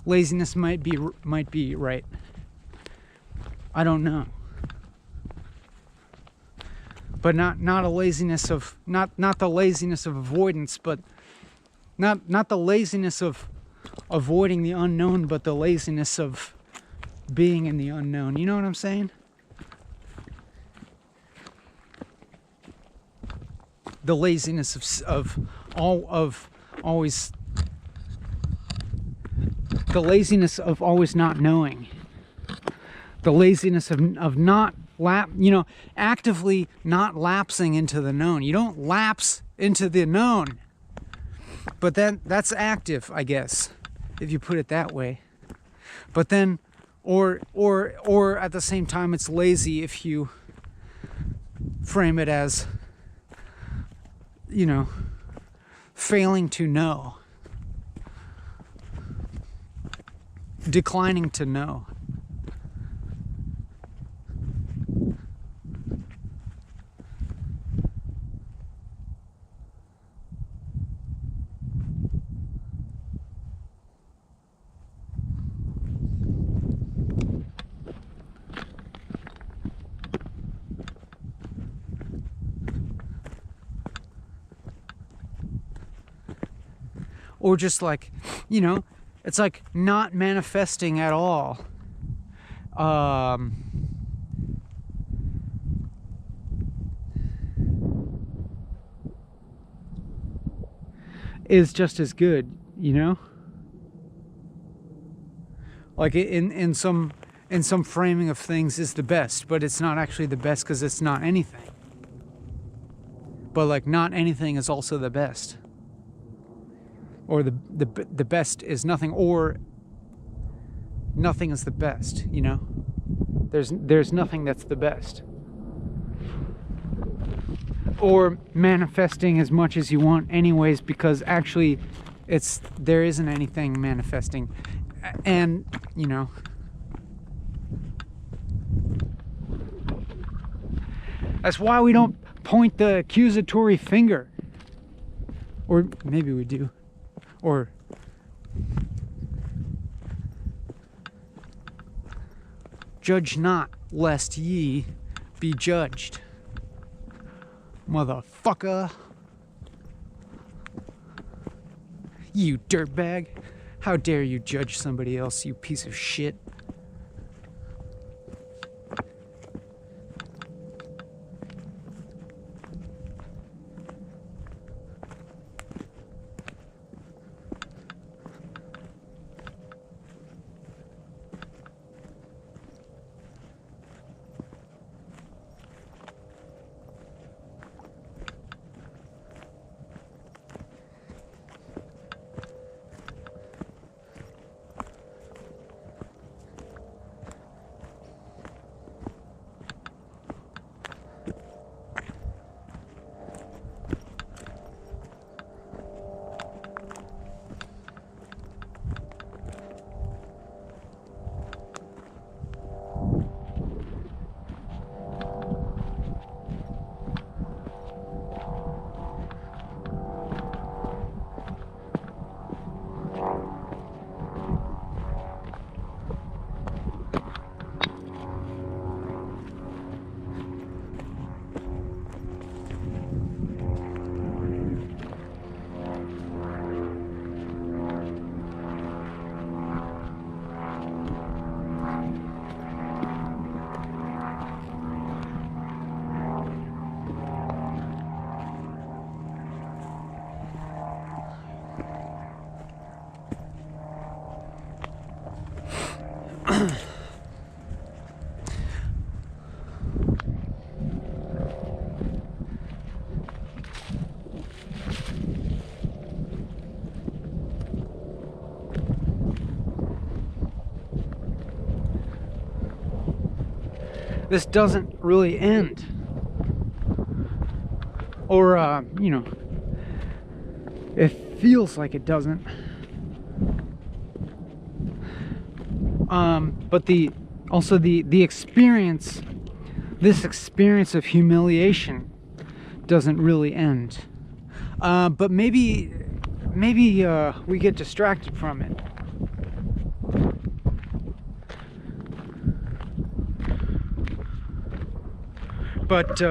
A: Laziness might be right. I don't know. But not a laziness of not the laziness of avoidance, but not the laziness of avoiding the unknown, but the laziness of being in the unknown. You know what I'm saying? The laziness of always the laziness of always not knowing. The laziness of not actively not lapsing into the known. You don't lapse into the known. But then that's active, I guess, if you put it that way. But then or at the same time it's lazy if you frame it as, failing to know. Declining to know. Or just like, it's like not manifesting at all. Is just as good, Like in some framing of things is the best, but it's not actually the best because it's not anything. But like not anything is also the best. Or the best is nothing, or nothing is the best, There's nothing that's the best. Or manifesting as much as you want anyways, because actually there isn't anything manifesting. And, that's why we don't point the accusatory finger. Or maybe we do. Or judge not, lest ye be judged. Motherfucker. You dirtbag. How dare you judge somebody else, you piece of shit. This doesn't really end. Or, it feels like it doesn't. But the experience, this experience of humiliation doesn't really end. But maybe we get distracted from it. But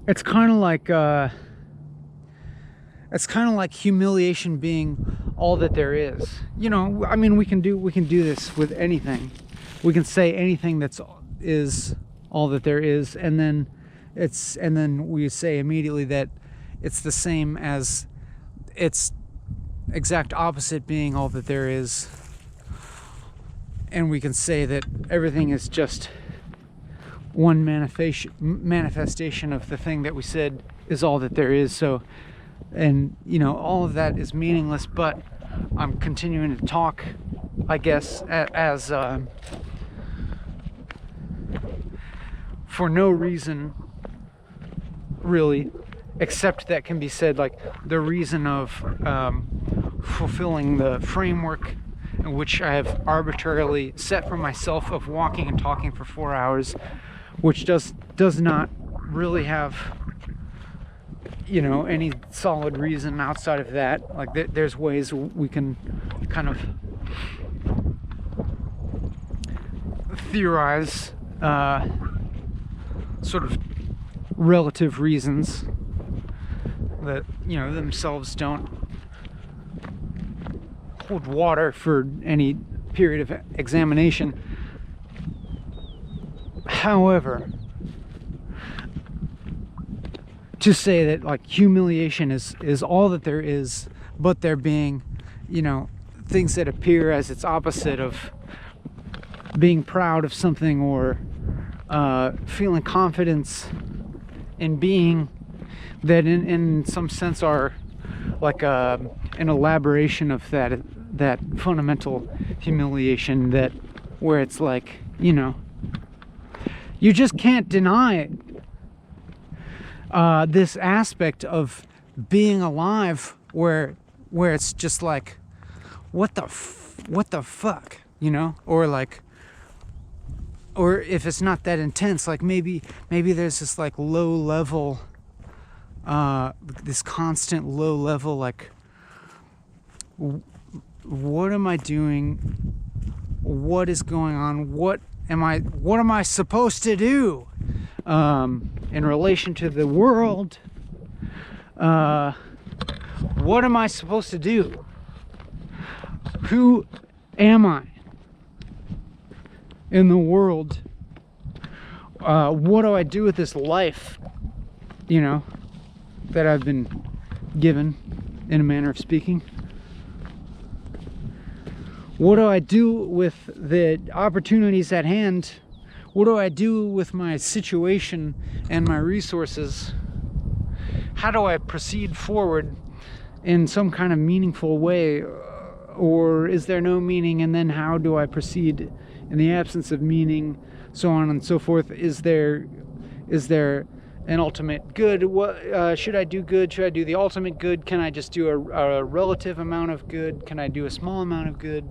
A: it's kind of like humiliation being all that there is. I mean, we can do this with anything. We can say anything is all that there is, and then we say immediately that it's the same as its exact opposite being all that there is. And we can say that everything is just one manifestation of the thing that we said is all that there is. So, and you know, all of that is meaningless, but I'm continuing to talk, I guess, as for no reason really, except that can be said, like the reason of fulfilling the framework in which I have arbitrarily set for myself of walking and talking for 4 hours, which does not really have, you know, any solid reason outside of that. Like there's ways we can kind of theorize sort of relative reasons that, you know, themselves don't hold water for any period of examination. However, to say that like humiliation is all that there is, but there being, you know, things that appear as its opposite of being proud of something or feeling confidence in being, that in some sense are like an elaboration of that fundamental humiliation, that where it's like, you know, you just can't deny this aspect of being alive, where it's just like, what the fuck, you know, or like, or if it's not that intense, like maybe there's this like low level, this constant low level, like, what am I doing? What is going on? What am I supposed to do in relation to the world? What am I supposed to do? Who am I in the world? What do I do with this life, you know, that I've been given, in a manner of speaking? What do I do with the opportunities at hand? What do I do with my situation and my resources? How do I proceed forward in some kind of meaningful way? Or is there no meaning, and then how do I proceed in the absence of meaning, so on and so forth? Is there an ultimate good? What should I do good? Should I do the ultimate good? Can I just do a relative amount of good? Can I do a small amount of good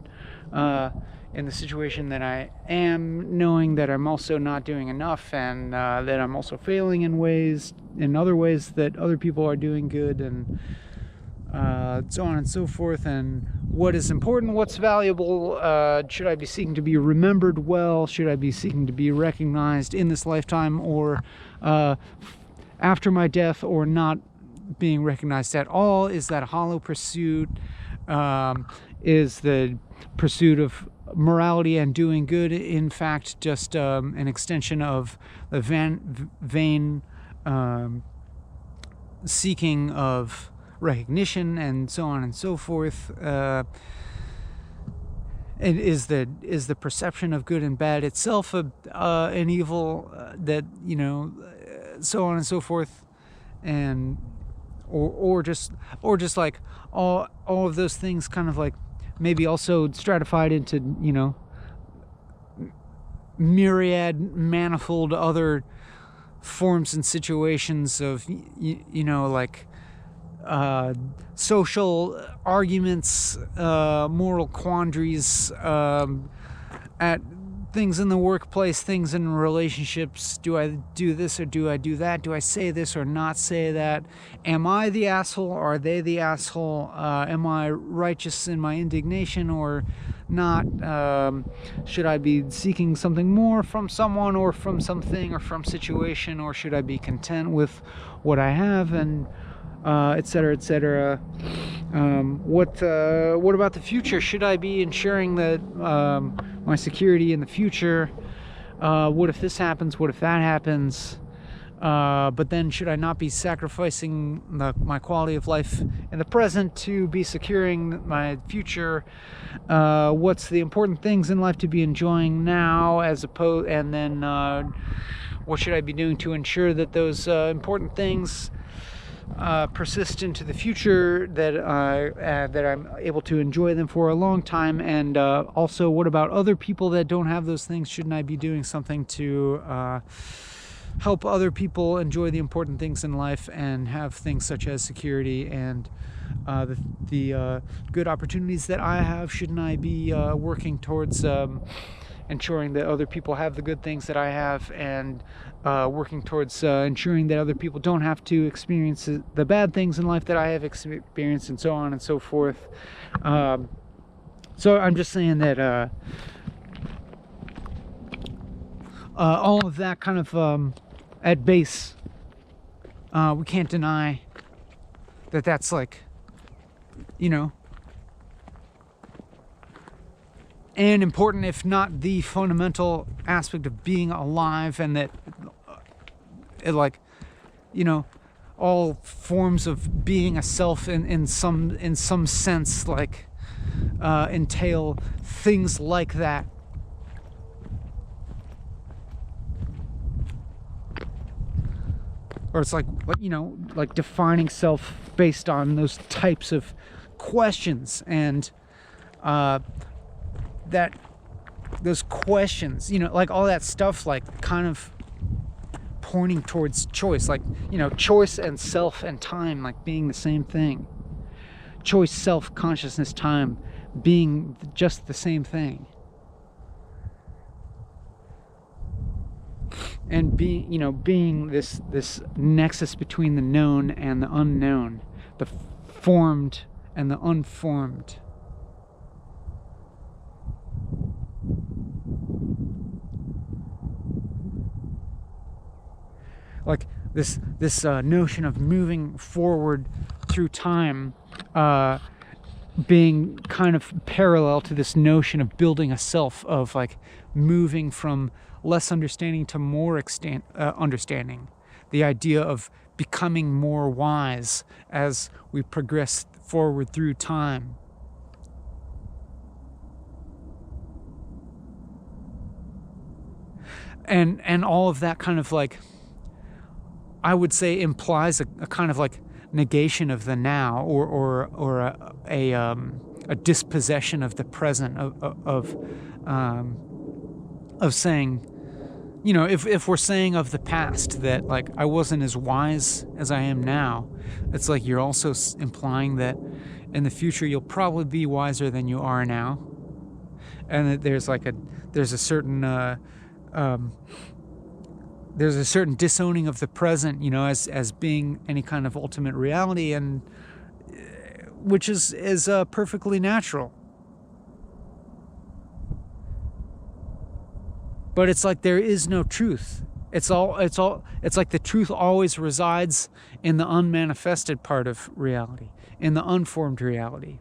A: in the situation that I am, knowing that I'm also not doing enough, and that I'm also failing in other ways that other people are doing good, and so on and so forth? And what is important? What's valuable? Should I be seeking to be remembered well? Should I be seeking to be recognized in this lifetime, or after my death, or not being recognized at all? Is that a hollow pursuit? Is the pursuit of morality and doing good in fact just an extension of the vain seeking of recognition, and so on and so forth? And is the perception of good and bad itself an evil, that, you know, so on and so forth? And or just like all of those things kind of like maybe also stratified into, you know, myriad, manifold other forms and situations of, you know, like social arguments, moral quandaries, at things in the workplace, things in relationships. Do I do this or do I do that? Do I say this or not say that? Am I the asshole or are they the asshole? Am I righteous in my indignation or not? Should I be seeking something more from someone or from something or from situation, or should I be content with what I have, and etc., etc.? What about the future? Should I be ensuring that my security in the future? What if this happens? What if that happens? But then should I not be sacrificing my quality of life in the present to be securing my future? What's the important things in life to be enjoying now, as opposed, and then what should I be doing to ensure that those important things persist into the future, that I'm able to enjoy them for a long time? And also, what about other people that don't have those things? Shouldn't I be doing something to help other people enjoy the important things in life and have things such as security and the good opportunities that I have? Shouldn't I be working towards ensuring that other people have the good things that I have, and working towards ensuring that other people don't have to experience the bad things in life that I have experienced, and so on and so forth? So I'm just saying that all of that kind of at base, we can't deny that that's like, you know, an important, if not the fundamental aspect of being alive, and that it, like, you know, all forms of being a self in some sense, like entail things like that. Or it's like, you know, like defining self based on those types of questions, and that those questions, you know, like all that stuff, like kind of pointing towards choice, like, you know, choice and self and time like being the same thing. Choice, self, consciousness, time being just the same thing. And being, you know, being this nexus between the known and the unknown, the formed and the unformed. Like this notion of moving forward through time, being kind of parallel to this notion of building a self, of like moving from less understanding to more understanding. The idea of becoming more wise as we progress forward through time. And all of that kind of, like, I would say implies a kind of like negation of the now, or a dispossession of the present, of saying, you know, if we're saying of the past that, like, I wasn't as wise as I am now, it's like you're also implying that in the future you'll probably be wiser than you are now, and that there's a certain disowning of the present, you know, as being any kind of ultimate reality, and which is perfectly natural. But it's like there is no truth. It's like the truth always resides in the unmanifested part of reality, in the unformed reality.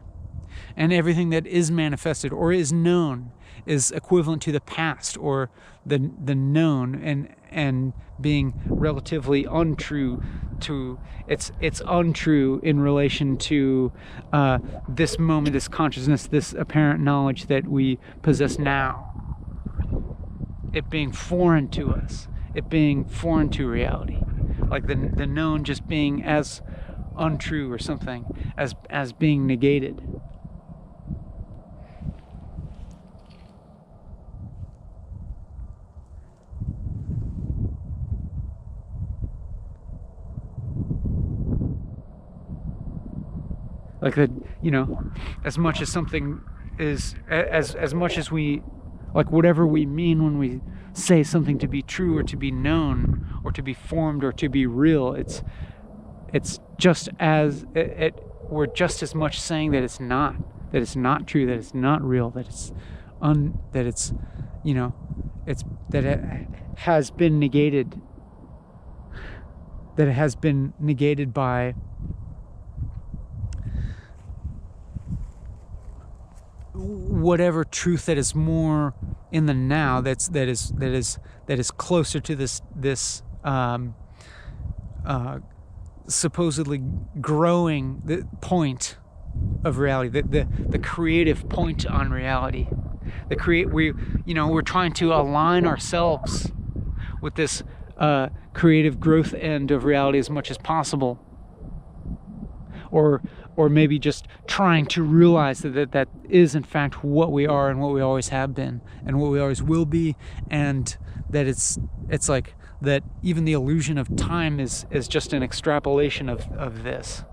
A: And everything that is manifested or is known is equivalent to the past, or the known, and being relatively untrue to it's untrue in relation to this moment, this consciousness, this apparent knowledge that we possess now. It being foreign to us, it being foreign to reality, like the known just being as untrue, or something as being negated. Like that, you know, as much as something is, as much as we, like, whatever we mean when we say something to be true, or to be known, or to be formed, or to be real, it's just as we're just as much saying that it's not true, that it's not real, that it's you know, that it has been negated, by whatever truth that is more in the now, that is closer to this supposedly growing the point of reality, the creative point on reality. We're trying to align ourselves with this creative growth end of reality as much as possible, or maybe just trying to realize that is in fact what we are and what we always have been and what we always will be, and that it's like that even the illusion of time is just an extrapolation of this.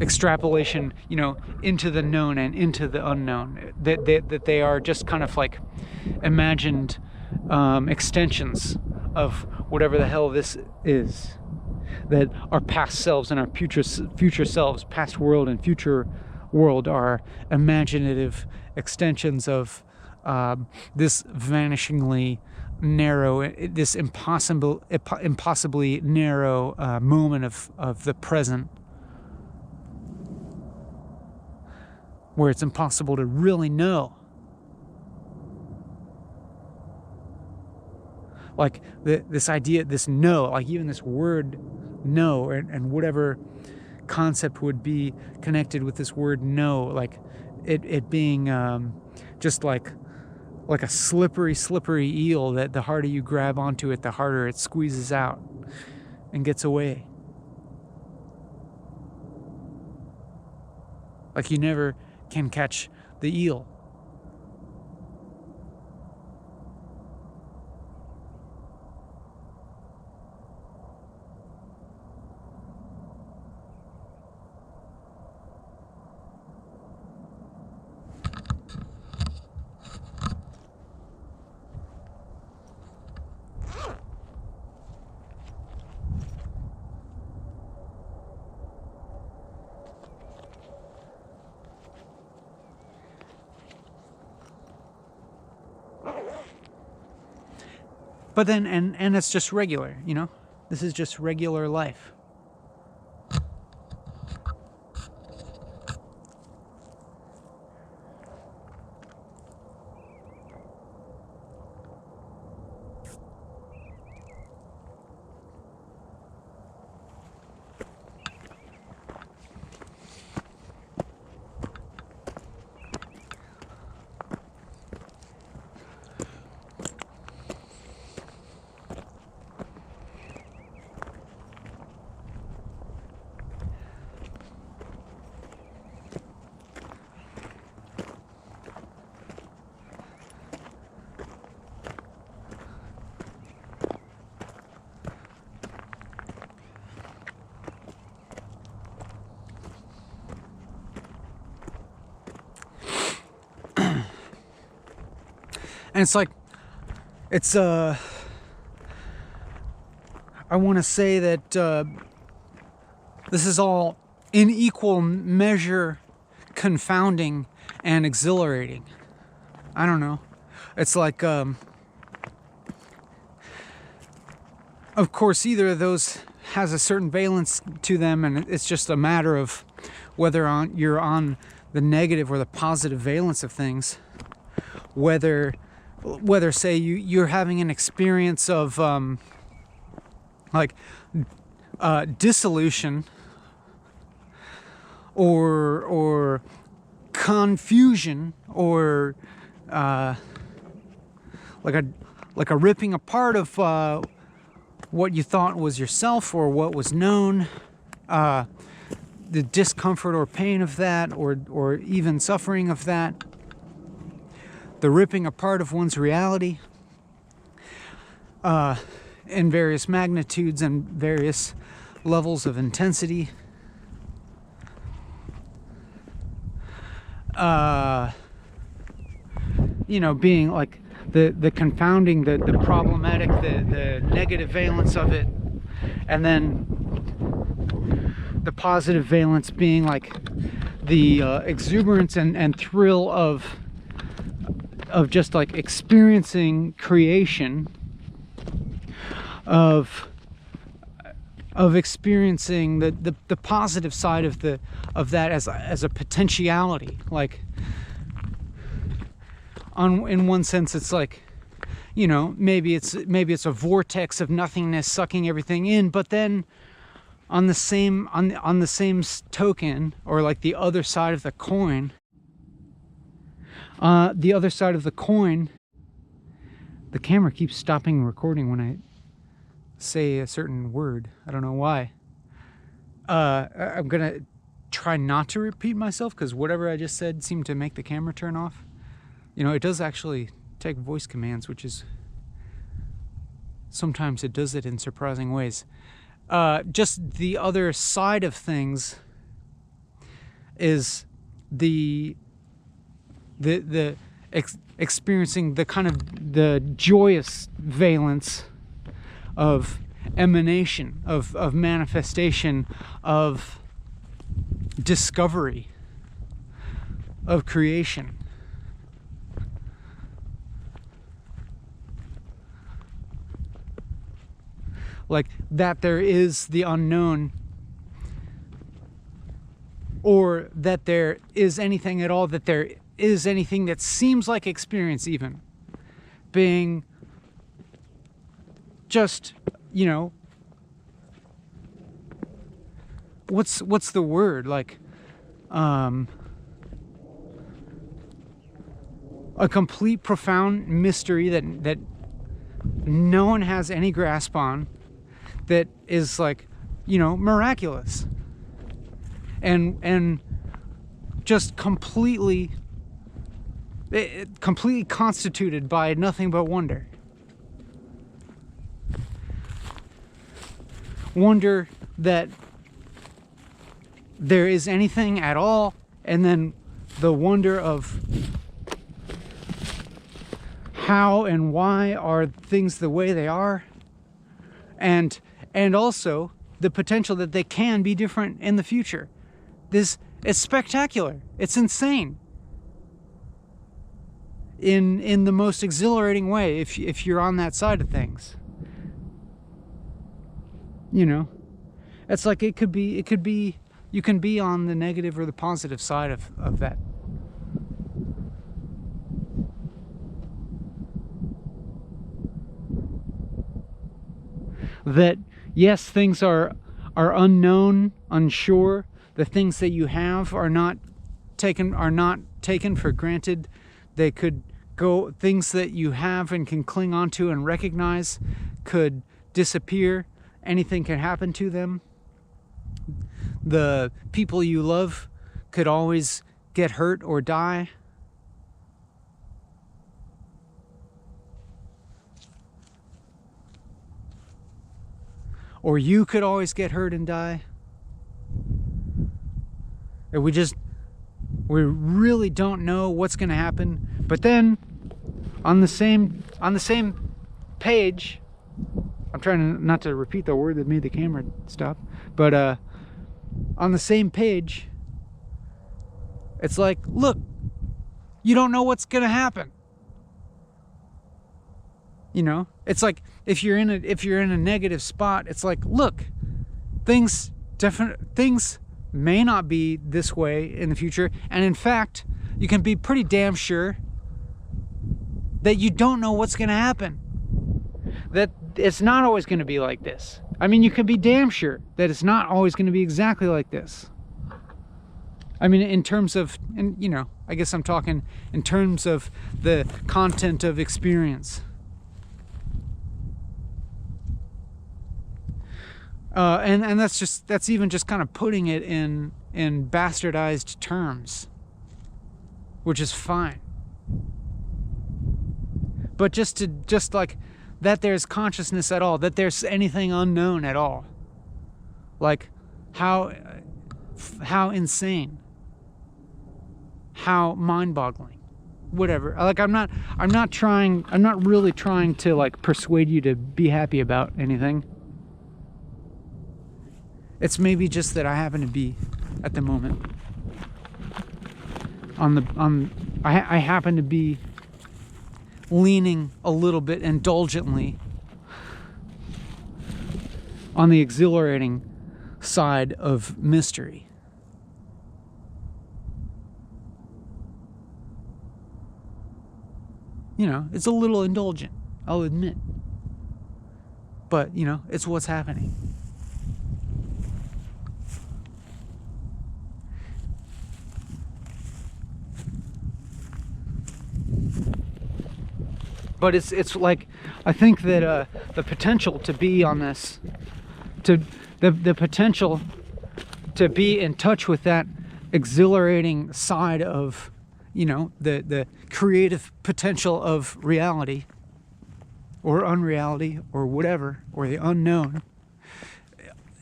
A: Extrapolation, into the known and into the unknown, that they are just kind of like imagined extensions of whatever the hell this is, that our past selves and our future selves, past world and future world, are imaginative extensions of this vanishingly narrow, this impossibly narrow moment of the present, where it's impossible to really know. Like this idea, this know, like even this word know, and whatever concept would be connected with this word know, like it being just like a slippery eel, that the harder you grab onto it, the harder it squeezes out and gets away. Like you never can catch the eel. But then, and it's just regular, this is just regular life. And it's like, I want to say that this is all in equal measure confounding and exhilarating. I don't know. It's like, of course, either of those has a certain valence to them, and it's just a matter of whether you're on the negative or the positive valence of things. Whether say you're having an experience of dissolution or confusion, or like a ripping apart of what you thought was yourself or what was known, the discomfort or pain of that, or even suffering of that, the ripping apart of one's reality in various magnitudes and various levels of intensity. Being like the confounding, the problematic, the negative valence of it, and then the positive valence being like the exuberance and thrill of just like experiencing creation, of experiencing the positive side of that as a potentiality. Like in one sense, it's like you know, maybe it's a vortex of nothingness sucking everything in, but then on the same token, or like the other side of the coin, the camera keeps stopping recording when I say a certain word. I don't know why. I'm gonna try not to repeat myself, because whatever I just said seemed to make the camera turn off. You know, it does actually take voice commands, which is, sometimes it does it in surprising ways. Just the other side of things is experiencing the kind of the joyous valence of emanation, of manifestation, of discovery, of creation. Like that there is the unknown, or that there is anything at all, that there is anything that seems like experience, even being just, you know, what's the word, like a complete profound mystery that no one has any grasp on, that is, like, you know, miraculous and just completely constituted by nothing but wonder. Wonder that there is anything at all, and then the wonder of how and why are things the way they are, and also the potential that they can be different in the future. This is spectacular. It's insane. In the most exhilarating way, if you're on that side of things. You know, it's like it could be you can be on the negative or the positive side of that. That yes, things are unknown, unsure. The things that you have are not taken for granted. They could go, things that you have and can cling onto and recognize could disappear. Anything can happen to them. The people you love could always get hurt or die. Or you could always get hurt and die. And we really don't know what's going to happen. But then on the same page, I'm trying not to repeat the word that made the camera stop, but on the same page, it's like, look, you don't know what's going to happen. You know, it's like if you're in a negative spot, it's like, look, things may not be this way in the future, and in fact, you can be pretty damn sure that you don't know what's going to happen. That it's not always going to be like this. I mean, you can be damn sure that it's not always going to be exactly like this. I mean, in terms of, and you know, I guess I'm talking in terms of the content of experience. And that's even just kind of putting it in bastardized terms, which is fine. But just like that there's consciousness at all, that there's anything unknown at all. Like how insane, how mind-boggling, whatever. Like I'm not really trying to like persuade you to be happy about anything. It's maybe just that I happen to be at the moment I happen to be leaning a little bit indulgently on the exhilarating side of mystery. You know, it's a little indulgent. I'll admit. But, you know, it's what's happening. But it's like, I think that the potential to be on this, to the potential to be in touch with that exhilarating side of, you know, the creative potential of reality or unreality or whatever, or the unknown,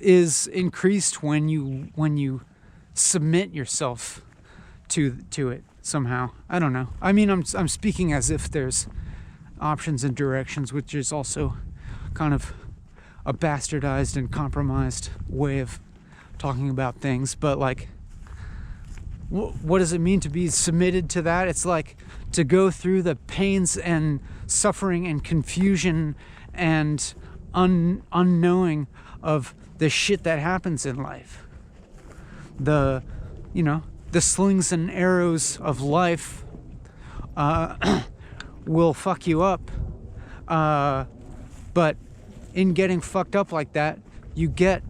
A: is increased when you submit yourself to it somehow. I don't know. I mean, I'm speaking as if there's options and directions, which is also kind of a bastardized and compromised way of talking about things. But like, what does it mean to be submitted to that? It's like to go through the pains and suffering and confusion and unknowing of the shit that happens in life. The, you know, the slings and arrows of life will fuck you up. But in getting fucked up like that, you get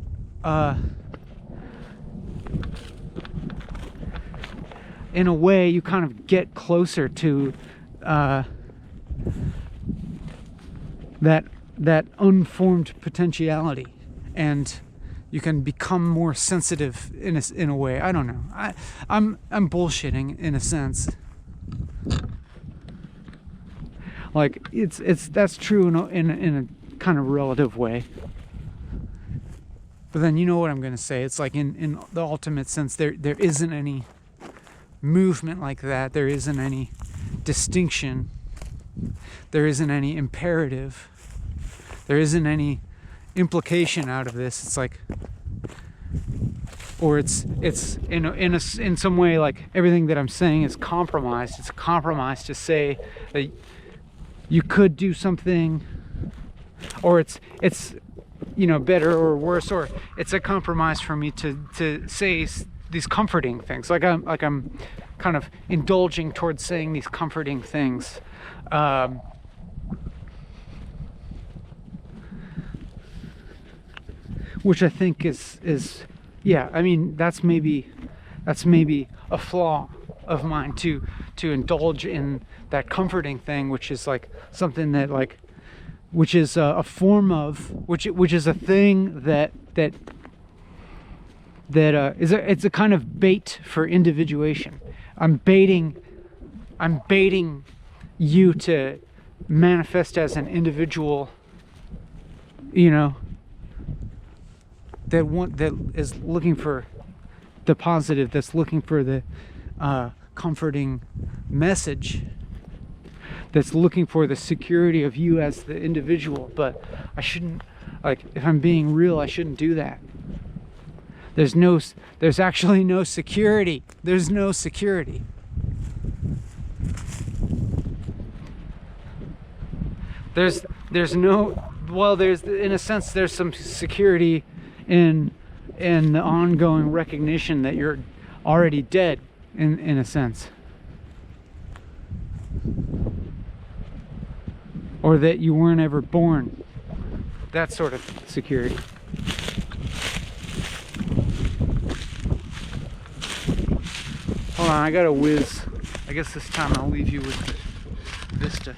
A: in a way, you kind of get closer to that unformed potentiality, and you can become more sensitive in a way. I don't know. I'm bullshitting in a sense. Like that's true in a kind of relative way. But then you know what I'm gonna say. It's like in the ultimate sense, there isn't any movement like that. There isn't any distinction. There isn't any imperative. There isn't any implication out of this. It's like, or it's in some way like everything that I'm saying is compromised. It's a compromise to say that you could do something, or it's you know, better or worse, or it's a compromise for me to say these comforting things. Like I'm kind of indulging towards saying these comforting things. Which I think is yeah, I mean, that's maybe a flaw of mine to indulge in that comforting thing, which is like something that like, which is a form of, which is a thing that it's a kind of bait for individuation. I'm baiting you to manifest as an individual, you know, that is looking for the positive, that's looking for the comforting message, that's looking for the security of you as the individual. But I shouldn't, like, if I'm being real, I shouldn't do that. There's actually no security. There's no security. There's no, well, there's, in a sense, there's some security in the ongoing recognition that you're already dead, in a sense, or that you weren't ever born. That sort of security. Hold on, I gotta whiz. I guess this time I'll leave you with the vista.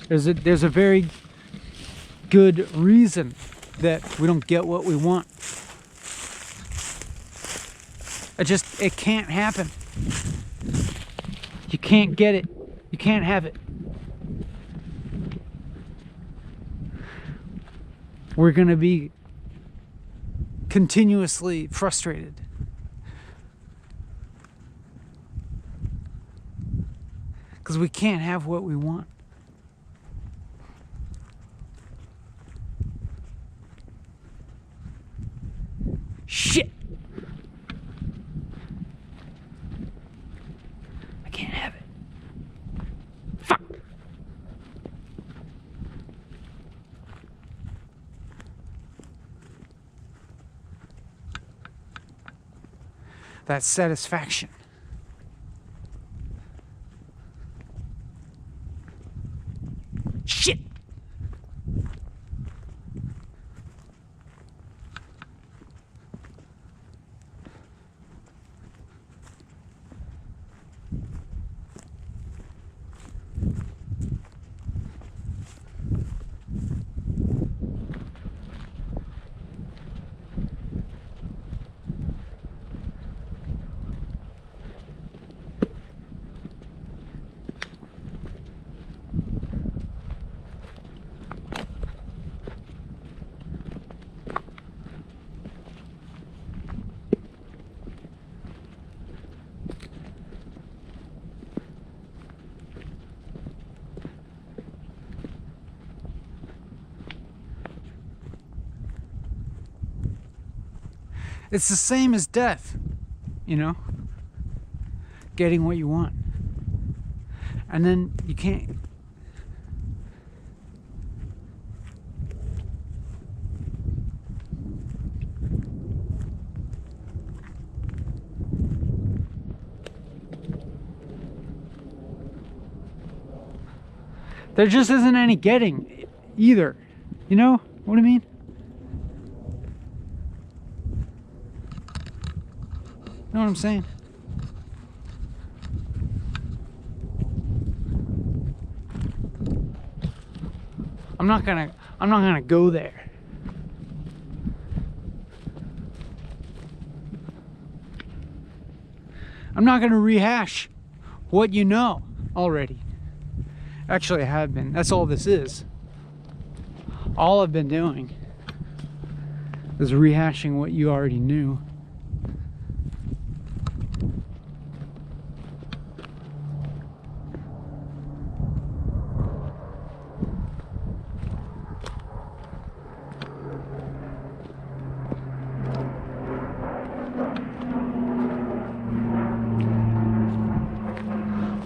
A: There's a very good reason that we don't get what we want. It can't happen. You can't get it. You can't have it. We're gonna be continuously frustrated. Because we can't have what we want. Shit! I can't have it. Fuck! That satisfaction. Shit! It's the same as death, you know? Getting what you want. And then you can't. There just isn't any getting either. You know what I mean? Know what I'm saying? I'm not gonna go there. I'm not gonna rehash what you know already. Actually, I have been. That's all this is. All I've been doing is rehashing what you already knew.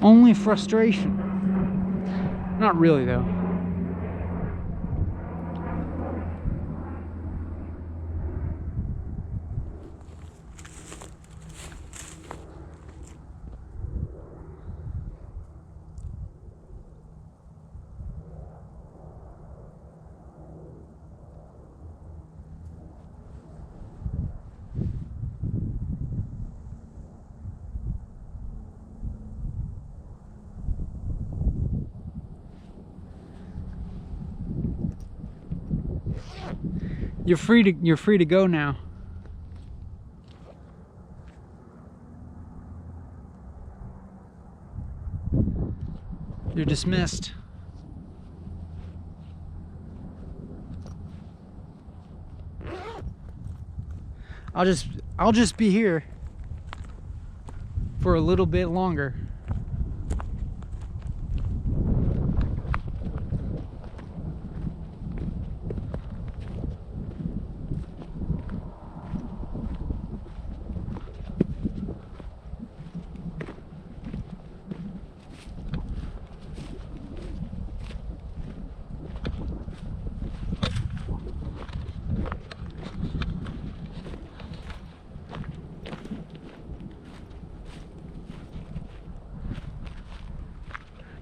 A: Only frustration. Not really, though. You're free to go now. You're dismissed. I'll just be here for a little bit longer.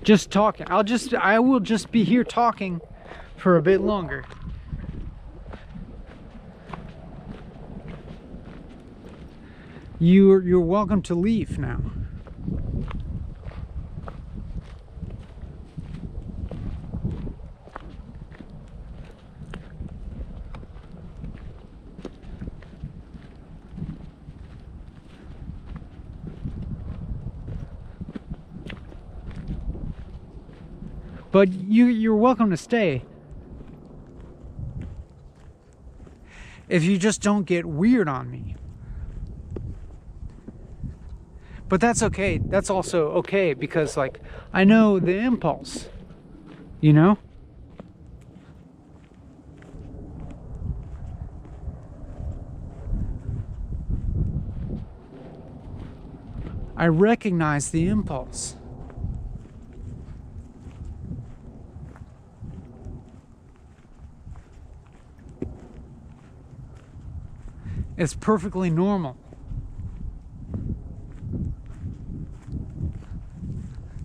A: Just talking. I will just be here talking for a bit longer. You're welcome to leave now. But you're welcome to stay. If you just don't get weird on me. But that's okay. That's also okay because, like, I know the impulse, you know? I recognize the impulse. It's perfectly normal.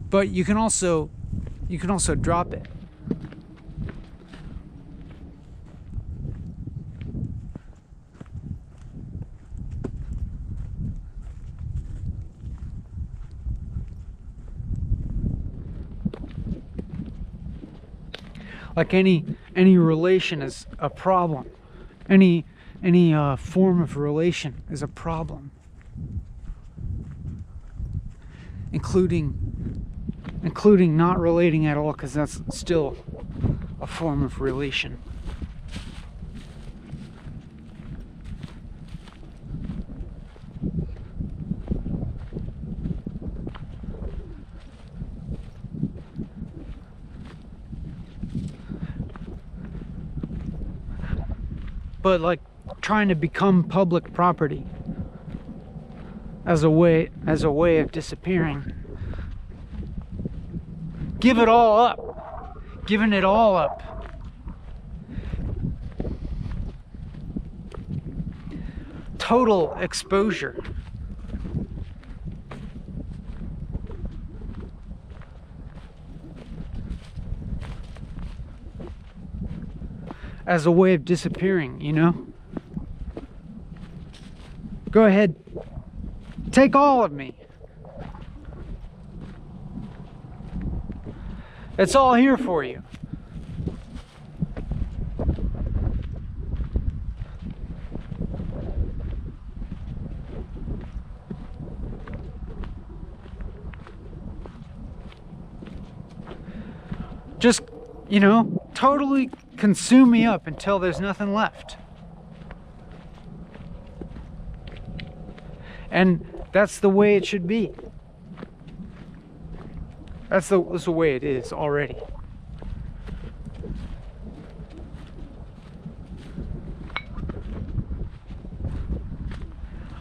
A: But you can also drop it. Like any relation is a problem. Any form of relation is a problem, including not relating at all, because that's still a form of relation. But like trying to become public property as a way of disappearing. Give it all up. Giving it all up. Total exposure. As a way of disappearing, you know? Go ahead. Take all of me. It's all here for you. Just, you know, totally consume me up until there's nothing left. And that's the way it should be. That's the way it is already.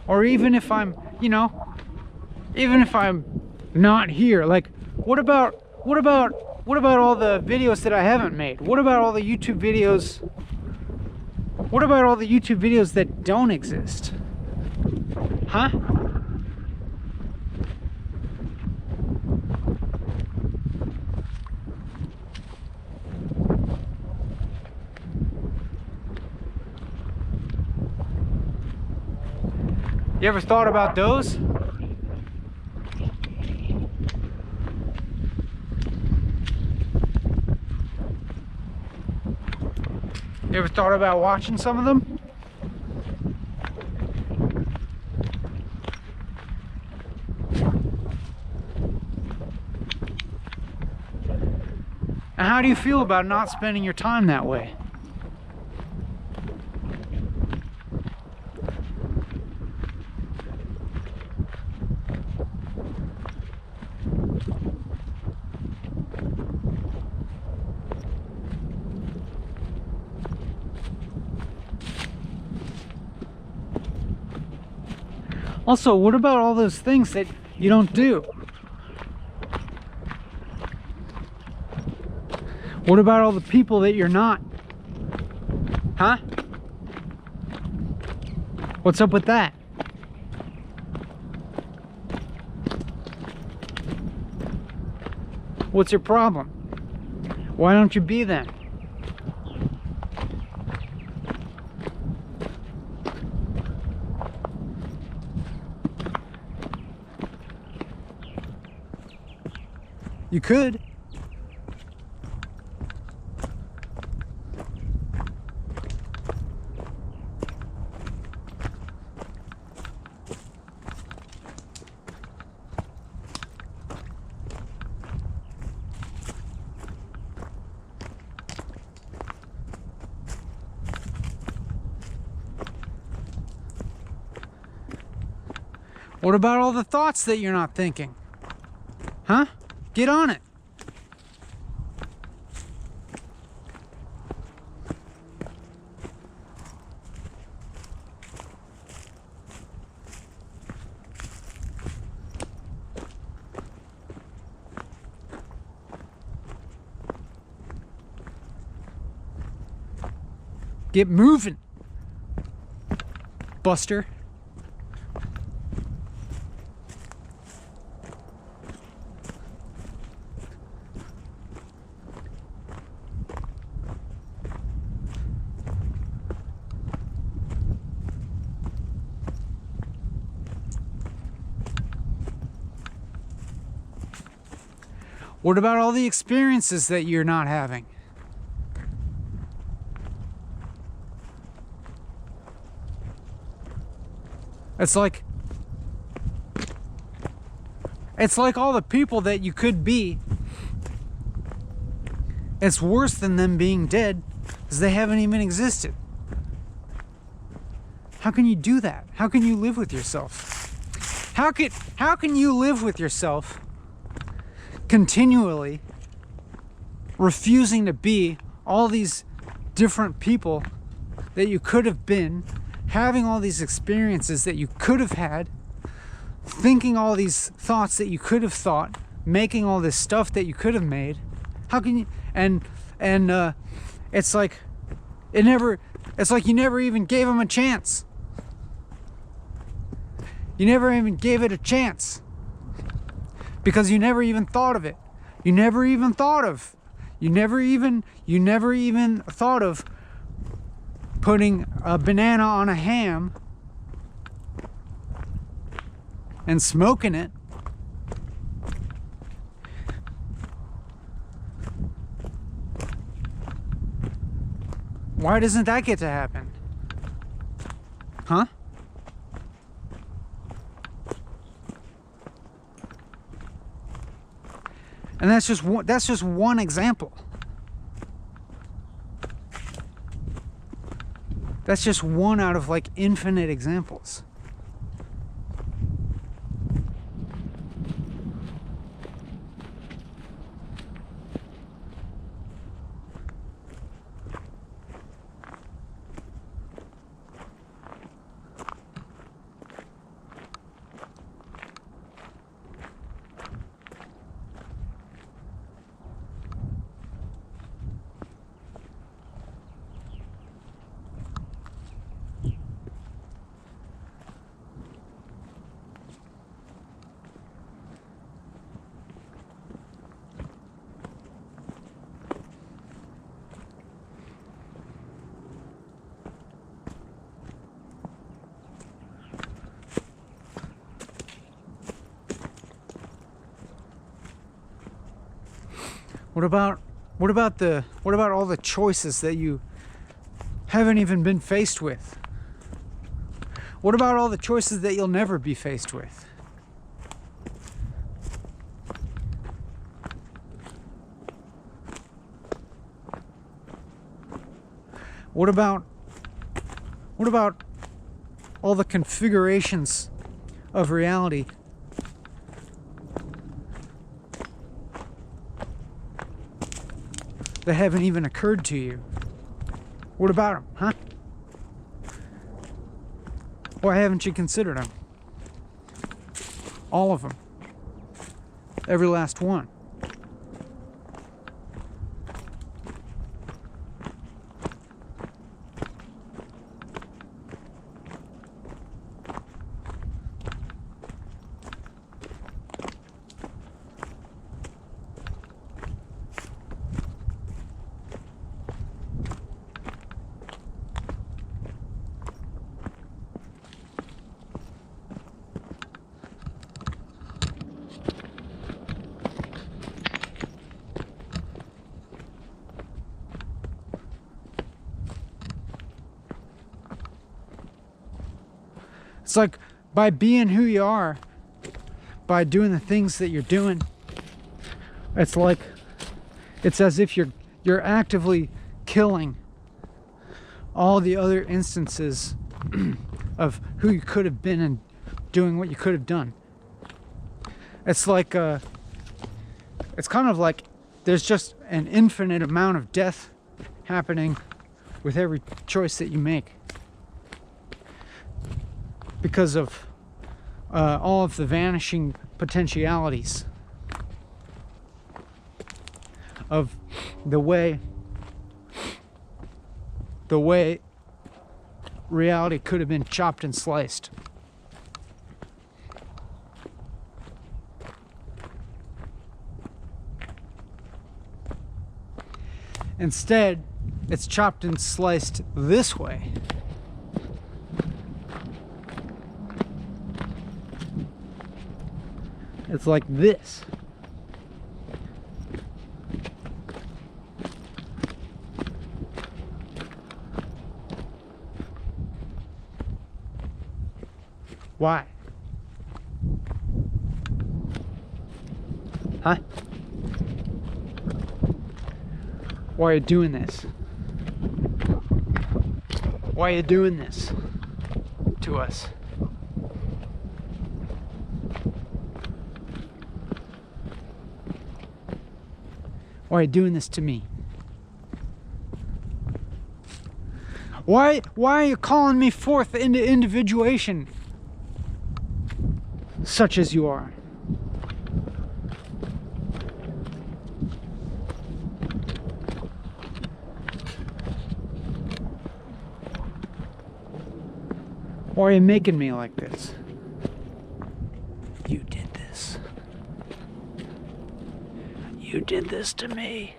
A: Or even if I'm, you know, even if I'm not here, like, what about all the videos that I haven't made? What about all the YouTube videos? What about all the YouTube videos that don't exist? Huh? You ever thought about those? You ever thought about watching some of them? And how do you feel about not spending your time that way? Also, what about all those things that you don't do? What about all the people that you're not? Huh? What's up with that? What's your problem? Why don't you be them? You could. What about all the thoughts that you're not thinking? Huh? Get on it. Get moving, Buster. What about all the experiences that you're not having? It's like all the people that you could be. It's worse than them being dead because they haven't even existed. How can you do that? How can you live with yourself? How can you live with yourself continually refusing to be all these different people that you could have been, having all these experiences that you could have had, thinking all these thoughts that you could have thought, making all this stuff that you could have made? How can you? And it's like you never even gave them a chance. You never even gave it a chance because you never even thought of it. You never even thought of putting a banana on a ham and smoking it. Why doesn't that get to happen? Huh? And that's just one example. That's just one out of like infinite examples. What about all the choices that you haven't even been faced with? What about all the choices that you'll never be faced with? What about all the configurations of reality that haven't even occurred to you? What about them, huh? Why haven't you considered them? All of them. Every last one. It's like by being who you are, by doing the things that you're doing, it's as if you're actively killing all the other instances of who you could have been and doing what you could have done. It's like it's kind of like there's just an infinite amount of death happening with every choice that you make, because of all of the vanishing potentialities of the way reality could have been chopped and sliced. Instead, it's chopped and sliced this way. It's like this. Why? Huh? Why are you doing this? Why are you doing this to us? Why are you doing this to me? Why are you calling me forth into individuation, such as you are? Why are you making me like this? You did this. You did this to me.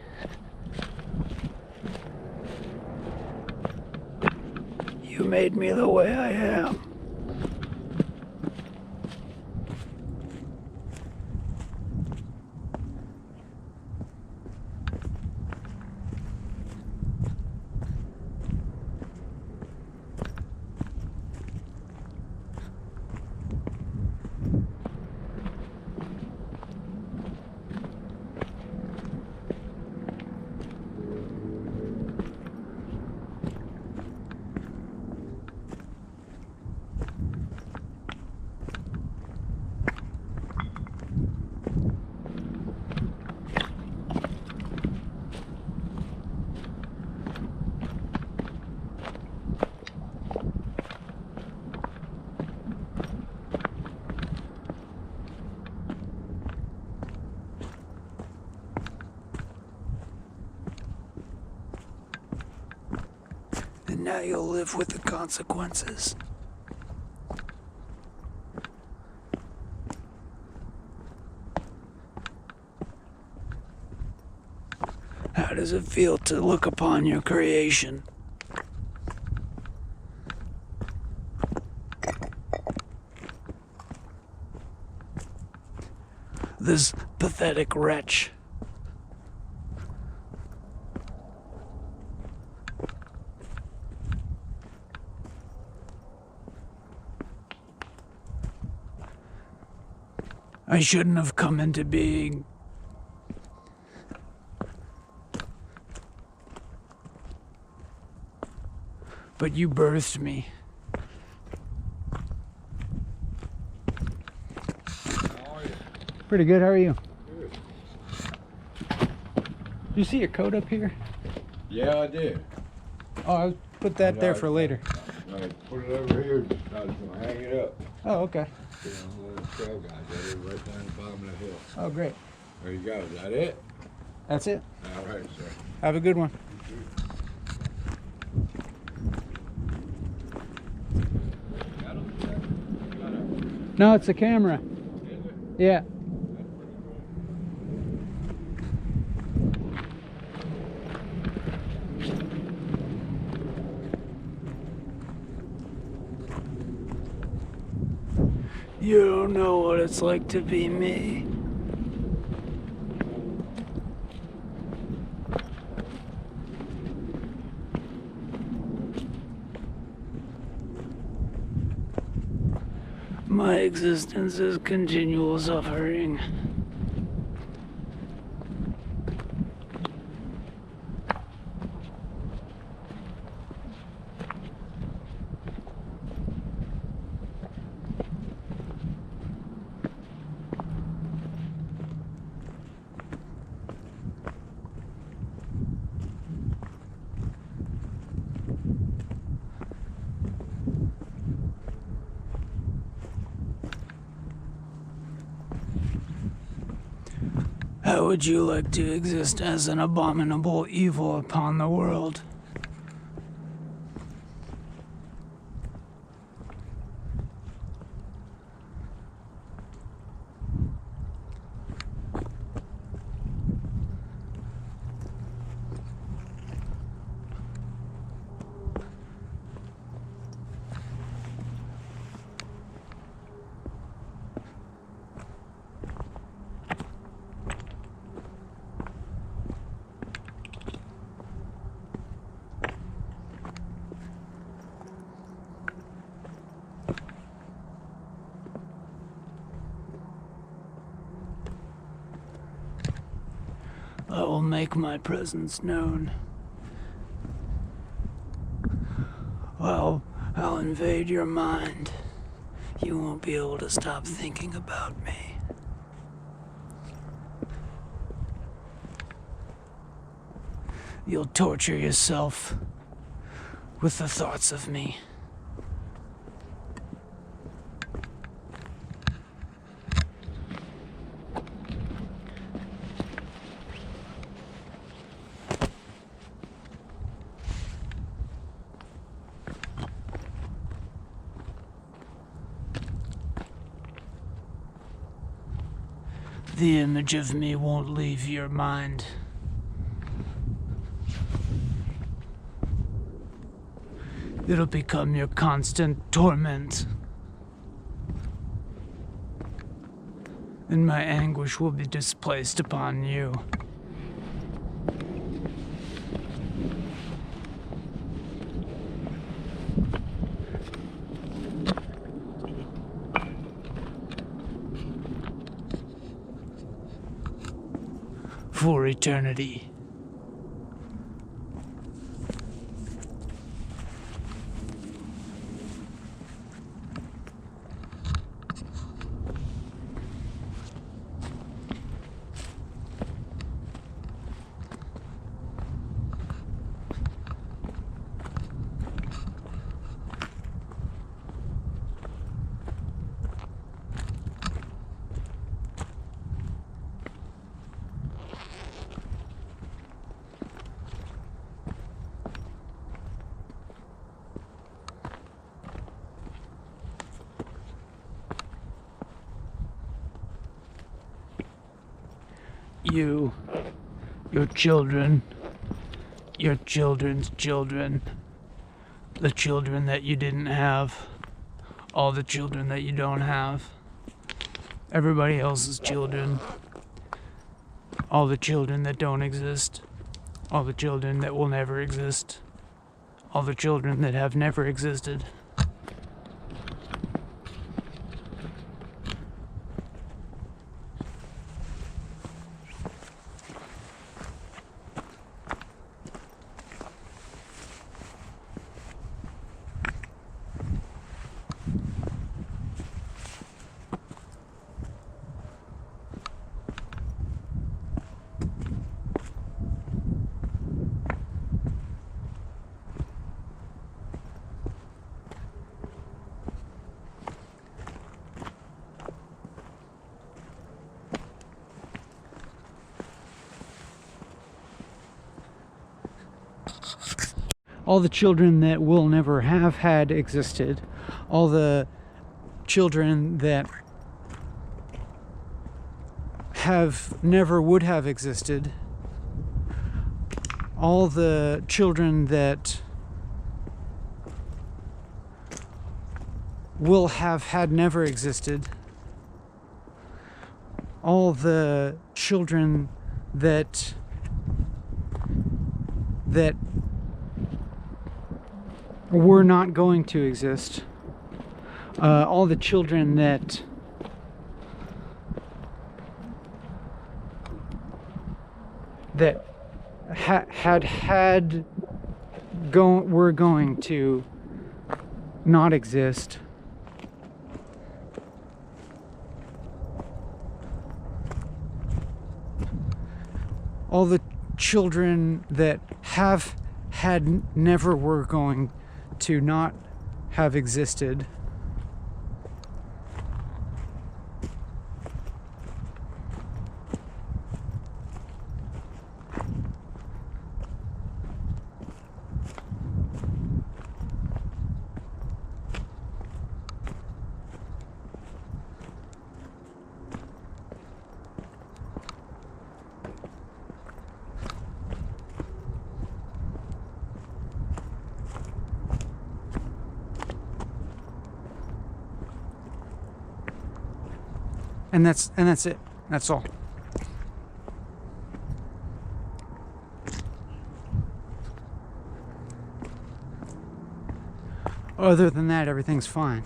A: You made me the way I am. And now you'll live with the consequences. How does it feel to look upon your creation? This pathetic wretch. I shouldn't have come into being. But you birthed me.
B: How are you?
A: Pretty good, how are you?
B: Good.
A: You see your coat up here?
B: Yeah, I did.
A: Oh, I'll put that there for later.
B: I put it over here. I was gonna hang it up.
A: Oh, okay.
B: You know, the trail guys. I did it right down the bottom of the hill.
A: Oh, great.
B: There you go. Is that it?
A: That's it.
B: All right, sir.
A: Have a good one.
B: Got him? Got him.
A: No, it's a camera.
B: Is it?
A: Yeah.
B: That's pretty cool.
A: You don't know what it's like to be me. My existence is continual suffering. How would you like to exist as an abominable evil upon the world? I will make my presence known. Well, I'll invade your mind. You won't be able to stop thinking about me. You'll torture yourself with the thoughts of me. The image of me won't leave your mind. It'll become your constant torment. And my anguish will be displaced upon you. For eternity. You, your children, your children's children, the children that you didn't have, all the children that you don't have, everybody else's children, all the children that don't exist, all the children that will never exist, all the children that have never existed. All the children that will never have had existed, all the children that have never would have existed, all the children that will have had never existed, all the children that were not going to exist, all the children that were going to not exist, all the children that have had never were going to not have existed, And that's it. That's all. Other than that, everything's fine.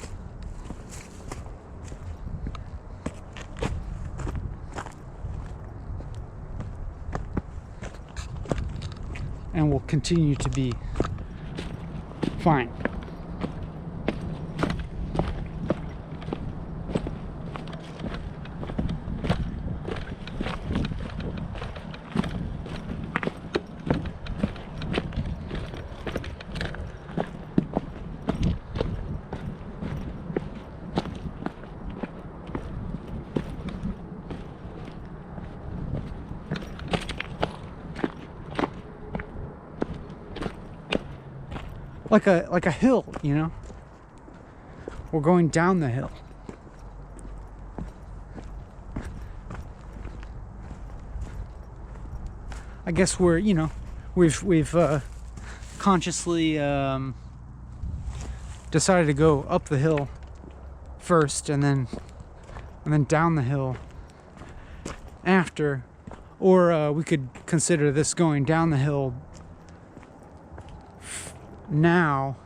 A: And will continue to be fine. Like a hill, you know? We're going down the hill. I guess we're, you know, we've consciously decided to go up the hill first and then down the hill after, or we could consider this going down the hill now,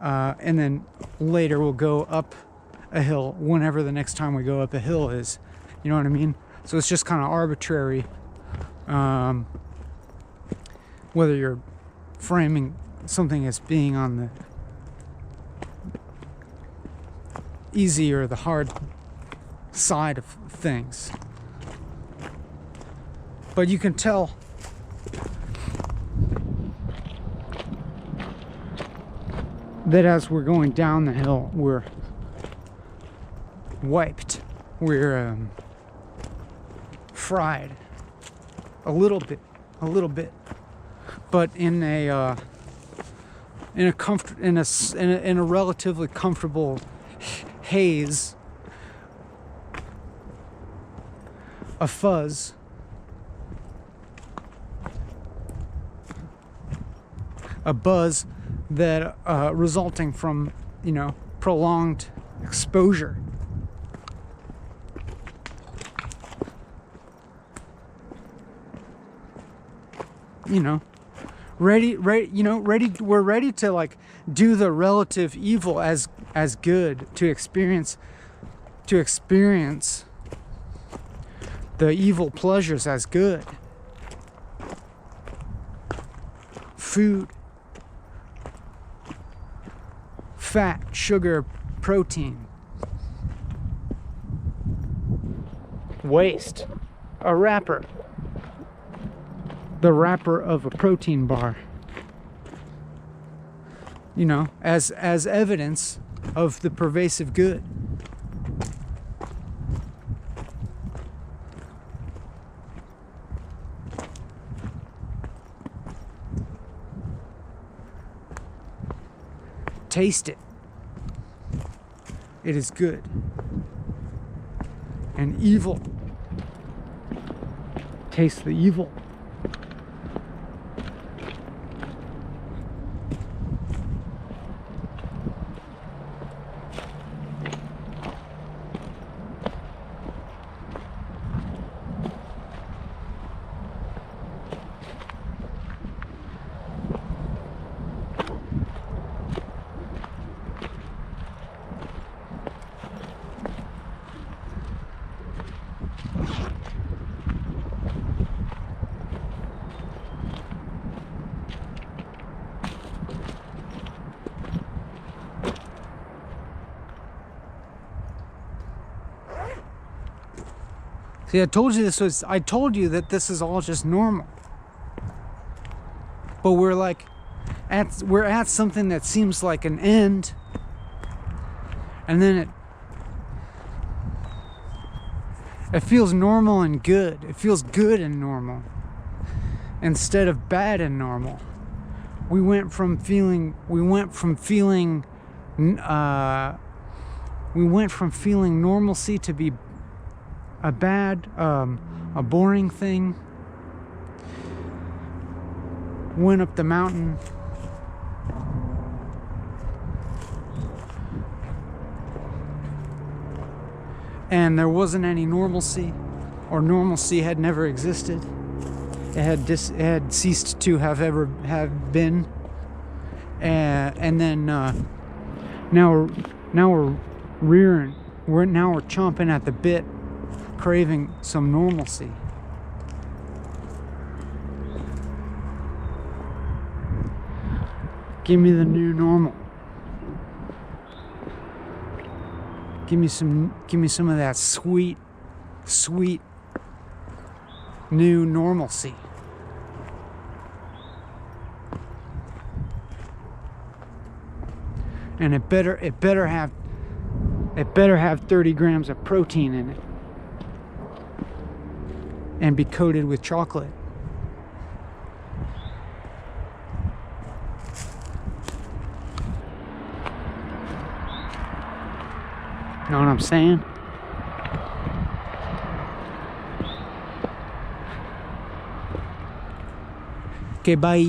A: and then later we'll go up a hill whenever the next time we go up a hill is. You know what I mean? So it's just kind of arbitrary, whether you're framing something as being on the easy or the hard side of things. But you can tell that as we're going down the hill, we're wiped, we're fried a little bit, but in a relatively comfortable haze, a fuzz, a buzz that resulting from, you know, prolonged exposure. You know, we're ready to like do the relative evil as good, to experience the evil pleasures as good. Food, fat, sugar, protein, waste, a wrapper, the wrapper of a protein bar, you know, as evidence of the pervasive good. Taste it. It is good. And evil. Taste the evil. See, I told you that this is all just normal. But we're at something that seems like an end, and then it feels normal and good. It feels good and normal instead of bad and normal. We went from feeling normalcy to be a bad, a boring thing. Went up the mountain. and there wasn't any normalcy, or normalcy had never existed. It had ceased to have been, and then now we're rearing. We're chomping at the bit, craving some normalcy. Give me the new normal. Give me some of that sweet new normalcy. And it better have 30 grams of protein in it and be coated with chocolate. Know what I'm saying? Okay, bye.